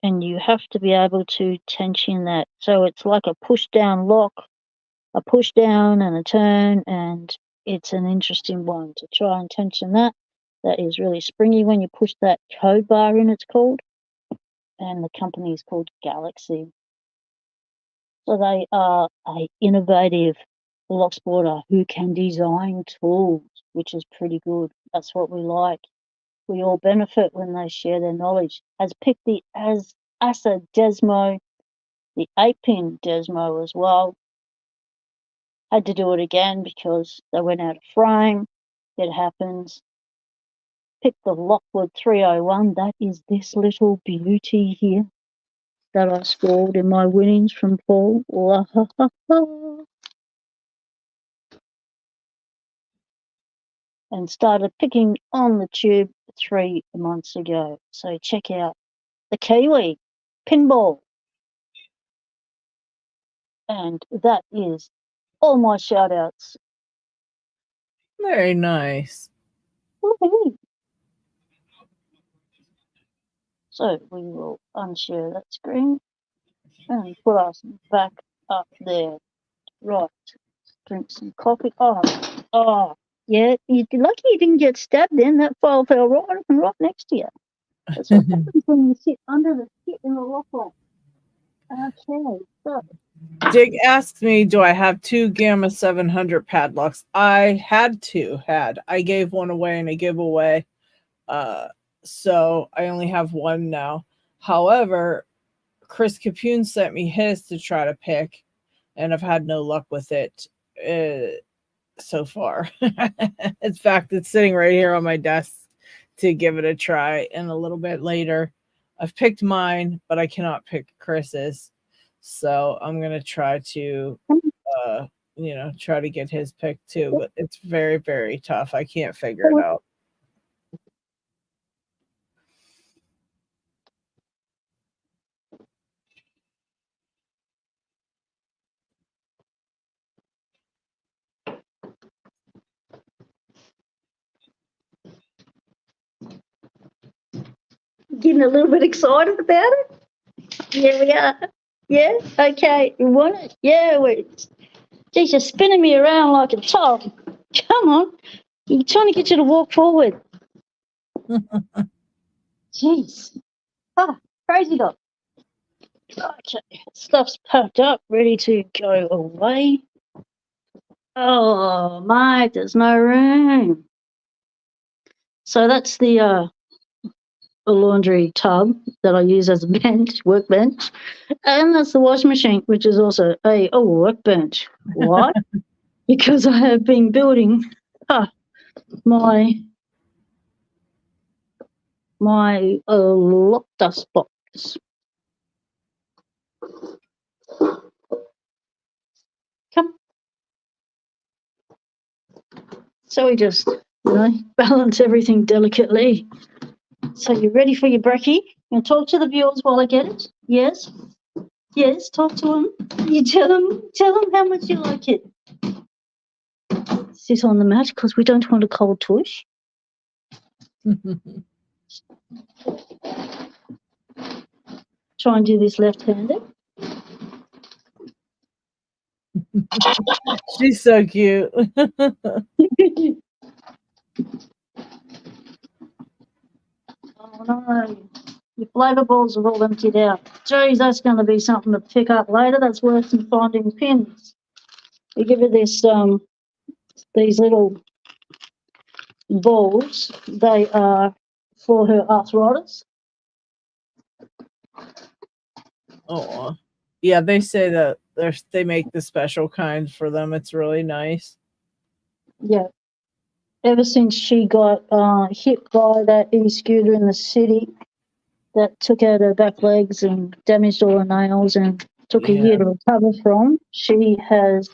And you have to be able to tension that. So it's like a push-down lock, a push-down and a turn, and it's an interesting one to try and tension that. That is really springy when you push that code bar in, it's called. And the company is called Galaxy. So they are an innovative locksporter who can design tools, which is pretty good. That's what we like. We all benefit when they share their knowledge. Has picked the ASA Desmo, the 8-pin Desmo as well. Had to do it again because they went out of frame. It happens. Picked the Lockwood 301. That is this little beauty here that I scored in my winnings from Paul. And started picking on the tube 3 months ago. So check out the Kiwi pinball. And that is all my shout outs. Very nice. Woo-hoo. So we will unshare that screen and put us back up there. Right. Drink some coffee. Oh, yeah. You're lucky you didn't get stabbed then. That file fell right next to you. That's what happens when you sit under the shit in the lock light. Okay, so. Dig asks me, do I have 2 Gamma 700 padlocks? I had 2. I gave one away in a giveaway. So I only have 1 now. However, Chris Capune sent me his to try to pick, and I've had no luck with it so far. In fact, it's sitting right here on my desk to give it a try, and a little bit later I've picked mine, but I cannot pick Chris's, so I'm gonna try to try to get his pick too, but it's very, very tough. I can't figure it out. Getting a little bit excited about it? Yeah, we are. Yeah? Okay. You want it? Yeah, geez, you're spinning me around like a top. Come on. I'm trying to get you to walk forward. Jeez. Crazy dog. Okay. Stuff's packed up, ready to go away. Oh, mate, there's no room. So that's the laundry tub that I use as a workbench. And that's the washing machine, which is also a workbench. Why? Because I have been building my lock dust box. Come. So we just, balance everything delicately. So you ready for your brekkie? You talk to the viewers while I get it? Yes? Yes, talk to them. You tell them how much you like it. Sit on the mat because we don't want a cold tush. Try and do this left-handed. She's so cute. Oh no, your flavour balls are all emptied out. Geez, that's going to be something to pick up later. That's worse than finding pins. We give her this, these little balls. They are for her arthritis. Oh, yeah, they say that they make the special kind for them. It's really nice. Yeah. Ever since she got hit by that e-scooter in the city that took out her back legs and damaged all her nails, and took a year to recover from. She has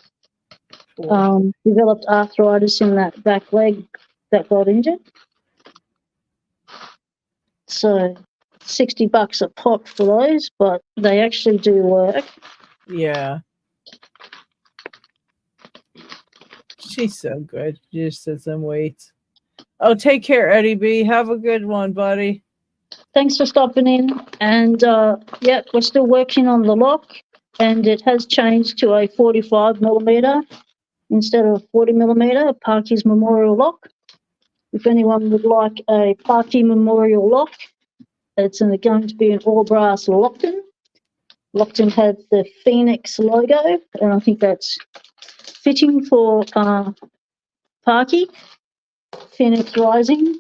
developed arthritis in that back leg that got injured. So $60 a pop for those, but they actually do work. Yeah. She's so good. She just sits and waits. Oh, take care, Eddie B. Have a good one, buddy. Thanks for stopping in. And yeah, we're still working on the lock, and it has changed to a 45mm instead of 40mm Parky's Memorial lock. If anyone would like a Parky Memorial lock, it's going to be an all brass Lockton. Lockton had the Phoenix logo, and I think that's fitting for Parky, Phoenix Rising.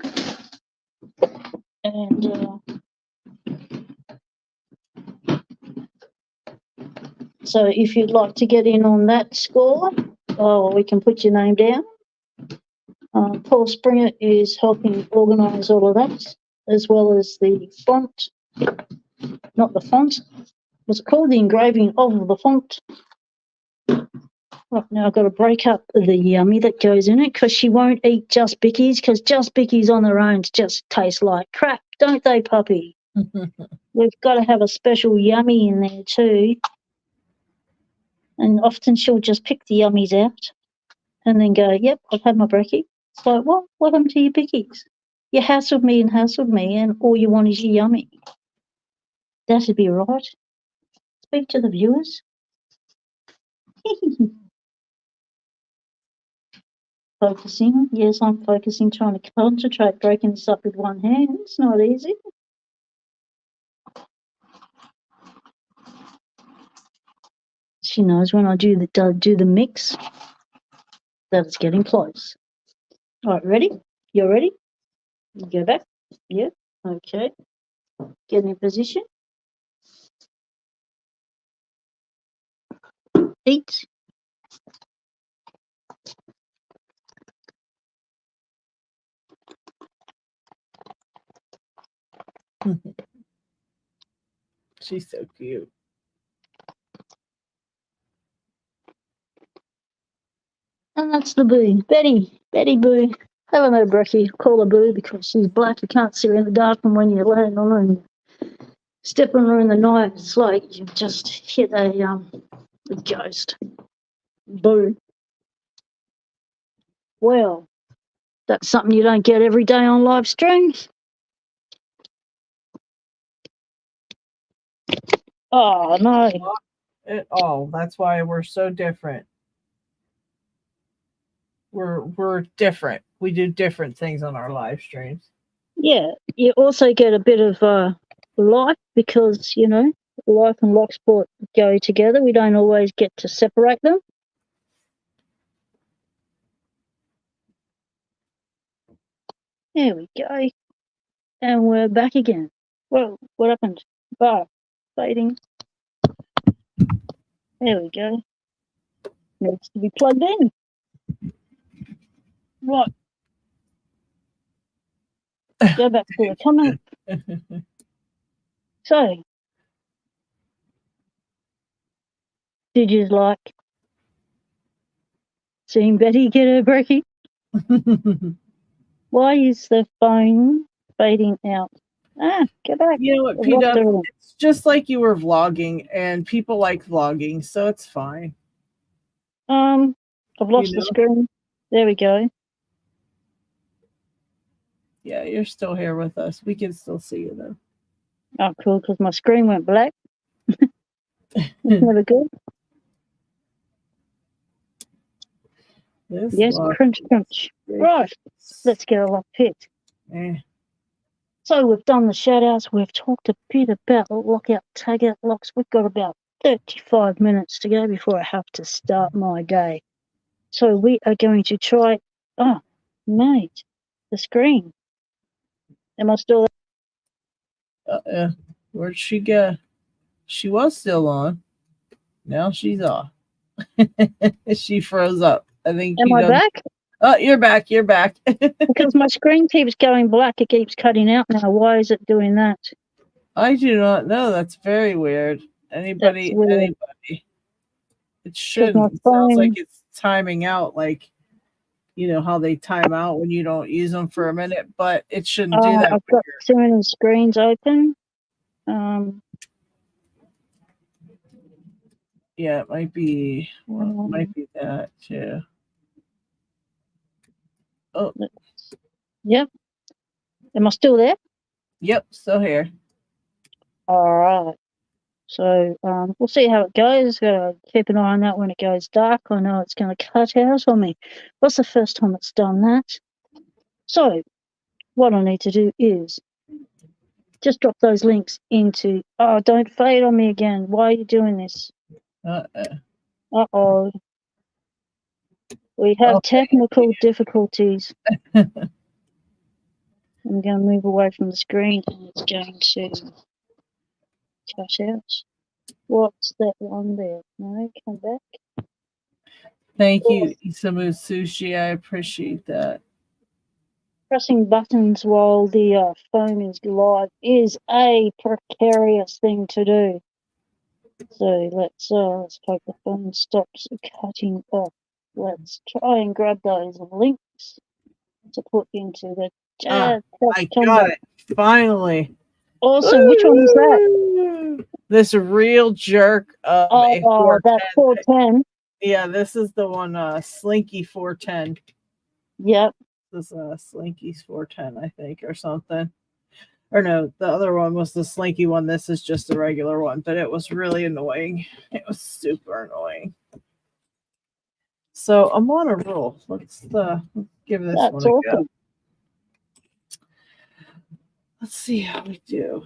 And so if you'd like to get in on that score, we can put your name down. Paul Springer is helping organise all of that, as well as the font, not the font, what's it called? The engraving of the font. Right, now I've got to break up the yummy that goes in it because she won't eat Just Bickies, because Just Bickies on their own just taste like crap, don't they, puppy? We've got to have a special yummy in there too. And often she'll just pick the yummies out and then go, yep, I've had my brekkie. It's like, what happened to your bickies? You hassled me and all you want is your yummy. That'd be right. Speak to the viewers. Focusing. Yes, I'm focusing, trying to concentrate, breaking this up with one hand. It's not easy. She knows when I do the mix that it's getting close. All right, ready? You're ready? You go back. Yep. Okay. Get in position. Eat. She's so cute. And that's the boo. Betty Boo. Have a no brekkie. Call her Boo because she's black. You can't see her in the dark, and when you land on her and step on her in the night, it's like you just hit a ghost. Boo. Well, that's something you don't get every day on live streams. Oh, no. At all. That's why we're so different. We're different. We do different things on our live streams. Yeah, you also get a bit of life because, you know, life and Locksport go together. We don't always get to separate them. There we go. And we're back again. Whoa, what happened? Bar. Fading. There we go. Needs to be plugged in. Right. Go back to the comment. So, did you like seeing Betty get her brekkie? Why is the phone fading out? Go back. You know what, P-Dub, it's just like you were vlogging, and people like vlogging, so it's fine. I've lost the screen. There we go. Yeah, you're still here with us. We can still see you, though. Oh, cool, because my screen went black. That's never good. Yes, crunch. Right, let's get a lock picked. So we've done the shout-outs. We've talked a bit about lockout, tag-out locks. We've got about 35 minutes to go before I have to start my day. So we are going to try... Oh, mate, the screen. Am I still... Where'd she go? She was still on. Now she's off. She froze up. I think. Am I back? Oh, you're back. You're back. Because my screen keeps going black. It keeps cutting out now. Why is it doing that? I do not know. That's very weird. Anybody. It shouldn't. It sounds like it's timing out, like, you know, how they time out when you don't use them for a minute, but it shouldn't do that. I've got too many screens open. Yeah, it might be. Well, it might be that too. Oh, yep. Am I still there? Yep, still here. All right. So we'll see how it goes. Gotta keep an eye on that when it goes dark. I know it's going to cut out on me. That's the first time it's done that. So what I need to do is just drop those links into. Oh, don't fade on me again. Why are you doing this? Uh-oh. We have technical difficulties. I'm going to move away from the screen and it's going to cut out. What's that one there? No, come back. Thank you, Isamu Sushi. I appreciate that. Pressing buttons while the phone is live is a precarious thing to do. So let's hope the phone stops cutting off. Let's try and grab those links to put into the chat. I got it. Finally. Awesome. Which one is that? This real jerk. That 410. Yeah, this is the one, Slinky 410. Yep. This is Slinky's 410, I think, or something. Or no, the other one was the Slinky one. This is just the regular one, but it was really annoying. It was super annoying. So I'm on a roll. Let's give this one a go. Let's see how we do.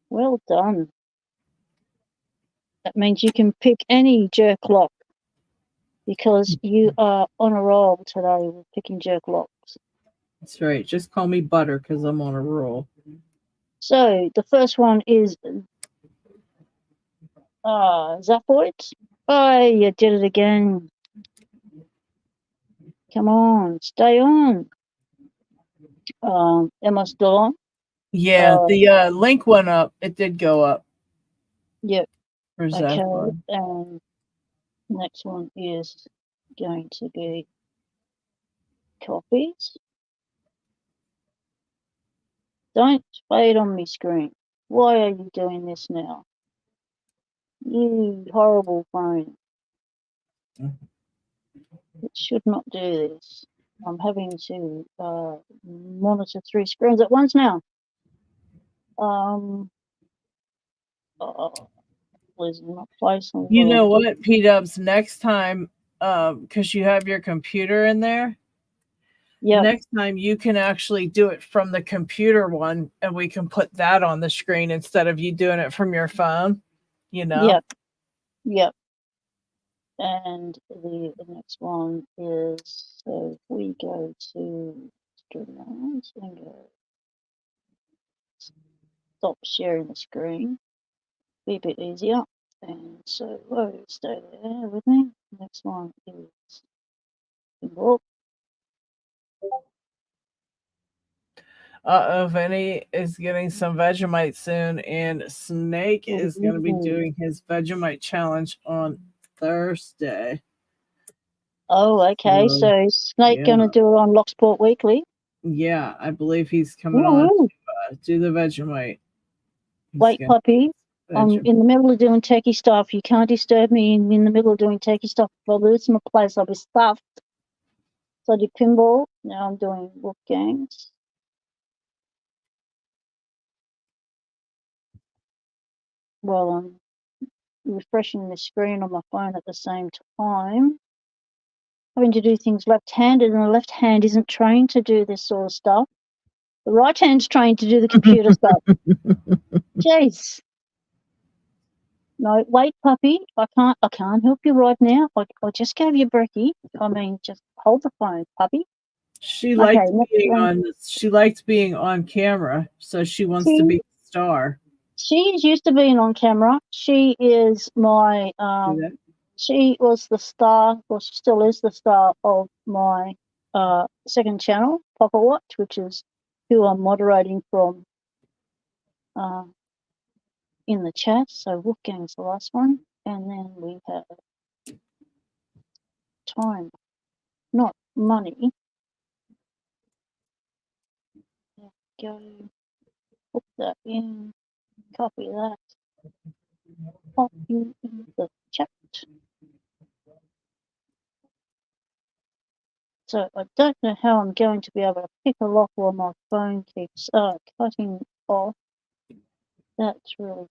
Well done. That means you can pick any jerk lock because you are on a roll today with picking jerk locks. That's right. Just call me Butter because I'm on a roll. So the first one is Zaphoid. Oh, you did it again. Come on, stay on. Am I still on? Yeah, the link went up. It did go up. Yep. For okay. Zaphoid. And next one is going to be copies. Don't fade on me screen. Why are you doing this now? You horrible phone. It should not do this. I'm having to monitor 3 screens at once now. Losing my place. You know what, P-Dubs, next time, because you have your computer in there, next time you can actually do it from the computer one, and we can put that on the screen instead of you doing it from your phone, you know? Yep. And the next one is, so if we go to Streamlabs and go stop sharing the screen, be a bit easier. And so stay there with me. Next one is involved. Vinny is getting some Vegemite soon, and Snake is going to be doing his Vegemite challenge on Thursday. Oh, okay. So Snake going to do it on Locksport Weekly? Yeah, I believe he's coming on to do the Vegemite. Wait, puppy. I'm in the middle of doing techie stuff. You can't disturb me in the middle of doing techie stuff. If I lose my place, I'll be stuffed. So I did pinball. Now I'm doing wolf games. Well, I'm refreshing the screen on my phone at the same time. Having to do things left-handed, and the left hand isn't trained to do this sort of stuff. The right hand's trained to do the computer stuff. Jeez. No, wait, puppy. I can't help you right now. I just gave you brekkie. I mean, just hold the phone, puppy. She liked being on camera, so she wants to be a star. She's used to being on camera. She is my she was the star, or she still is the star of my second channel, Pocket Watch, which is who I'm moderating from in the chat. So Wolfgang's the last one, and then we have time, not money. Go put that in, copy that, pop you in the chat. So I don't know how I'm going to be able to pick a lock while my phone keeps cutting off. That's really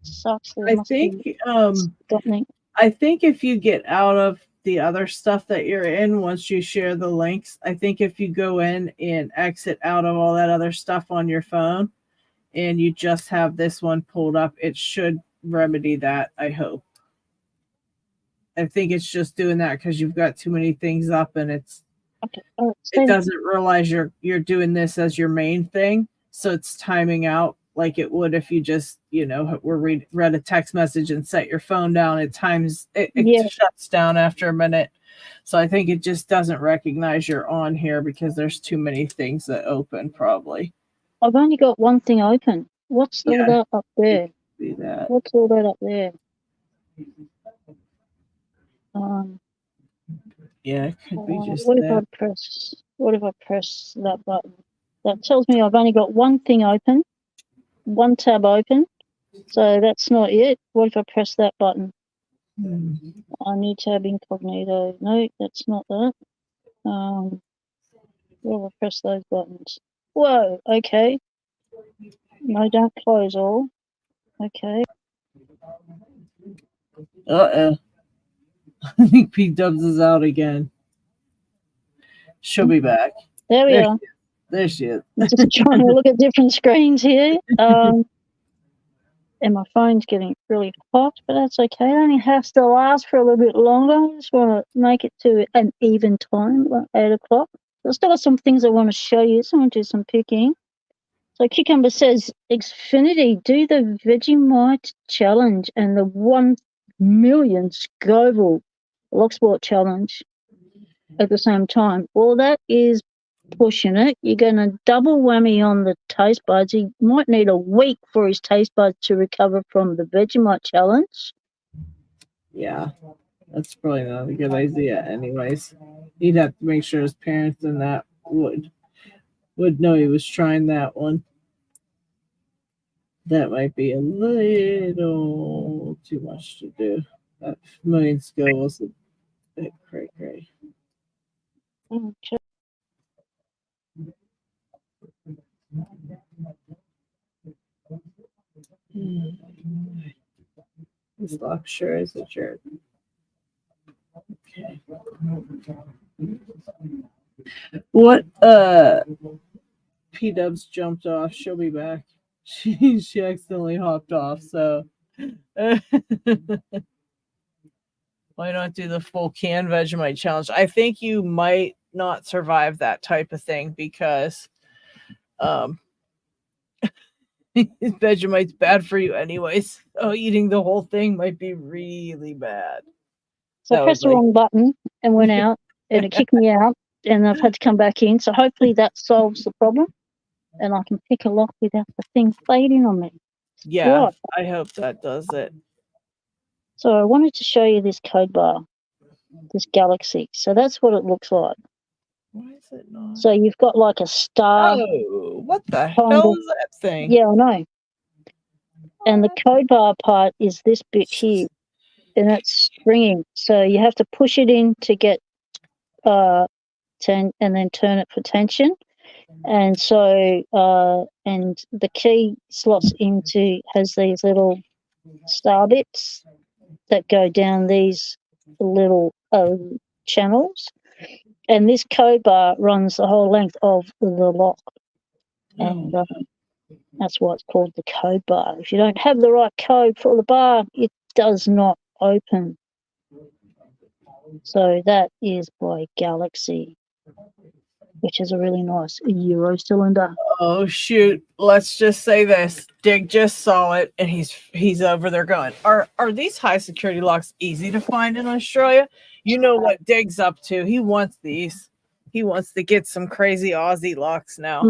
sucks. There must be something. I think if you get out of the other stuff that you're in, once you share the links, I think if you go in and exit out of all that other stuff on your phone and you just have this one pulled up, it should remedy that, I hope. I think it's just doing that because you've got too many things up and it doesn't realize you're doing this as your main thing, so it's timing out like it would if you just read a text message and set your phone down. It shuts down after a minute. So I think it just doesn't recognize you're on here because there's too many things that open. Probably I've only got one thing open. What's all that up there? See that? What's all that up there? Yeah, it could be just what that. What if I press that button? That tells me I've only got one thing open, one tab open. So that's not it. What if I press that button? I need tab incognito. No, that's not that. What if I press those buttons? Whoa, okay. No, don't close all. Okay. I think P-Dubs is out again. She'll be back. There we are. There she is. I'm just trying to look at different screens here. And my phone's getting really hot, but that's okay. It only has to last for a little bit longer. I just want to make it to an even time, like 8 o'clock. I've still got some things I want to show you, so I'm going to do some picking. So Cucumber says, Xfinity, do the Vegemite challenge and the 1 million Scoville Locksport challenge at the same time. Well, that is pushing it. You're going to double whammy on the taste buds. He might need a week for his taste buds to recover from the Vegemite challenge. Yeah, that's probably not a good idea anyways. He'd have to make sure his parents and that would know he was trying that one. That might be a little too much to do. That million skill was a bit cray-cray. Okay. This lock sure is a jerk. Okay. What P-Dubs jumped off. She'll be back. She accidentally hopped off, so why not do the full can Vegemite challenge? I think you might not survive that type of thing because Vegemite's bad for you anyways. So eating the whole thing might be really bad. So I pressed the wrong button and went out, and it kicked me out, and I've had to come back in. So hopefully that solves the problem, and I can pick a lock without the thing fading on me. Yeah, right. I hope that does it. So I wanted to show you this code bar, this Galaxy. So that's what it looks like. Why is it not? So you've got like a star. Oh, what the hell is that thing? Yeah, I know. And the code bar part is this bit here, and that's stringing. So you have to push it in to get and then turn it for tension. And so and the key slots has these little star bits that go down these little channels. And this code bar runs the whole length of the lock. And that's why it's called the code bar. If you don't have the right code for the bar, it does not open. So that is by Galaxy, which is a really nice Euro cylinder. Oh shoot! Let's just say this: Dig just saw it, and he's over there going, "Are these high security locks easy to find in Australia?" You know what Dig's up to? He wants these. He wants to get some crazy Aussie locks now.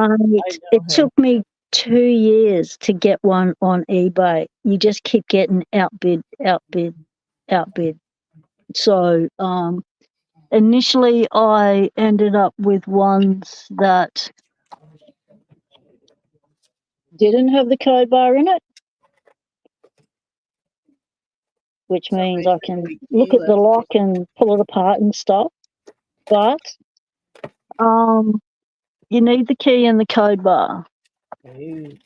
It took me 2 years to get one on eBay. You just keep getting outbid. So initially I ended up with ones that didn't have the code bar in it, which means I can look at the lock and pull it apart and stuff. But you need the key and the code bar. Okay.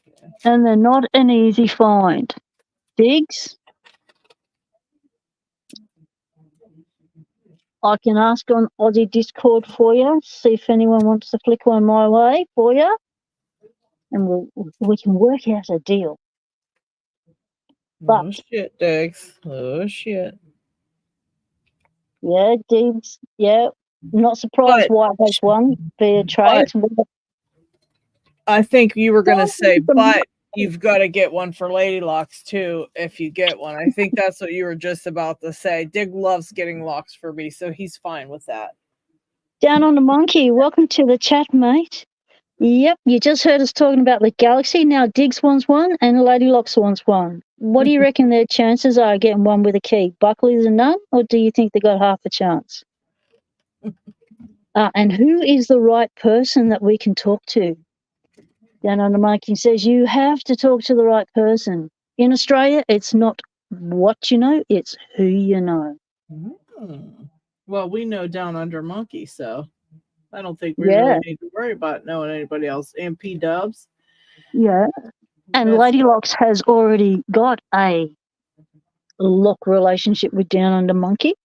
And they're not an easy find. Diggs, I can ask on Aussie Discord for you, see if anyone wants to flick one my way for you, and we can work out a deal. But, Oh shit, Diggs. Oh shit. yeah, Diggs, yeah, not surprised White has one via trades. I think you were going to say, but you've got to get one for Lady Locks too if you get one. I think that's what you were just about to say. Dig loves getting locks for me, so he's fine with that. Down on the Monkey, welcome to the chat, mate. Yep, you just heard us talking about the Galaxy. Now Diggs wants one and Lady Locks wants one. What do you reckon their chances are getting one with a key? Buckley's a none, or do you think they got half a chance? And who is the right person that we can talk to? Down on the Monkey says you have to talk to the right person. In Australia, it's not what you know, it's who you know. Well, we know Down Under Monkey, so I don't think we really need to worry about knowing anybody else. MP Dubs. Yeah. And Lady Locks has already got a lock relationship with Down Under Monkey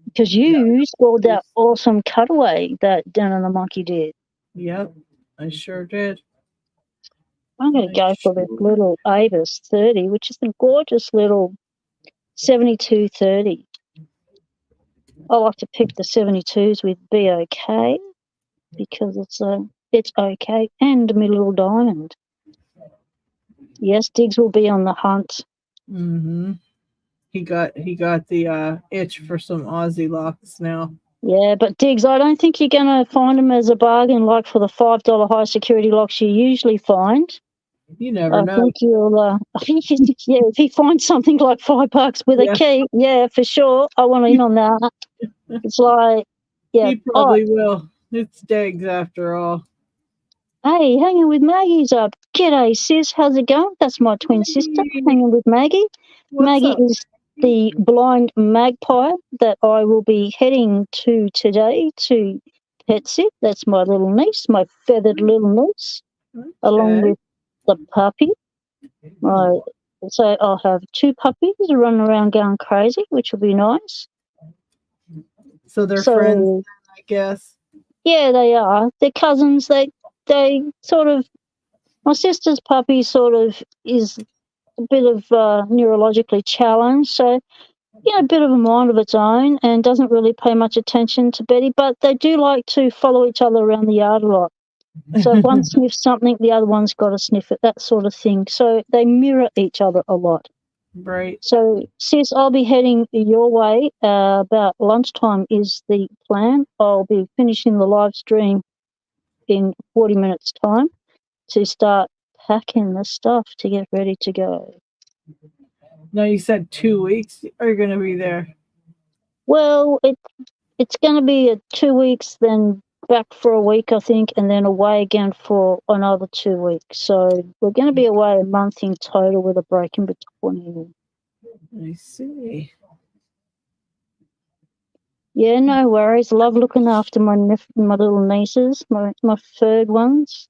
because you scored that awesome cutaway that Down Under Monkey did. Yep, I sure did. I'm going to go for this little Avis 30, which is a gorgeous little 7230. I like to pick the 72s with BOK because it's okay, and my little diamond. Yes, Diggs will be on the hunt. Mm-hmm. He got the itch for some Aussie locks now. Yeah, but Diggs, I don't think you're going to find them as a bargain like for the $5 high security locks you usually find. You never know. I think you'll, yeah, if he finds something like $5 with a key, yeah, for sure. I want in on that. It's like, yeah. He probably will. It's Diggs after all. Hey, hanging with Maggie's up. G'day, sis. How's it going? That's my twin sister, hanging with Maggie. Maggie is the blind magpie that I will be heading to today to pet sit. That's my little niece, my feathered little niece, along with the puppy. So I'll have 2 puppies running around going crazy, which will be nice. So they're friends, I guess. Yeah, they are. They're cousins. They sort of, my sister's puppy sort of is a bit of neurologically challenged, so a bit of a mind of its own and doesn't really pay much attention to Betty, but they do like to follow each other around the yard a lot. So if one sniffs something, the other one's got to sniff it, that sort of thing. So they mirror each other a lot. Right. So, sis, I'll be heading your way about lunchtime is the plan. I'll be finishing the live stream in 40 minutes' time to start packing the stuff to get ready to go. Now, you said 2 weeks are you going to be there? Well, it's going to be 2 weeks, then back for a week, I think, and then away again for another 2 weeks. So we're going to be away a month in total with a break in between. I see. Yeah, no worries. Love looking after my little nieces, my furred ones,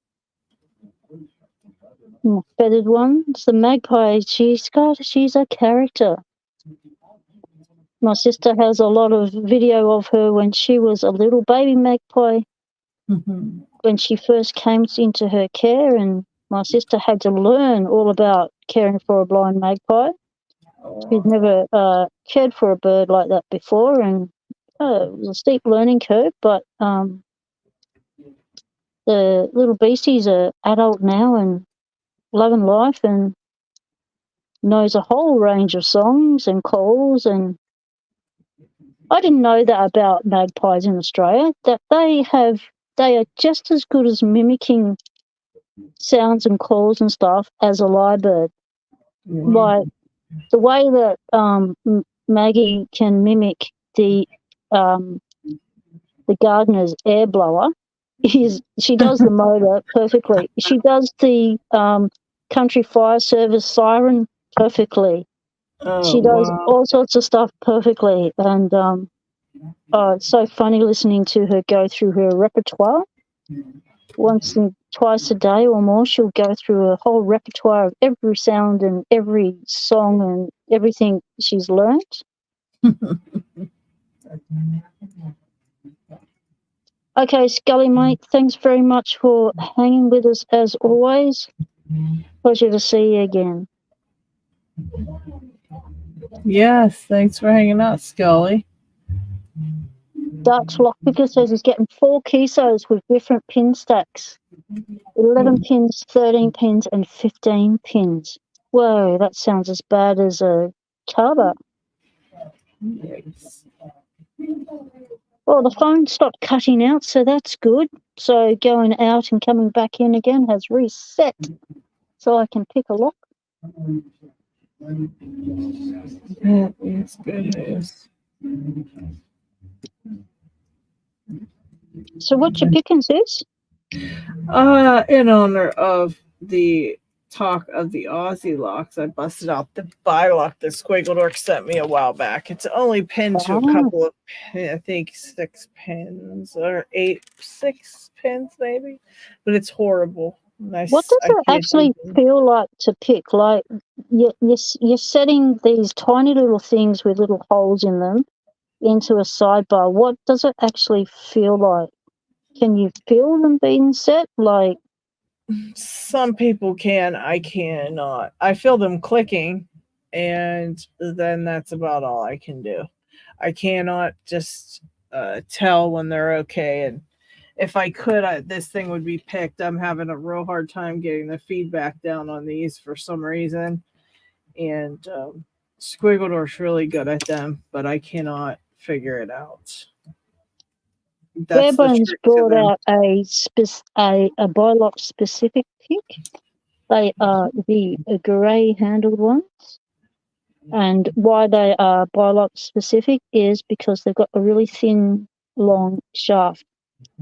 my feathered ones. The magpie, she's a character. My sister has a lot of video of her when she was a little baby magpie, when she first came into her care, and my sister had to learn all about caring for a blind magpie. She'd never cared for a bird like that before, and it was a steep learning curve, but the little beastie's are adult now and loving life and knows a whole range of songs and calls. And I didn't know that about magpies in Australia, that they are just as good as mimicking sounds and calls and stuff as a lyrebird. Like the way that Maggie can mimic the gardener's air blower is she does the motor perfectly. She does the country fire service siren perfectly. She does all sorts of stuff perfectly, and it's so funny listening to her go through her repertoire. Once and twice a day or more, she'll go through a whole repertoire of every sound and every song and everything she's learnt. Okay, Scully, mate, thanks very much for hanging with us as always. Pleasure to see you again. Yes, thanks for hanging out, Scully. Dutch Lockpicker says he's getting 4 kisos with different pin stacks. 11 pins, 13 pins, and 15 pins. Whoa, that sounds as bad as a carver. Yes. Well, the phone stopped cutting out, so that's good. So going out and coming back in again has reset. So I can pick a lock. That is good news. So what you picking, sis? In honor of the talk of the Aussie locks, I busted out the lock that Squiggledork sent me a while back. It's only pinned to a couple of, I think 6 pins or 6 pins maybe, but it's horrible. What does it actually feel like to pick? Like you're setting these tiny little things with little holes in them into a sidebar. What does it actually feel like? Can you feel them being set? Like, some people can, I cannot. I feel them clicking, and then that's about all I can do. I cannot just tell when they're okay. And if I could, this thing would be picked. I'm having a real hard time getting the feedback down on these for some reason. And Squiggledor's really good at them, but I cannot figure it out. Barebones brought out a Bylock specific pick. They are the grey handled ones. And why they are Bylock specific is because they've got a really thin, long shaft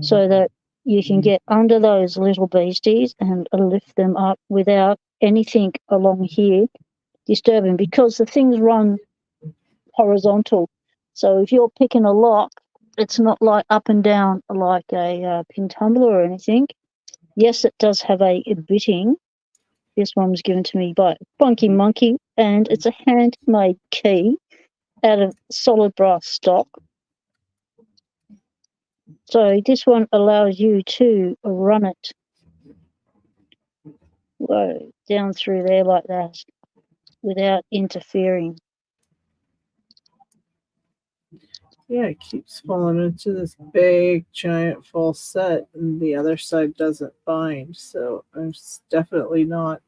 so that you can get under those little beasties and lift them up without anything along here disturbing, because the things run horizontal. So if you're picking a lock, it's not like up and down like a pin tumbler or anything. Yes, it does have a bitting. This one was given to me by Funky Monkey, and it's a handmade key out of solid brass stock. So this one allows you to run it down through there like that without interfering. Yeah, it keeps falling into this big, giant false set, and the other side doesn't bind. So I'm definitely not,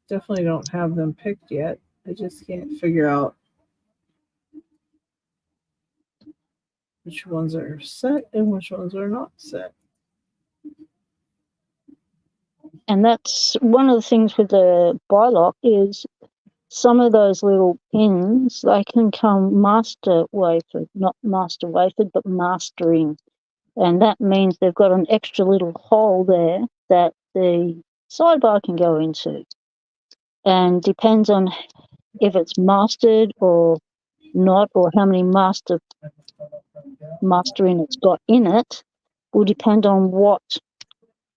definitely don't have them picked yet. I just can't figure out which ones are set and which ones are not set. And that's one of the things with the Bylock is some of those little pins, they can come master wafered, not master wafered, but mastering. And that means they've got an extra little hole there that the sidebar can go into. And depends on if it's mastered or not, or how many mastering it's got in it, will depend on what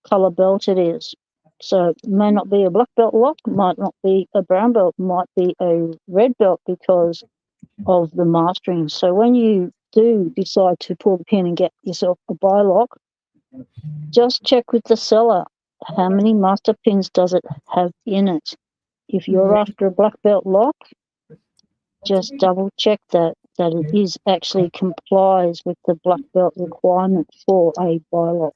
colour belt it is. So it may not be a black belt lock, might not be a brown belt, might be a red belt because of the mastering. So when you do decide to pull the pin and get yourself a Bylock, just check with the seller. How many master pins does it have in it? If you're after a black belt lock, just double check that it is actually complies with the black belt requirement for a Bylock.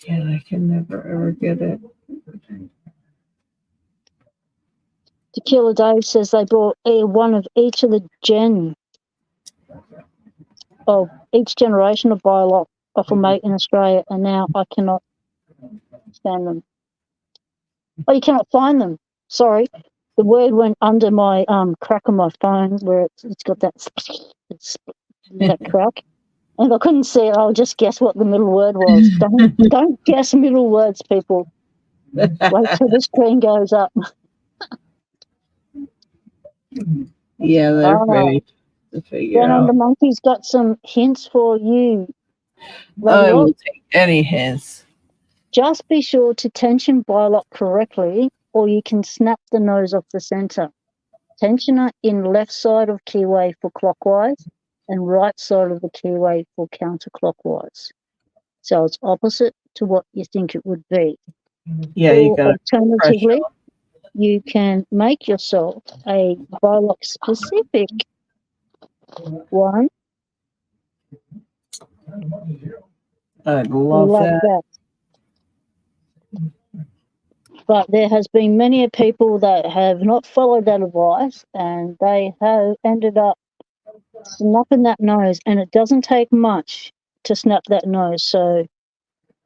Yeah, I can never ever get it. Tequila Dave says they bought one of each of the Gen of each generation of biolock off a mate in Australia, and now I cannot stand them. Oh, you cannot find them. Sorry. The word went under my crack on my phone where it's got that that crack. And I couldn't see it. I'll just guess what the middle word was. Don't guess middle words, people. Wait till the screen goes up. Yeah, they're ready to figure Then out. the monkey's got some hints for you. I will take any hints. Just be sure to tension biolock correctly, or you can snap the nose off the center. Tensioner in left side of keyway for clockwise and right side of the keyway for counterclockwise. So it's opposite to what you think it would be. Yeah, you got alternatively, you can make yourself a biolock specific one. I love that. But there has been many people that have not followed that advice, and they have ended up snapping that nose, and it doesn't take much to snap that nose. So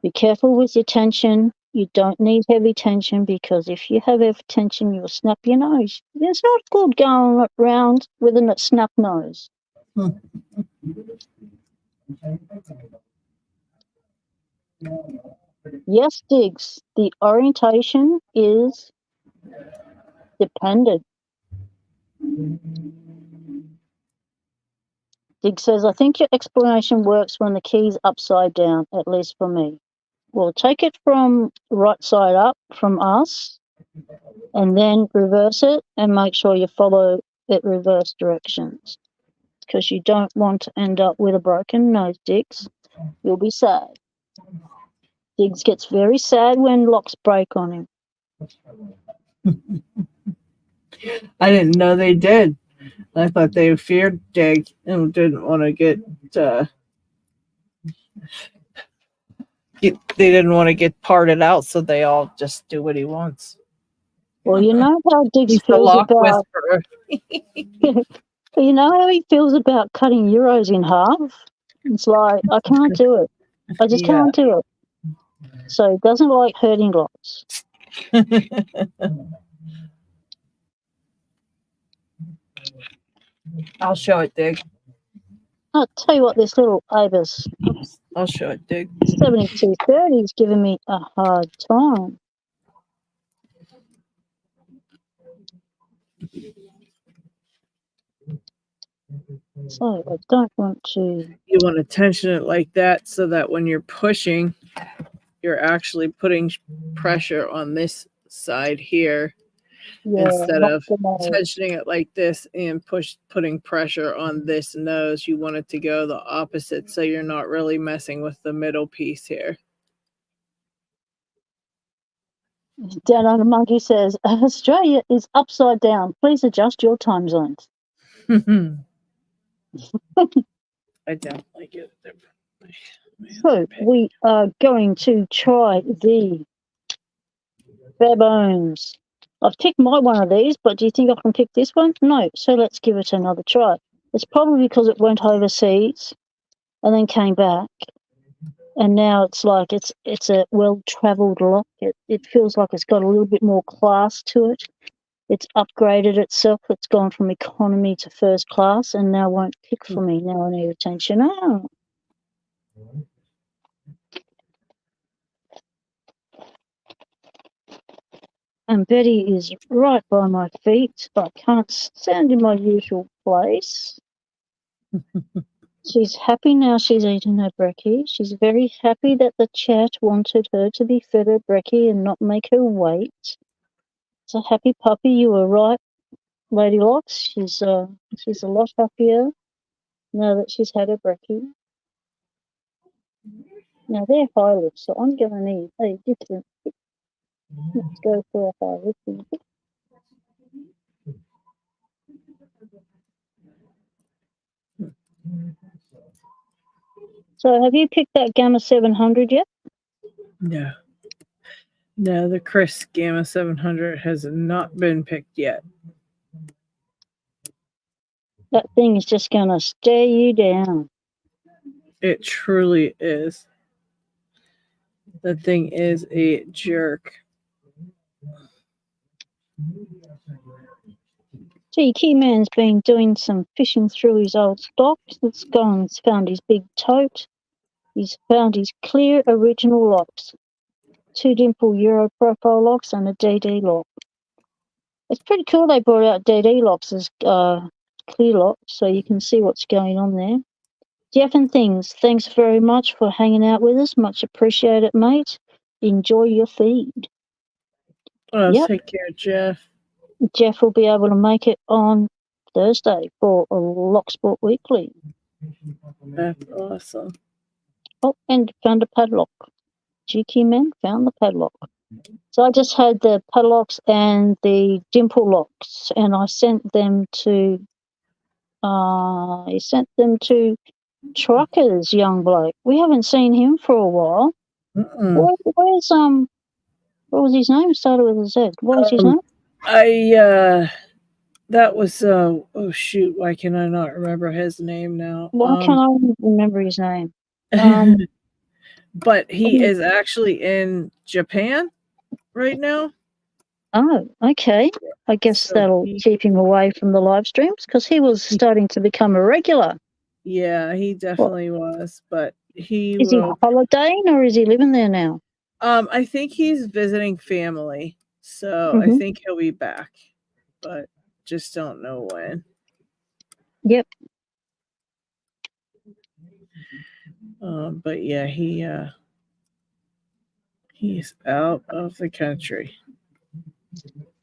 be careful with your tension. You don't need heavy tension, because if you have heavy tension, you'll snap your nose. It's not good going around with a snap nose. Yes, Diggs, the orientation is dependent. Diggs says, I think your explanation works when the key's upside down, at least for me. Well, take it from right side up from us, and then reverse it and make sure you follow it reverse directions, because you don't want to end up with a broken nose, Diggs. You'll be sad. Diggs gets very sad when locks break on him. I didn't know they did. I thought they feared Dig and didn't want to they didn't want to get parted out, so they all just do what he wants. Well, you know how Diggs He's feels the lock about whisperer. you know how he feels about cutting euros in half? It's like, I can't do it. I just can't do it. So he doesn't like hurting lots. I'll show it, Dig. I'll tell you what, this little Avis I'll show it, Dig. 7230 is giving me a hard time. So I don't want to. You want to tension it like that so that when you're pushing, you're actually putting pressure on this side here, instead of tensioning it like this and putting pressure on this nose. You want it to go the opposite, so you're not really messing with the middle piece here. Down on the Monkey says, Australia is upside down. Please adjust your time zones. I definitely get it. So we are going to try the bare bones. I've picked my one of these, but do you think I can pick this one? No. So let's give it another try. It's probably because it went overseas and then came back, and now it's like it's a well-traveled lock. It feels like it's got a little bit more class to it. It's upgraded itself. It's gone from economy to first class, and now won't pick for me. Now I need attention. Oh. And Betty is right by my feet, but I can't stand in my usual place. She's happy now she's eaten her brekkie. She's very happy that the chat wanted her to be fed her brekkie and not make her wait. It's a happy puppy. You were right, Lady Locks. She's a lot happier now that she's had her brekkie. Now they're high lifts, so I'm going to need a different. Let's go for a high lift. So have you picked that Gamma 700 yet? No. No, the Chris Gamma 700 has not been picked yet. That thing is just going to stare you down. It truly is. The thing is a jerk. Gee, Keyman's been doing some fishing through his old stocks. It's gone, he's found his big tote. He's found his clear original locks. 2 dimple Euro profile locks and a DD lock. It's pretty cool they brought out DD locks as clear locks so you can see what's going on there. Jeff and Things, thanks very much for hanging out with us. Much appreciated, mate. Enjoy your feed. Yep. Take care, Jeff. Jeff will be able to make it on Thursday for a Locksport Weekly. That's awesome. Oh, and found a padlock. GQ Man found the padlock. So I just had the padlocks and the dimple locks, and I sent them to Trucker's young bloke. We haven't seen him for a while. Where's what was his name? Started with a Z. What was his name? That was oh shoot, why can I not remember his name now? Why can't I remember his name? But he is actually in Japan right now. Oh, okay. I guess that'll keep him away from the live streams because he was starting to become a regular. Yeah, he definitely was. But is he holidaying or is he living there now? I think he's visiting family, so I think he'll be back, but just don't know when. Yep. But yeah, he's out of the country.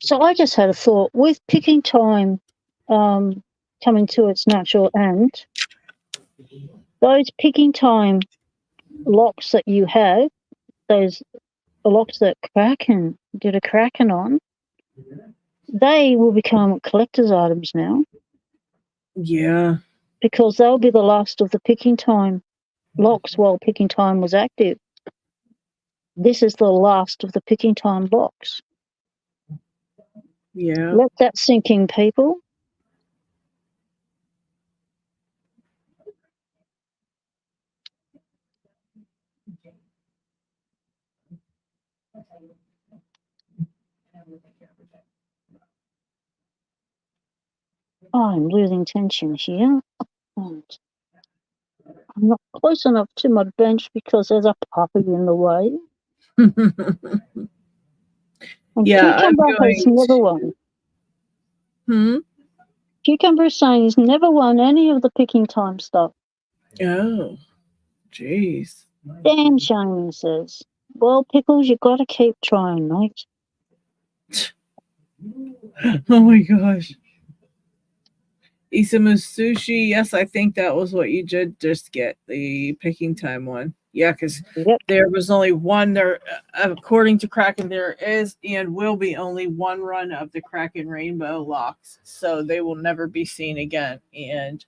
So I just had a thought with picking time coming to its natural end. Those picking time locks that you have, those locks that Kraken did a Kraken on, they will become collector's items now. Yeah. Because they'll be the last of the picking time locks while picking time was active. This is the last of the picking time locks. Yeah. Let that sink in, people. I'm losing tension here. I'm not close enough to my bench because there's a puppy in the way. And yeah, Cucumber has never won. Cucumber is saying he's never won any of the picking time stuff. Oh, jeez. Damn shame, he says. Well, Pickles, you've got to keep trying, mate. Oh my gosh. Isamu Sushi, yes, I think that was what you did just get, the picking time one. Yeah, because there was only one there, according to Kraken, there is and will be only one run of the Kraken Rainbow locks, so they will never be seen again. And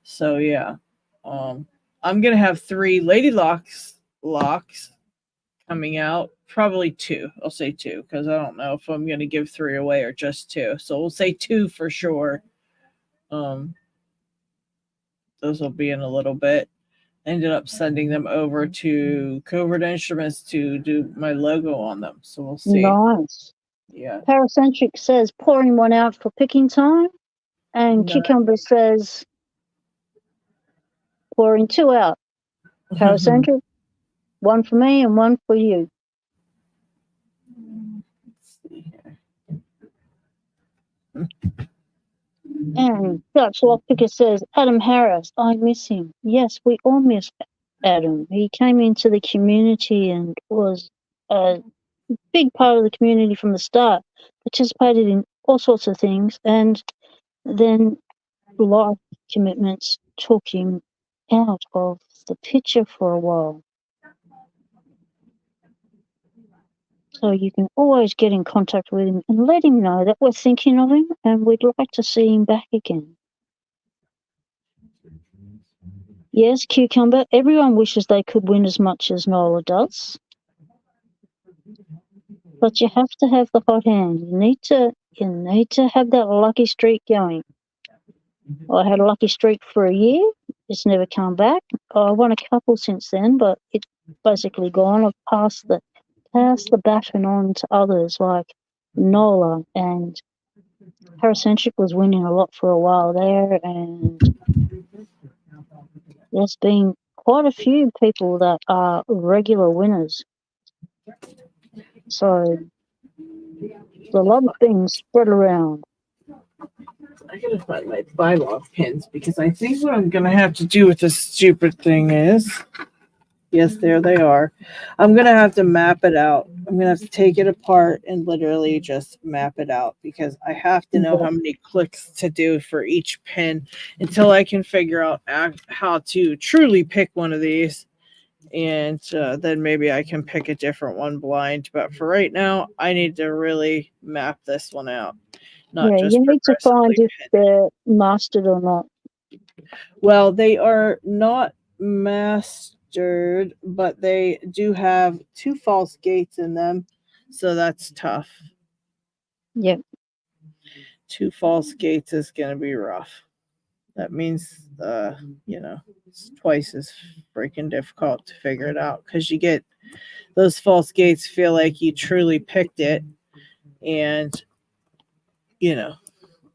so yeah, I'm gonna have 3 Lady locks coming out, probably 2. I'll say 2 because I don't know if I'm gonna give 3 away or just 2. So we'll say 2 for sure. Those will be in a little bit. Ended up sending them over to Covert Instruments to do my logo on them. So we'll see. Nice. Yeah. Paracentric says pouring one out for picking time. And Cucumber says pouring 2 out. Paracentric, 1 for me and 1 for you. Let's see here. And Dutch Lockpicker says, Adam Harris, I miss him. Yes, we all miss Adam. He came into the community and was a big part of the community from the start, participated in all sorts of things, and then life commitments took him out of the picture for a while. So you can always get in contact with him and let him know that we're thinking of him and we'd like to see him back again. Yes, Cucumber, everyone wishes they could win as much as Nola does. But you have to have the hot hand. You need to have that lucky streak going. I had a lucky streak for a year, It's never come back. I won a couple since then, but it's basically gone. I've passed the baton on to others like Nola, and Paracentric was winning a lot for a while there, and there's been quite a few people that are regular winners. So a lot of things spread around. I gotta find my bylaw pins because I think what I'm gonna have to do with this stupid thing is, yes, there they are. I'm gonna have to map it out. I'm gonna have to take it apart and literally just map it out because I have to know how many clicks to do for each pin until I can figure out how to truly pick one of these. And then maybe I can pick a different one blind. But for right now, I need to really map this one out. Yeah, you need to find if they're mastered or not. Well, they are not mastered, but they do have 2 false gates in them, so that's tough. Yep. 2 false gates is going to be rough. That means, it's twice as freaking difficult to figure it out because you get those false gates feel like you truly picked it and,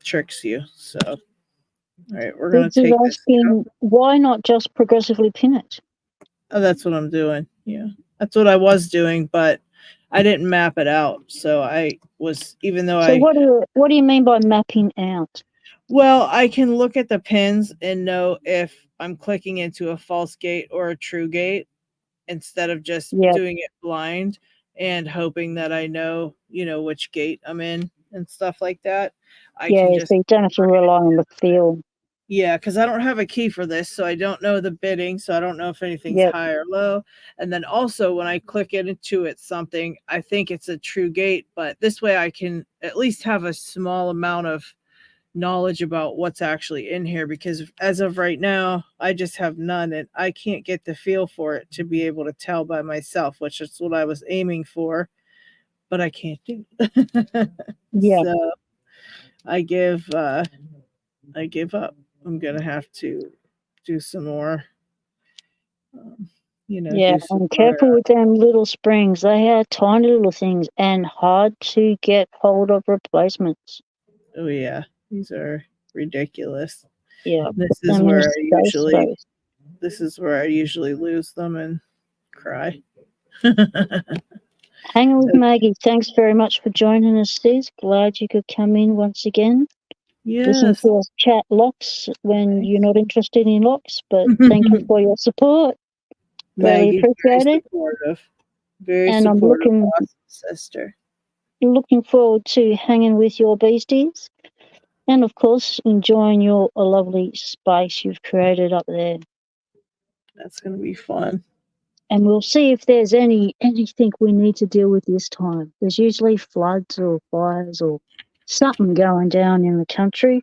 tricks you. So, all right, we're going to take this out. Why not just progressively pin it? Oh, that's what I'm doing. Yeah, that's what I was doing, but I didn't map it out. So I was, even though So what do you mean by mapping out? Well, I can look at the pins and know if I'm clicking into a false gate or a true gate instead of just doing it blind and hoping that I know, which gate I'm in and stuff like that. So you don't have to rely on the feel. Yeah, because I don't have a key for this, so I don't know the bidding, so I don't know if anything's high or low. And then also when I click into something, I think it's a true gate, but this way I can at least have a small amount of knowledge about what's actually in here, because as of right now, I just have none, and I can't get the feel for it to be able to tell by myself, which is what I was aiming for, but I can't do. So I give up. I'm gonna have to do some more. And careful with them little springs. They are tiny little things and hard to get hold of replacements. Oh yeah, these are ridiculous. Yeah, this is where I usually lose them and cry. Hang with Maggie. Thanks very much for joining us, Steve. Glad you could come in once again. Yes. Listen to us chat locks when you're not interested in locks, but thank you for your support. Really appreciate it. Very supportive, awesome sister. Looking forward to hanging with your beasties and, of course, enjoying your lovely space you've created up there. That's going to be fun. And we'll see if there's anything we need to deal with this time. There's usually floods or fires or something going down in the country.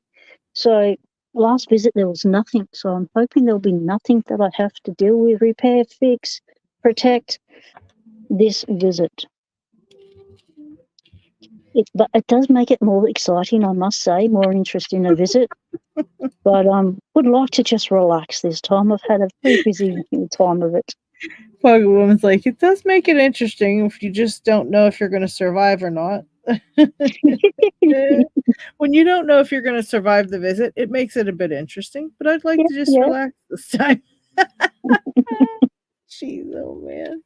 So last visit there was nothing. So I'm hoping there'll be nothing that I have to deal with, repair, fix, protect this visit. But it does make it more exciting, I must say, more interesting a visit. But would like to just relax this time. I've had a pretty busy time of it. Pug Woman's like, it does make it interesting if you just don't know if you're going to survive or not. When you don't know if you're going to survive the visit, it makes it a bit interesting. But I'd like to just relax this time. Jeez, oh man.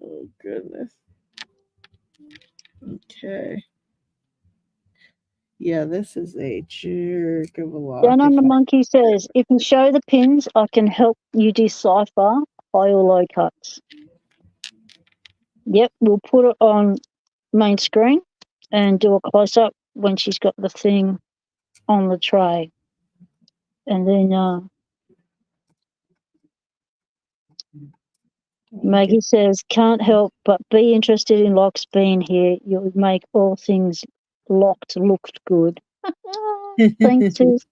Oh goodness. Okay. Yeah, this is a jerk of a lock. Down on the Monkey says, if you show the pins, I can help you decipher high or low cuts. Yep, we'll put it on main screen and do a close-up when she's got the thing on the tray. And then Maggie says, can't help but be interested in locks being here. You'll make all things locked look good. Thanks, Sis.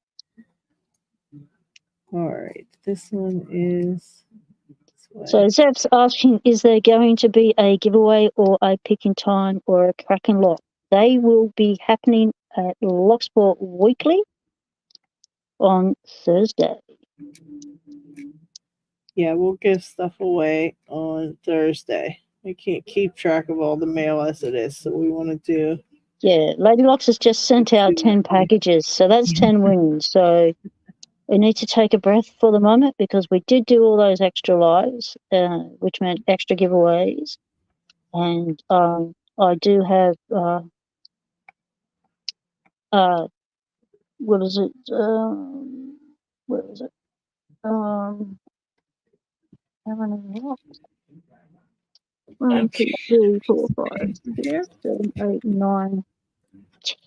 All right, this one is... So Zep's asking, is there going to be a giveaway or a pick in time or a cracking lock? They will be happening at Locksport Weekly on Thursday. Yeah, we'll give stuff away on Thursday. I can't keep track of all the mail as it is, so we want to do. Yeah, Lady Locks has just sent out 10 packages, so that's 10 wins. So we need to take a breath for the moment because we did do all those extra lives, which meant extra giveaways. And I do have, what is it? Where is it? How many locks? 1, 2, 3, 4, 5, 6, 7, 8, 9,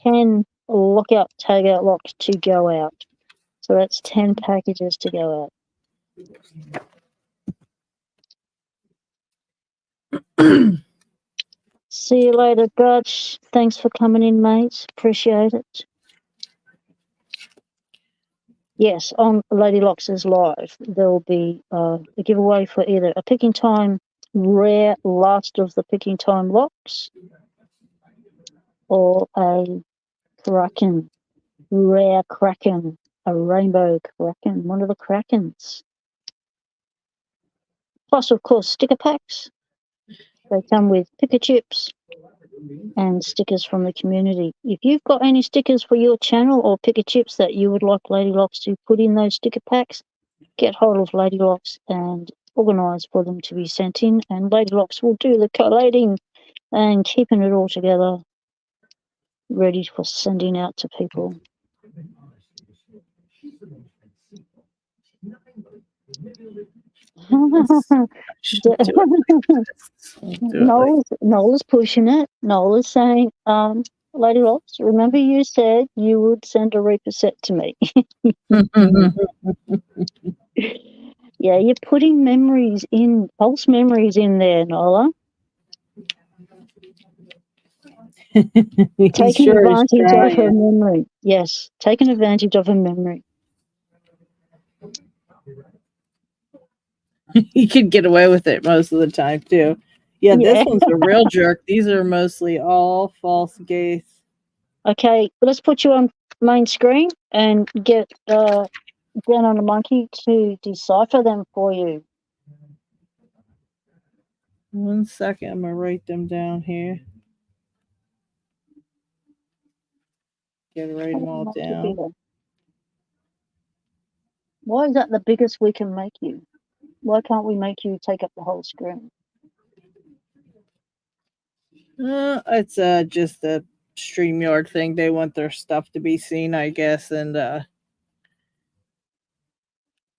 10 lockout, tagout locks to go out. So that's 10 packages to go out. See you later, Dutch. Thanks for coming in, mates. Appreciate it. Yes, on Lady Locks is live. There will be a giveaway for either a picking time rare last of the picking time locks or a Kraken, rare Kraken, a rainbow Kraken, one of the Krakens. Plus, of course, sticker packs. They come with picker chips and stickers from the community. If you've got any stickers for your channel or picker chips that you would like Lady Locks to put in those sticker packs, get hold of Lady Locks and organise for them to be sent in, and Lady Locks will do the collating and keeping it all together, ready for sending out to people. Noel is pushing it. Noel is saying, Lady Locks, remember you said you would send a Reaper set to me. Yeah, you're putting memories in, false memories in there, Nola. Taking advantage of her memory. Yes, taking advantage of her memory. He could get away with it most of the time, too. Yeah, this one's a real jerk. These are mostly all false gates. Okay, let's put you on main screen and get down on the monkey to decipher them for you. 1 second, I'm going to write them down here. Gotta write them all down. Why is that the biggest we can make you? Why can't we make you take up the whole screen? It's just a StreamYard thing. They want their stuff to be seen, I guess, and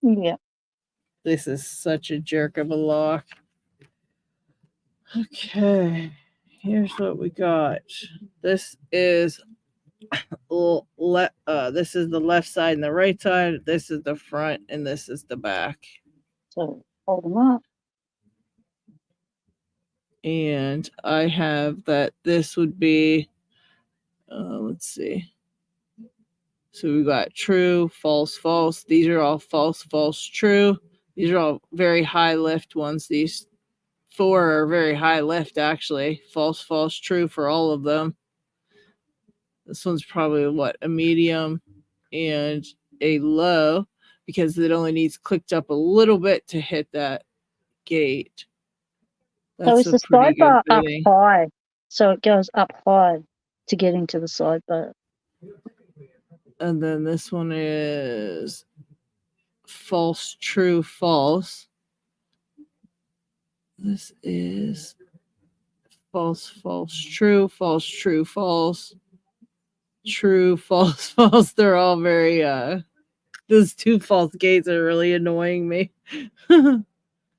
yeah. This is such a jerk of a lock. Okay, here's what we got. This is this is the left side and the right side. This is the front, and this is the back. So hold them up. And I have that this would be, let's see. So we got true, false, false. These are all false, false, true. These are all very high lift ones. These 4 are very high lift, actually. False, false, true for all of them. This one's probably a medium and a low, because it only needs clicked up a little bit to hit that gate. That's so is the sidebar up high? So it goes up high to get into the sidebar. And then this one is false, true, false. This is false, false, true, false, true, false. True, false, false. They're all very those 2 false gates are really annoying me.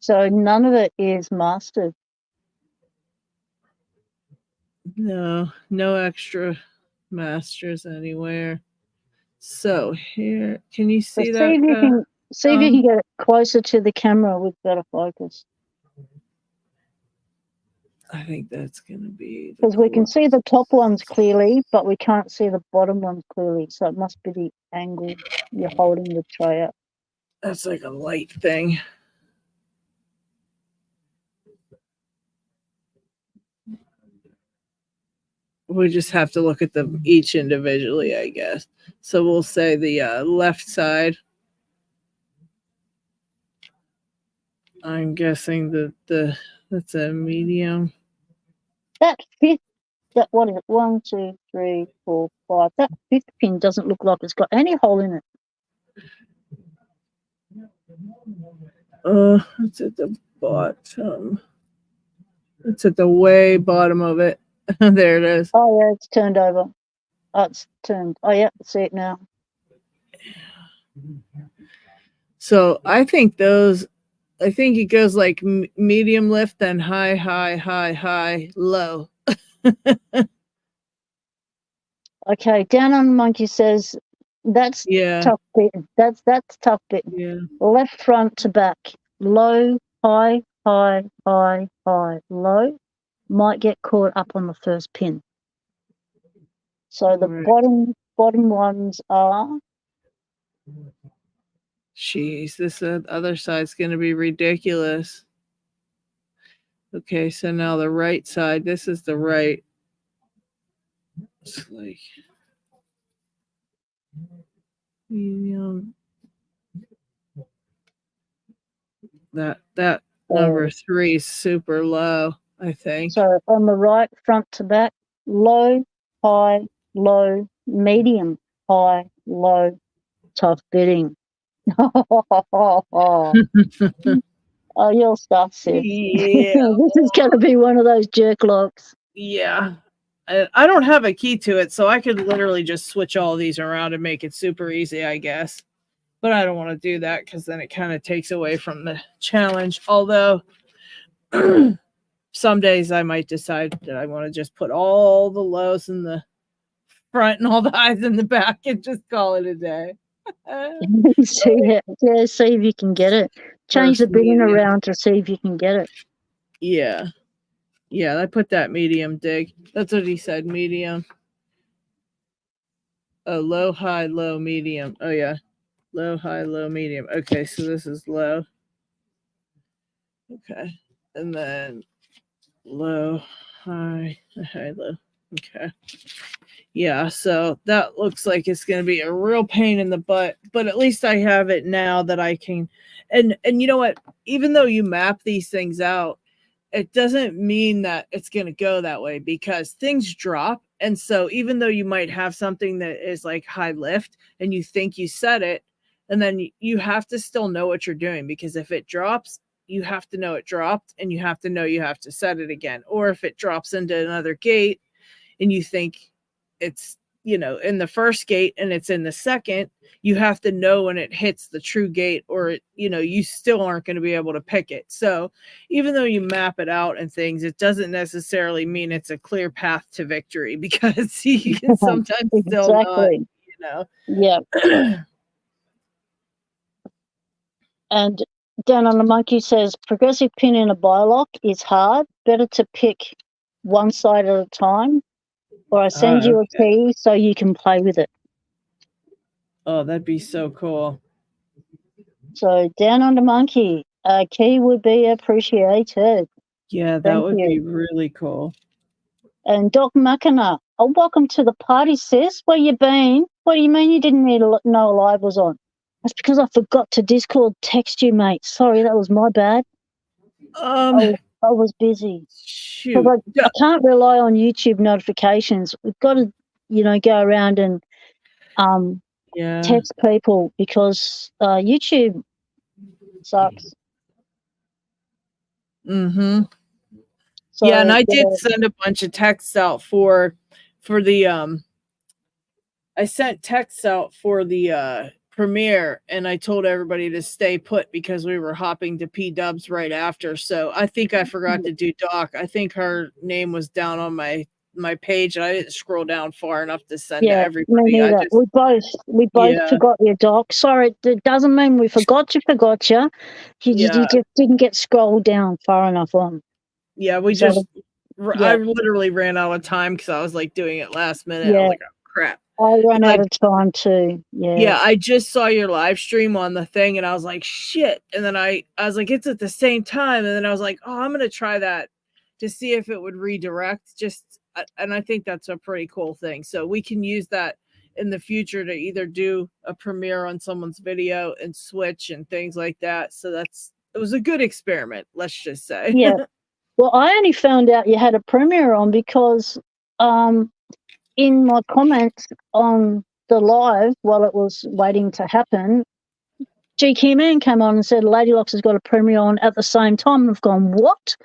So none of it is mastered. No extra masters anywhere. So here, can you see that? If you can get it closer to the camera with better focus. I think that's going to be... Because we can see the top ones clearly, but we can't see the bottom ones clearly. So it must be the angle you're holding the tray at. That's like a light thing. we just have to look at them each individually, I guess. So we'll say the left side. I'm guessing that that's a medium. That fifth, that what is it? 1, 2, 3, 4, 5. That fifth pin doesn't look like it's got any hole in it. It's at the bottom. It's at the way bottom of it. There it is. Oh yeah, it's turned over. Oh, it's turned. Oh yeah, see it now. So I think it goes like medium lift, then high, high, high, high, low. Okay, Down on the Monkey says that's tough bit. That's tough bit. Yeah. Left front to back. Low, high, high, high, high, low. Might get caught up on the first pin. So the bottom ones are. Jeez, this other side's going to be ridiculous. Okay, so now the right side. This is the right. It's like medium. That number 3 is super low, I think. So on the right, front to back, low, high, low, medium, high, low, tough bidding. Oh, you'll start, Sid. Yeah. This is going to be one of those jerk locks. Yeah. I don't have a key to it, so I could literally just switch all these around and make it super easy, I guess. But I don't want to do that because then it kind of takes away from the challenge. Although some days I might decide that I want to just put all the lows in the front and all the highs in the back and just call it a day. See if you can get it. Change the bidding around to see if you can get it. Yeah. Yeah, I put that medium dig. That's what he said, medium. Oh, low, high, low, medium. Oh, yeah. Low, high, low, medium. Okay, so this is low. Okay. And then low, high, high, low. Okay. Yeah, so that looks like it's going to be a real pain in the butt, but at least I have it now that I can. And you know what? Even though you map these things out, it doesn't mean that it's going to go that way because things drop. And so even though you might have something that is like high lift and you think you set it, and then you have to still know what you're doing, because if it drops, you have to know it dropped and you have to know you have to set it again. Or if it drops into another gate and you think it's, in the first gate and it's in the second, you have to know when it hits the true gate, or you still aren't going to be able to pick it. So even though you map it out and things, it doesn't necessarily mean it's a clear path to victory, because you can sometimes still not, Yeah. And Down on the Monkey says progressive pin in a bilock is hard. Better to pick one side at a time, or I send you a key so you can play with it. Oh, that'd be so cool. So Down on the Monkey, a key would be appreciated. Yeah, that would be really cool. And Doc Makana, welcome to the party, sis. Where you been? What do you mean you didn't know a live was on? That's because I forgot to Discord text you, mate. Sorry, that was my bad. I was busy. Shoot. I can't rely on YouTube notifications. We've got to, go around and text people, because YouTube sucks. Mm-hmm. So, yeah, and I did send a bunch of texts out for the I sent texts out for the premiere, and I told everybody to stay put because we were hopping to P-dubs right after. So I think I forgot to do Doc. I think her name was down on my page, and I didn't scroll down far enough to send to everybody. Me neither. We both forgot your Doc. Sorry, it doesn't mean we forgot you. You just didn't get scrolled down far enough on. Yeah, I literally ran out of time because I was like doing it last minute. I was like, oh, crap. I ran out of time too. Yeah, I just saw your live stream on the thing and I was like, shit. And then I was like, it's at the same time. And then I was like, oh, I'm going to try that to see if it would redirect. and I think that's a pretty cool thing. So we can use that in the future to either do a premiere on someone's video and switch and things like that. So it was a good experiment, let's just say. Yeah. Well, I only found out you had a premiere on because in my comments on the live while it was waiting to happen, GQ Man came on and said Lady Locks has got a premiere on at the same time. And I've gone, what?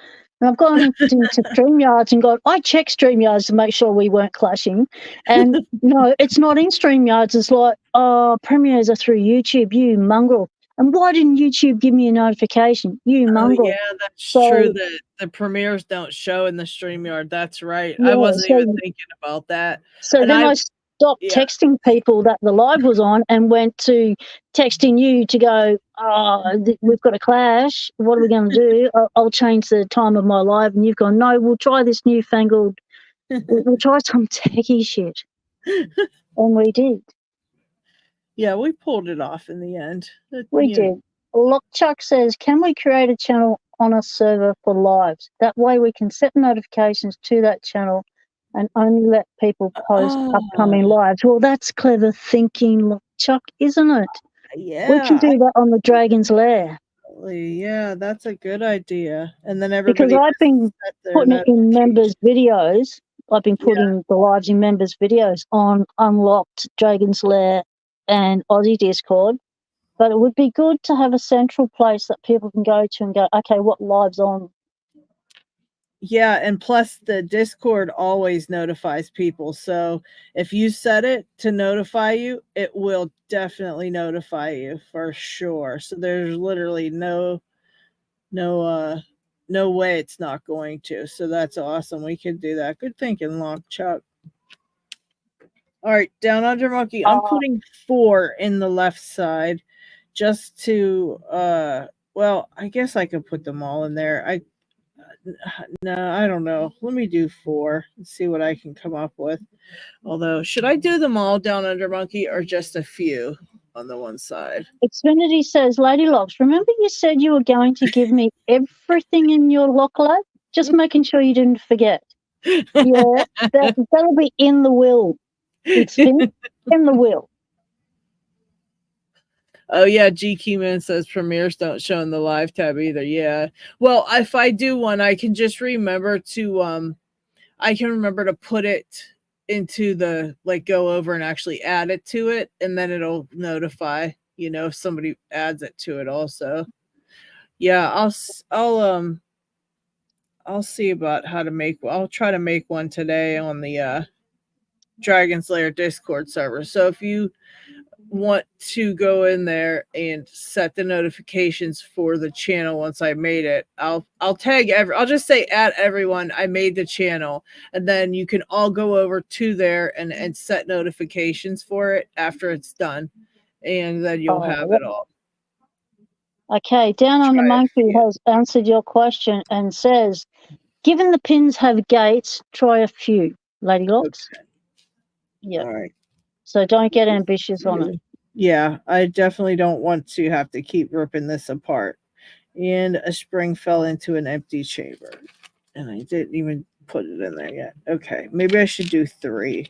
And I've gone into StreamYards and gone, I checked StreamYards to make sure we weren't clashing. And no, it's not in StreamYards. It's like, oh, premieres are through YouTube, you mongrel. And why didn't YouTube give me a notification? You mongrel. Yeah, that's true. That the premieres don't show in the StreamYard. That's right. Yeah, I wasn't even thinking about that. So and then I stopped texting people that the live was on and went to texting you to go, we've got a clash. What are we going to do? I'll change the time of my live. And you've gone, no, we'll try this newfangled, we'll try some techie shit. And we did. Yeah, we pulled it off in the end. We did. Lockchuck says, can we create a channel on a server for lives? That way we can set notifications to that channel and only let people post upcoming lives. Well, that's clever thinking, Lockchuck, isn't it? Yeah. We can do that on the Dragon's Lair. Yeah, that's a good idea. And then everybody... Because I've been putting it in members' videos. I've been putting the lives in members' videos on Unlocked, Dragon's Lair, and Aussie Discord, but it would be good to have a central place that people can go to and go, okay, what live's on? Yeah, and plus the Discord always notifies people. So if you set it to notify you, it will definitely notify you for sure. So there's literally no way it's not going to. So that's awesome. We could do that. Good thinking, Lockchuck. All right, Down Under Monkey. I'm putting 4 in the left side just to, well, I guess I could put them all in there. No, I don't know. Let me do 4 and see what I can come up with. Although, should I do them all Down Under Monkey or just a few on the one side? Xfinity says, Lady Locks, remember you said you were going to give me everything in your lock lab? Just making sure you didn't forget. Yeah, that'll be in the will. It's in the will. Oh yeah, GQ Man says premieres don't show in the live tab either. Yeah. Well, if I do one, I can just remember to put it into the, like, go over and actually add it to it, and then it'll notify, if somebody adds it to it also. Yeah, I'll see about how to make, I'll try to make one today on the Dragon's Lair Discord server. So if you want to go in there and set the notifications for the channel once I made it, I'll tag I'll just say at everyone I made the channel, and then you can all go over to there and set notifications for it after it's done, and then you'll have it all. Okay, Down on the Monkey has answered your question and says, given the pins have gates, try a few, Lady Locks. Okay. Yeah. All right. So don't get ambitious on it. Yeah, I definitely don't want to have to keep ripping this apart. And a spring fell into an empty chamber. And I didn't even put it in there yet. Okay, maybe I should do 3.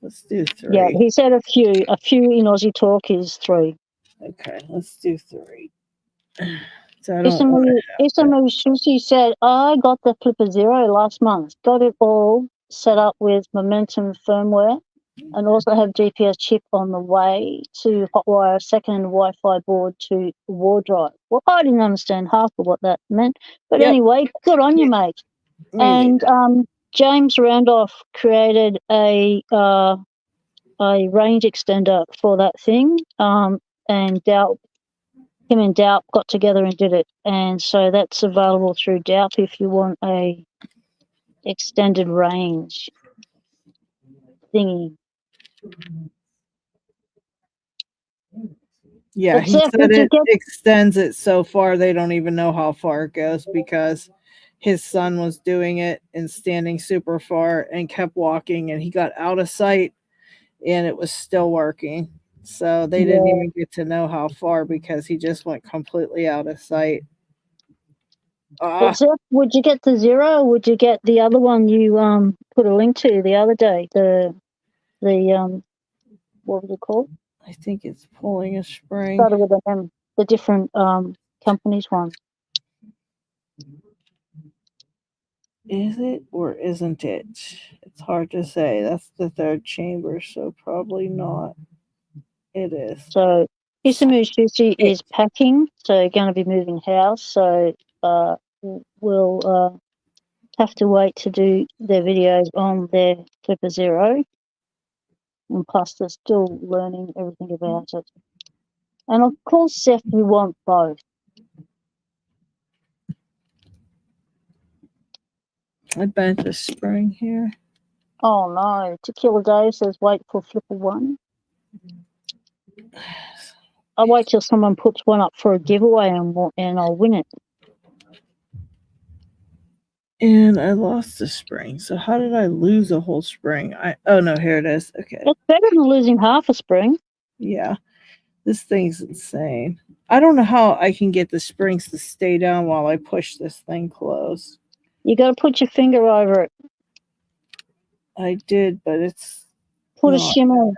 Let's do 3. Yeah, he said a few. A few in Aussie talk is 3. Okay, let's do 3. So Isamu Sushi said, I got the Flipper Zero last month. Got it all set up with Momentum firmware and also have GPS chip on the way to hotwire second Wi-Fi board to war drive. Well, I didn't understand half of what that meant. But anyway, good on you, mate. And James Randolph created a range extender for that thing, and him and Doubt got together and did it, and so that's available through Doubt if you want a extended range thingy. Yeah, he said it extends it so far they don't even know how far it goes, because his son was doing it and standing super far and kept walking, and he got out of sight and it was still working. So they didn't even get to know how far because he just went completely out of sight. Zeph, would you get the 0 or would you get the other one you put a link to the other day? The what was it called? I think it's pulling a spring. Started with the different companies one. Is it or isn't it? It's hard to say. That's the third chamber, so probably not. It is. So Isamu Sushi is packing, so going to be moving house. So we'll have to wait to do their videos on their Clipper Zero. And plus they're still learning everything about it. And of course, Seth, we want both. I bent a spring here. Oh no, Tequila Dave says wait for Flipper 1. I'll wait till someone puts one up for a giveaway and I'll win it. And I lost the spring. So how did I lose a whole spring? Oh no, here it is. Okay. It's better than losing half a spring. Yeah. This thing's insane. I don't know how I can get the springs to stay down while I push this thing closed. You got to put your finger over it. I did, but it's put a shim on.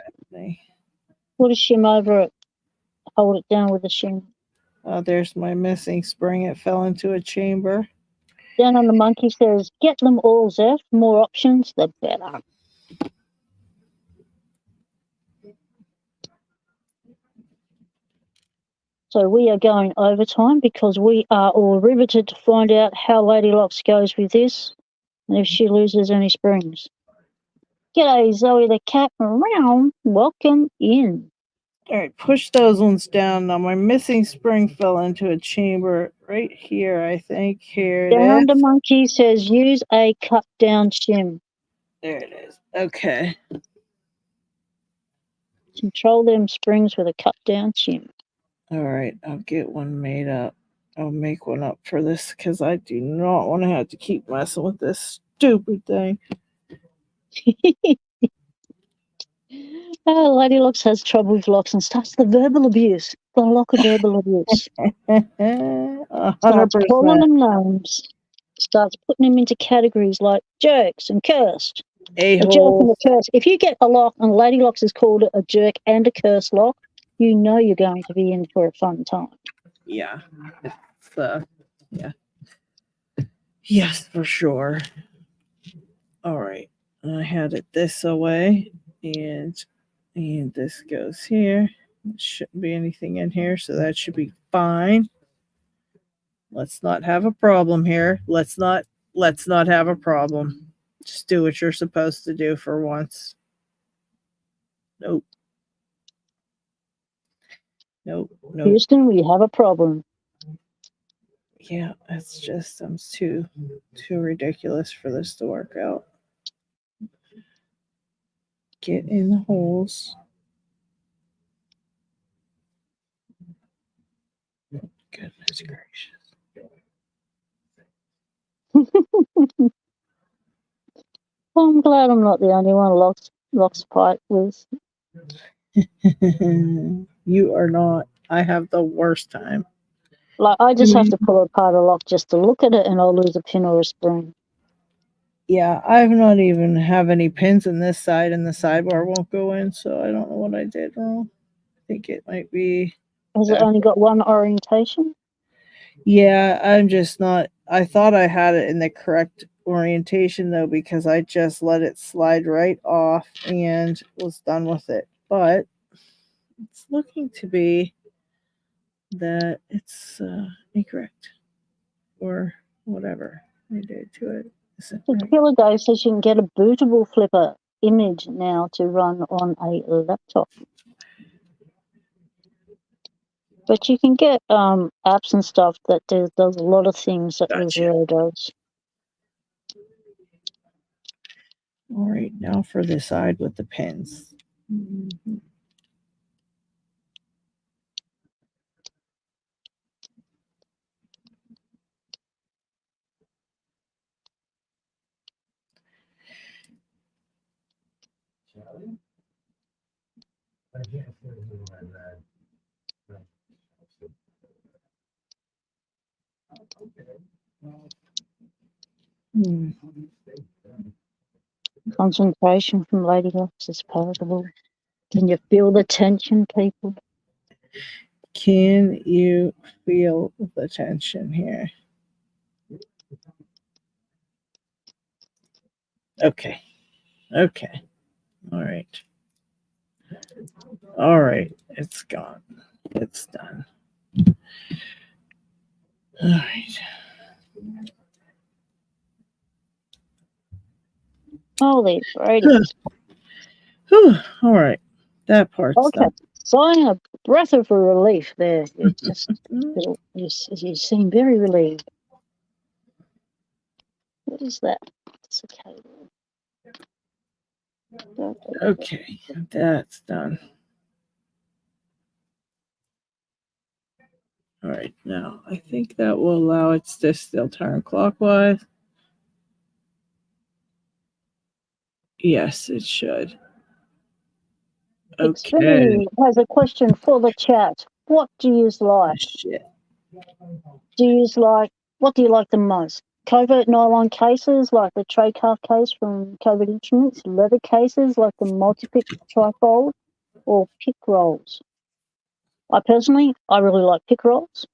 Put a shim over it. Hold it down with a shim. Oh, there's my missing spring. It fell into a chamber. Down on the monkey says, get them all, Zeph. More options, the better. So we are going overtime because we are all riveted to find out how Lady Locks goes with this and if she loses any springs. G'day, Zoe the cat. Meow. Welcome in. All right, push those ones down. Now my missing spring fell into a chamber right here, I think. Here it Down is. under monkey says use a cut down shim. There it is. Okay. Control them springs with a cut down shim. All right, I'll get one made up. I'll make one up for this because I do not want to have to keep messing with this stupid thing. Lady Locks has trouble with locks and starts the verbal abuse. The lock of verbal abuse. 100%. Starts calling them names. Starts putting them into categories like jerks and cursed. A jerk and a curse. If you get a lock and Lady Locks is called a jerk and a curse lock, you know you're going to be in for a fun time. Yeah. It's, yeah. Yes, for sure. All right. I had it this away, and this goes here. There shouldn't be anything in here, so that should be fine. Let's not have a problem here. Let's not have a problem. Just do what you're supposed to do for once. Nope. Houston, we have a problem. Yeah, it's just I'm too ridiculous for this to work out. Get in the holes. Goodness gracious. I'm glad I'm not the only one Locks fight with. You are not. I have the worst time. Like, I just have to pull apart a lock just to look at it and I'll lose a pin or a spring. Yeah, I've not even have any pins in this side and the sidebar won't go in, so I don't know what I did wrong. I think it might be... Has it only got one orientation? Yeah, I'm just not... I thought I had it in the correct orientation, though, because I just let it slide right off and was done with it. But it's looking to be that it's incorrect or whatever I did to it. The Killer Dave says you can get a bootable flipper image now to run on a laptop. But you can get apps and stuff that does a lot of things that the Zero does. All right, now for the side with the pins. Mm-hmm. Concentration from Ladylocks is palatable. Can you feel the tension, people? Can you feel the tension here? Okay. Okay. All right. All right. It's gone. It's done. All right. Holy Brady. Whew. All right. That part's Okay. done. Sighing a breath of relief there. You just you seem very relieved. What is that? It's a cable. Okay. That's done. All right. Now, I think that will allow it to still turn clockwise. Yes, it should. Okay. Xfinity has a question for the chat. What do you like? Shit. What do you like the most? Covert nylon cases like the tray calf case from Covert Instruments, leather cases like the multi-pick trifold, or pick rolls? I really like pick rolls,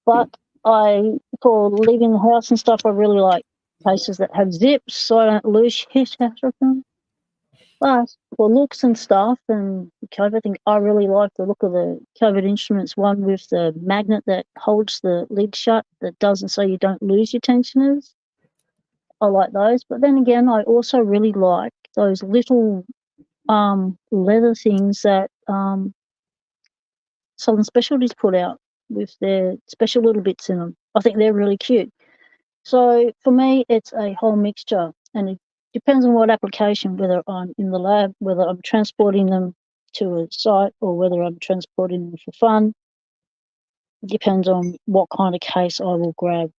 but for leaving the house and stuff, I really like cases that have zips so I don't lose shit out of them. But for looks and stuff and COVID thing, I really like the look of the COVID Instruments one with the magnet that holds the lid shut that doesn't, so you don't lose your tensioners. I like those. But then again, I also really like those little leather things that Southern Specialties put out with their special little bits in them. I think they're really cute. So for me, it's a whole mixture, and it depends on what application, whether I'm in the lab, whether I'm transporting them to a site, or whether I'm transporting them for fun. It depends on what kind of case I will grab.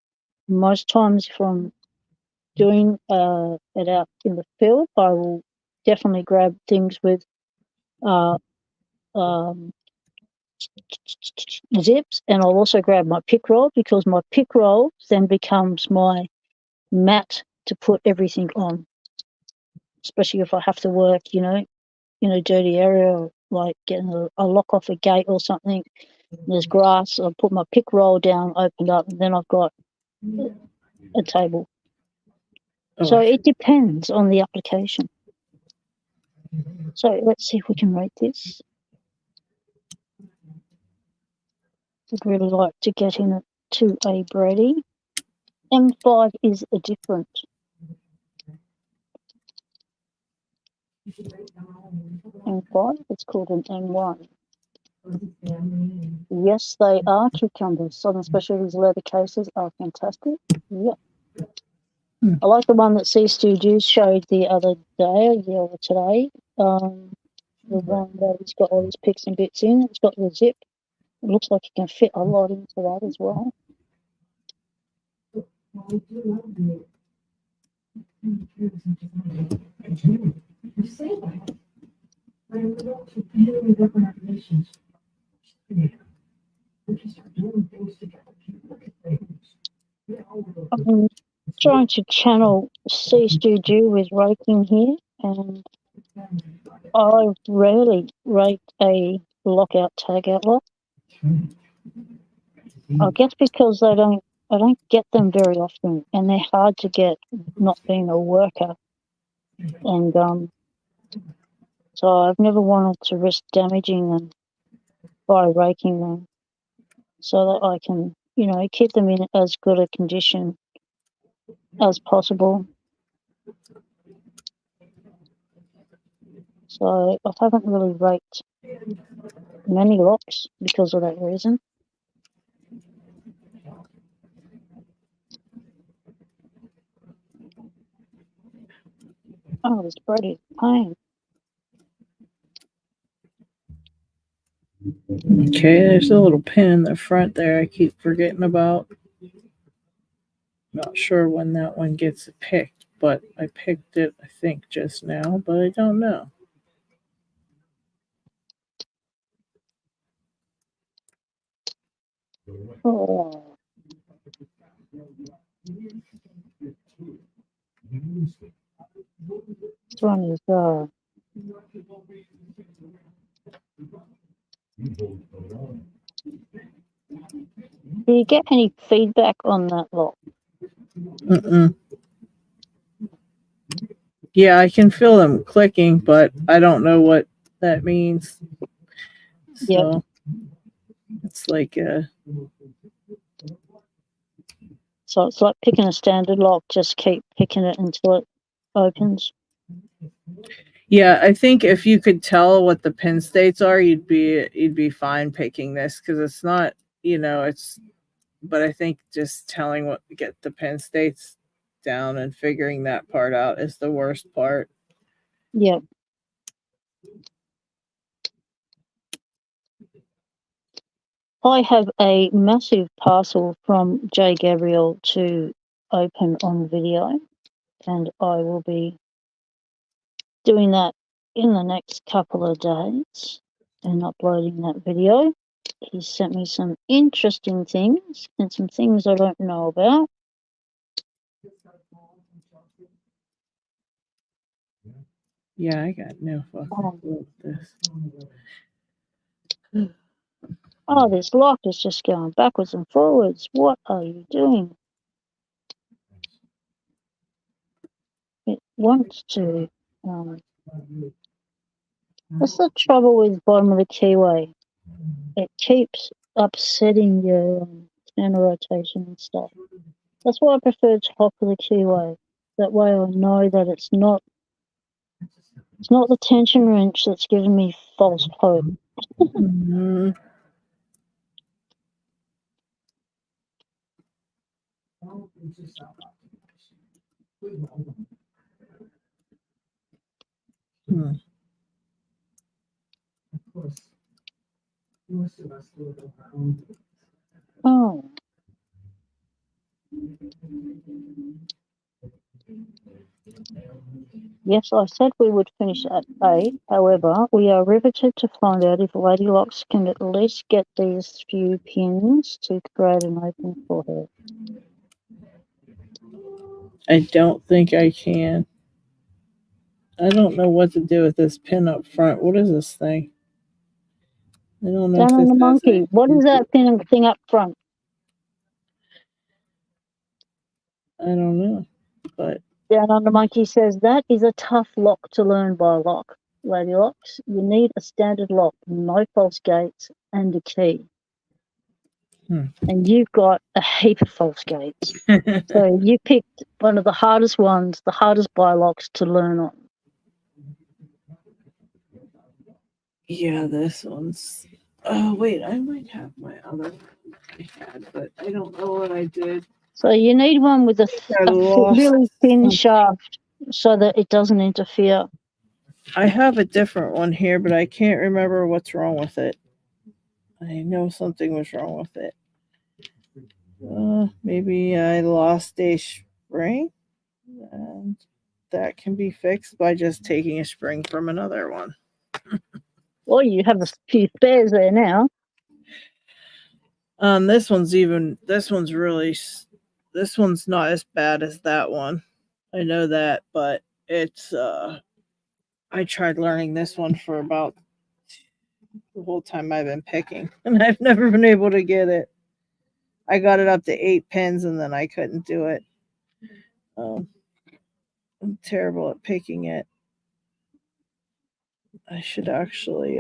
Most times, if I'm doing it out in the field, I will definitely grab things with zips, and I'll also grab my pick roll, because my pick roll then becomes my mat to put everything on, especially if I have to work, in a dirty area, or like getting a lock off a gate or something. There's grass, I'll put my pick roll down, opened up, and then I've got a table. So it depends on the application. So let's see if we can rate this. I'd really like to get in it to a Brady. M5 is a different. M5, it's called an M1. Yes, they are cucumbers. Southern Specialties leather cases are fantastic. Yep. I like the one that C-Stu Juice showed the other day, or today. The one that it's got all these picks and bits in. It's got the zip. It looks like you can fit a lot into that as well. I'm trying to channel C-Stu Juice with raking here, and I rarely rake a lockout tagout lock. I guess because I don't get them very often, and they're hard to get, not being a worker. And so I've never wanted to risk damaging them by raking them, so that I can, keep them in as good a condition as possible. So I haven't really raked many locks because of that reason. Oh, this Brady's pain. Okay, there's a little pin in the front there I keep forgetting about. Not sure when that one gets picked, but I picked it, I think, just now, but I don't know. Oh. This one is do you get any feedback on that lock? Yeah, I can feel them clicking, but I don't know what that means. So it's like so it's like picking a standard lock, just keep picking it until it opens. Yeah, I think if you could tell what the pin states are, you'd be fine picking this, because it's not, it's, but I think just get the pin states down and figuring that part out is the worst part. Yeah. I have a massive parcel from J. Gabriel to open on video, and I will be doing that in the next couple of days and uploading that video. He sent me some interesting things and some things I don't know about. Yeah, I got no fucking clue with this. Oh, this lock is just going backwards and forwards. What are you doing? It wants to. What's the trouble with bottom of the keyway? It keeps upsetting your center rotation and stuff. That's why I prefer top of the keyway. That way I know that it's not the tension wrench that's giving me false hope. Oh. Yes, I said we would finish at 8. However, we are riveted to find out if Lady Locks can at least get these few pins to create an open for her. I don't think I can. I don't know what to do with this pin up front. What is this thing? I don't know. Down on the monkey. What is that thing up front? I don't know. But Down on the monkey says that is a tough lock to learn by lock. Lady Locks, you need a standard lock, no false gates, and a key. And you've got a heap of false gates. So you picked one of the hardest ones, the hardest by locks to learn on. Yeah, this one's. Oh wait, I might have my other one I had, but I don't know what I did. So you need one with a really thin shaft so that it doesn't interfere. I have a different one here, but I can't remember what's wrong with it. I know something was wrong with it. Maybe I lost a spring, and that can be fixed by just taking a spring from another one. Well, you have a few spares there now. This one's not as bad as that one. I know that, but it's I tried learning this one for about the whole time I've been picking, and I've never been able to get it. I got it up to 8 pins, and then I couldn't do it. I'm terrible at picking it. I should actually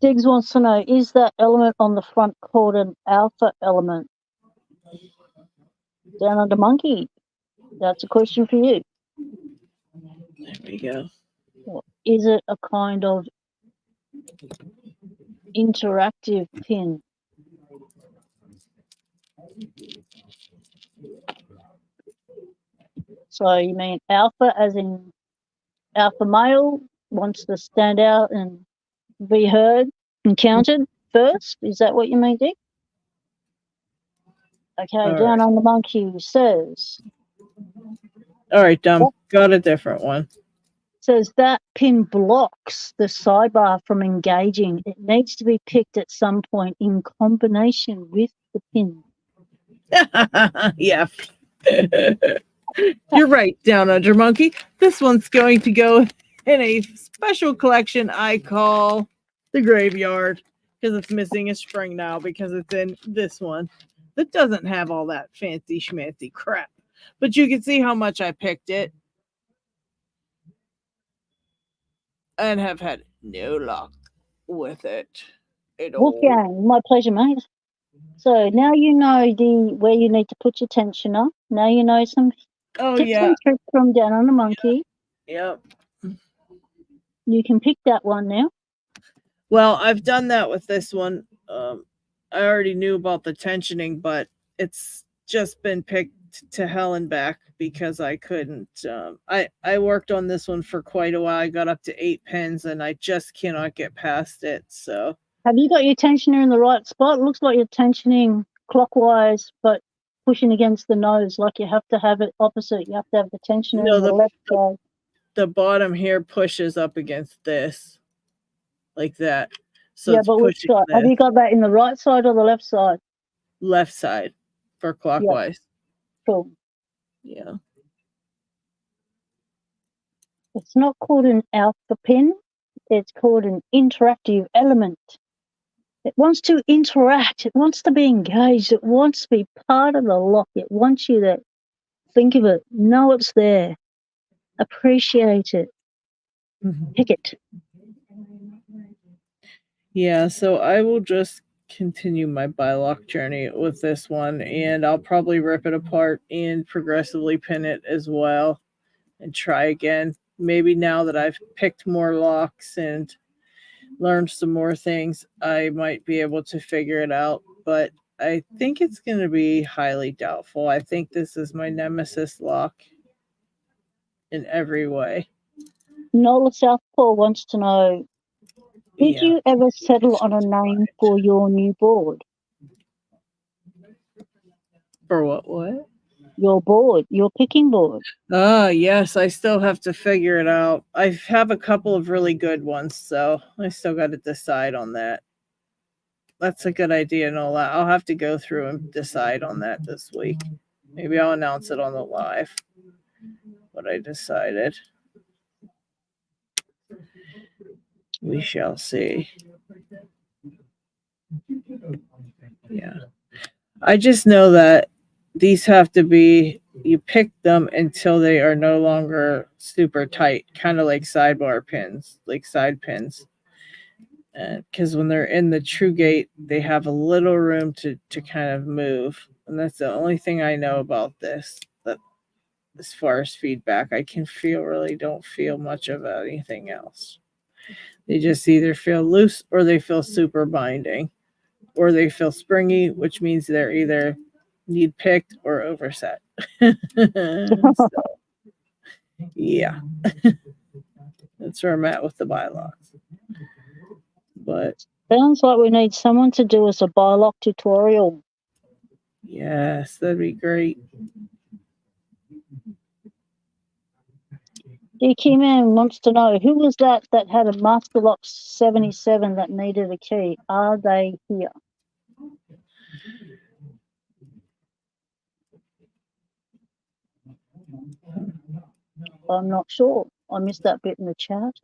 Diggs wants to know, is that element on the front called an alpha element? Down under monkey. That's a question for you. There we go. Is it a kind of interactive pin? So you mean alpha as in alpha male wants to stand out and be heard and counted first? Is that what you mean, Dick? Okay, all down right. On the monkey says. All right, dumb. Got a different one. Says that pin blocks the sidebar from engaging. It needs to be picked at some point in combination with the pin. Yeah. You're right, Down Under Monkey. This one's going to go in a special collection I call the Graveyard, because it's missing a spring now because it's in this one that doesn't have all that fancy schmancy crap. But you can see how much I picked it and have had no luck with it at all. Wolfgang, my pleasure, mate. So now you know where you need to put your tensioner. Now you know some tips and tricks from Down on the Monkey. Yep. You can pick that one now. Well, I've done that with this one. I already knew about the tensioning, but it's just been picked to hell and back because I couldn't. I worked on this one for quite a while. I got up to 8 pins, and I just cannot get past it. So, have you got your tensioner in the right spot? It looks like you're tensioning clockwise, but pushing against the nose. Like you have to have it opposite. You have to have the tensioner on the left side. The bottom here pushes up against this, like that. So yeah, but which side? Have you got that in the right side or the left side? Left side for clockwise. Yeah. Cool. Yeah. It's not called an alpha pin. It's called an interactive element. It wants to interact. It wants to be engaged. It wants to be part of the lock. It wants you to think of it, know it's there, appreciate it, pick it. Yeah, so I will just continue my bi-lock journey with this one, and I'll probably rip it apart and progressively pin it as well and try again. Maybe now that I've picked more locks and learned some more things, I might be able to figure it out, but I think it's going to be highly doubtful. I think this is my nemesis lock in every way. Nola Southpaw wants to know, did you ever settle on a name for your new board? For what? Your board, your picking board. Yes, I still have to figure it out. I have a couple of really good ones, so I still got to decide on that. That's a good idea, Nola. I'll have to go through and decide on that this week. Maybe I'll announce it on the live, what I decided. We shall see. Yeah. I just know that these have to be, you pick them until they are no longer super tight, kind of like sidebar pins, like side pins. Because when they're in the true gate, they have a little room to kind of move. And that's the only thing I know about this. That as far as feedback, I can really don't feel much of anything else. They just either feel loose or they feel super binding. Or they feel springy, which means they're either need picked or overset. So, yeah. That's where I'm at with the bi-locks. But sounds like we need someone to do us a bi-lock tutorial. Yes, that'd be great. DK Man wants to know, who was that had a Master Lock 77 that needed a key? Are they here? I'm not sure. I missed that bit in the chat.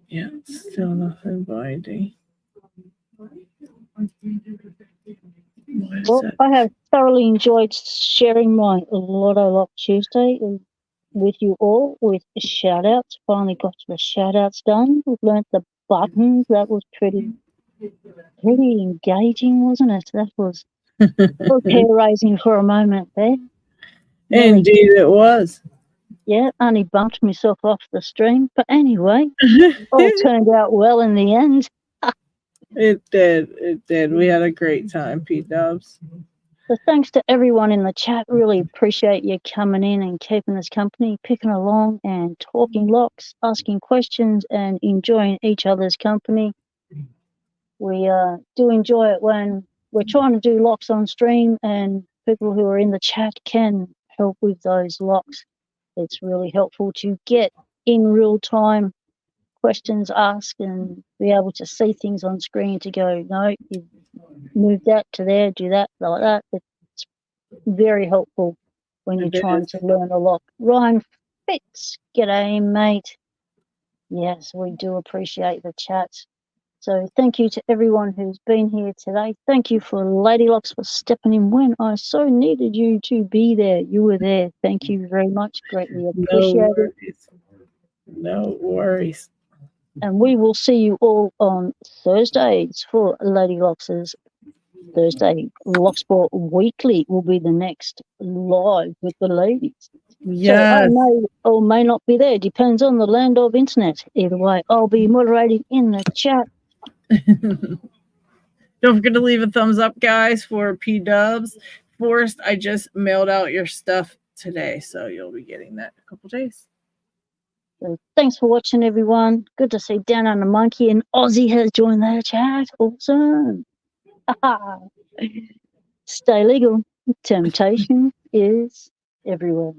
Yeah, still nothing binding. Well, I have thoroughly enjoyed sharing my Loto Lock Tuesday with you all, with shout-outs. Finally got the shout-outs done. We've learnt the buttons. That was pretty engaging, wasn't it? That was hair-raising for a moment there. Indeed it was. Yeah, only bumped myself off the stream. But anyway, all turned out well in the end. It did. We had a great time, P-Dubs. So thanks to everyone in the chat. Really appreciate you coming in and keeping us company, picking along and talking locks, asking questions and enjoying each other's company. We do enjoy it when we're trying to do locks on stream and people who are in the chat can help with those locks. It's really helpful to get in real time questions asked and be able to see things on screen to go, no, move that to there, do that, like that. It's very helpful when you're trying to learn a lot. Ryan Fitz, g'day, mate. Yes, we do appreciate the chats. So thank you to everyone who's been here today. Thank you for Lady Locks for stepping in when I so needed you to be there. You were there. Thank you very much. Greatly appreciated. No worries. And we will see you all on Thursdays for Lady Locks' Thursday. Locksport Weekly will be the next live with the ladies. Yes. So I may or may not be there. Depends on the land of internet. Either way, I'll be moderating in the chat. Don't forget to leave a thumbs up, guys, for P-Dubs. Forrest, I just mailed out your stuff today, so you'll be getting that in a couple days. So thanks for watching, everyone. Good to see Dan and the Monkey, and Ozzy has joined the chat. Awesome. Stay legal. Temptation is everywhere.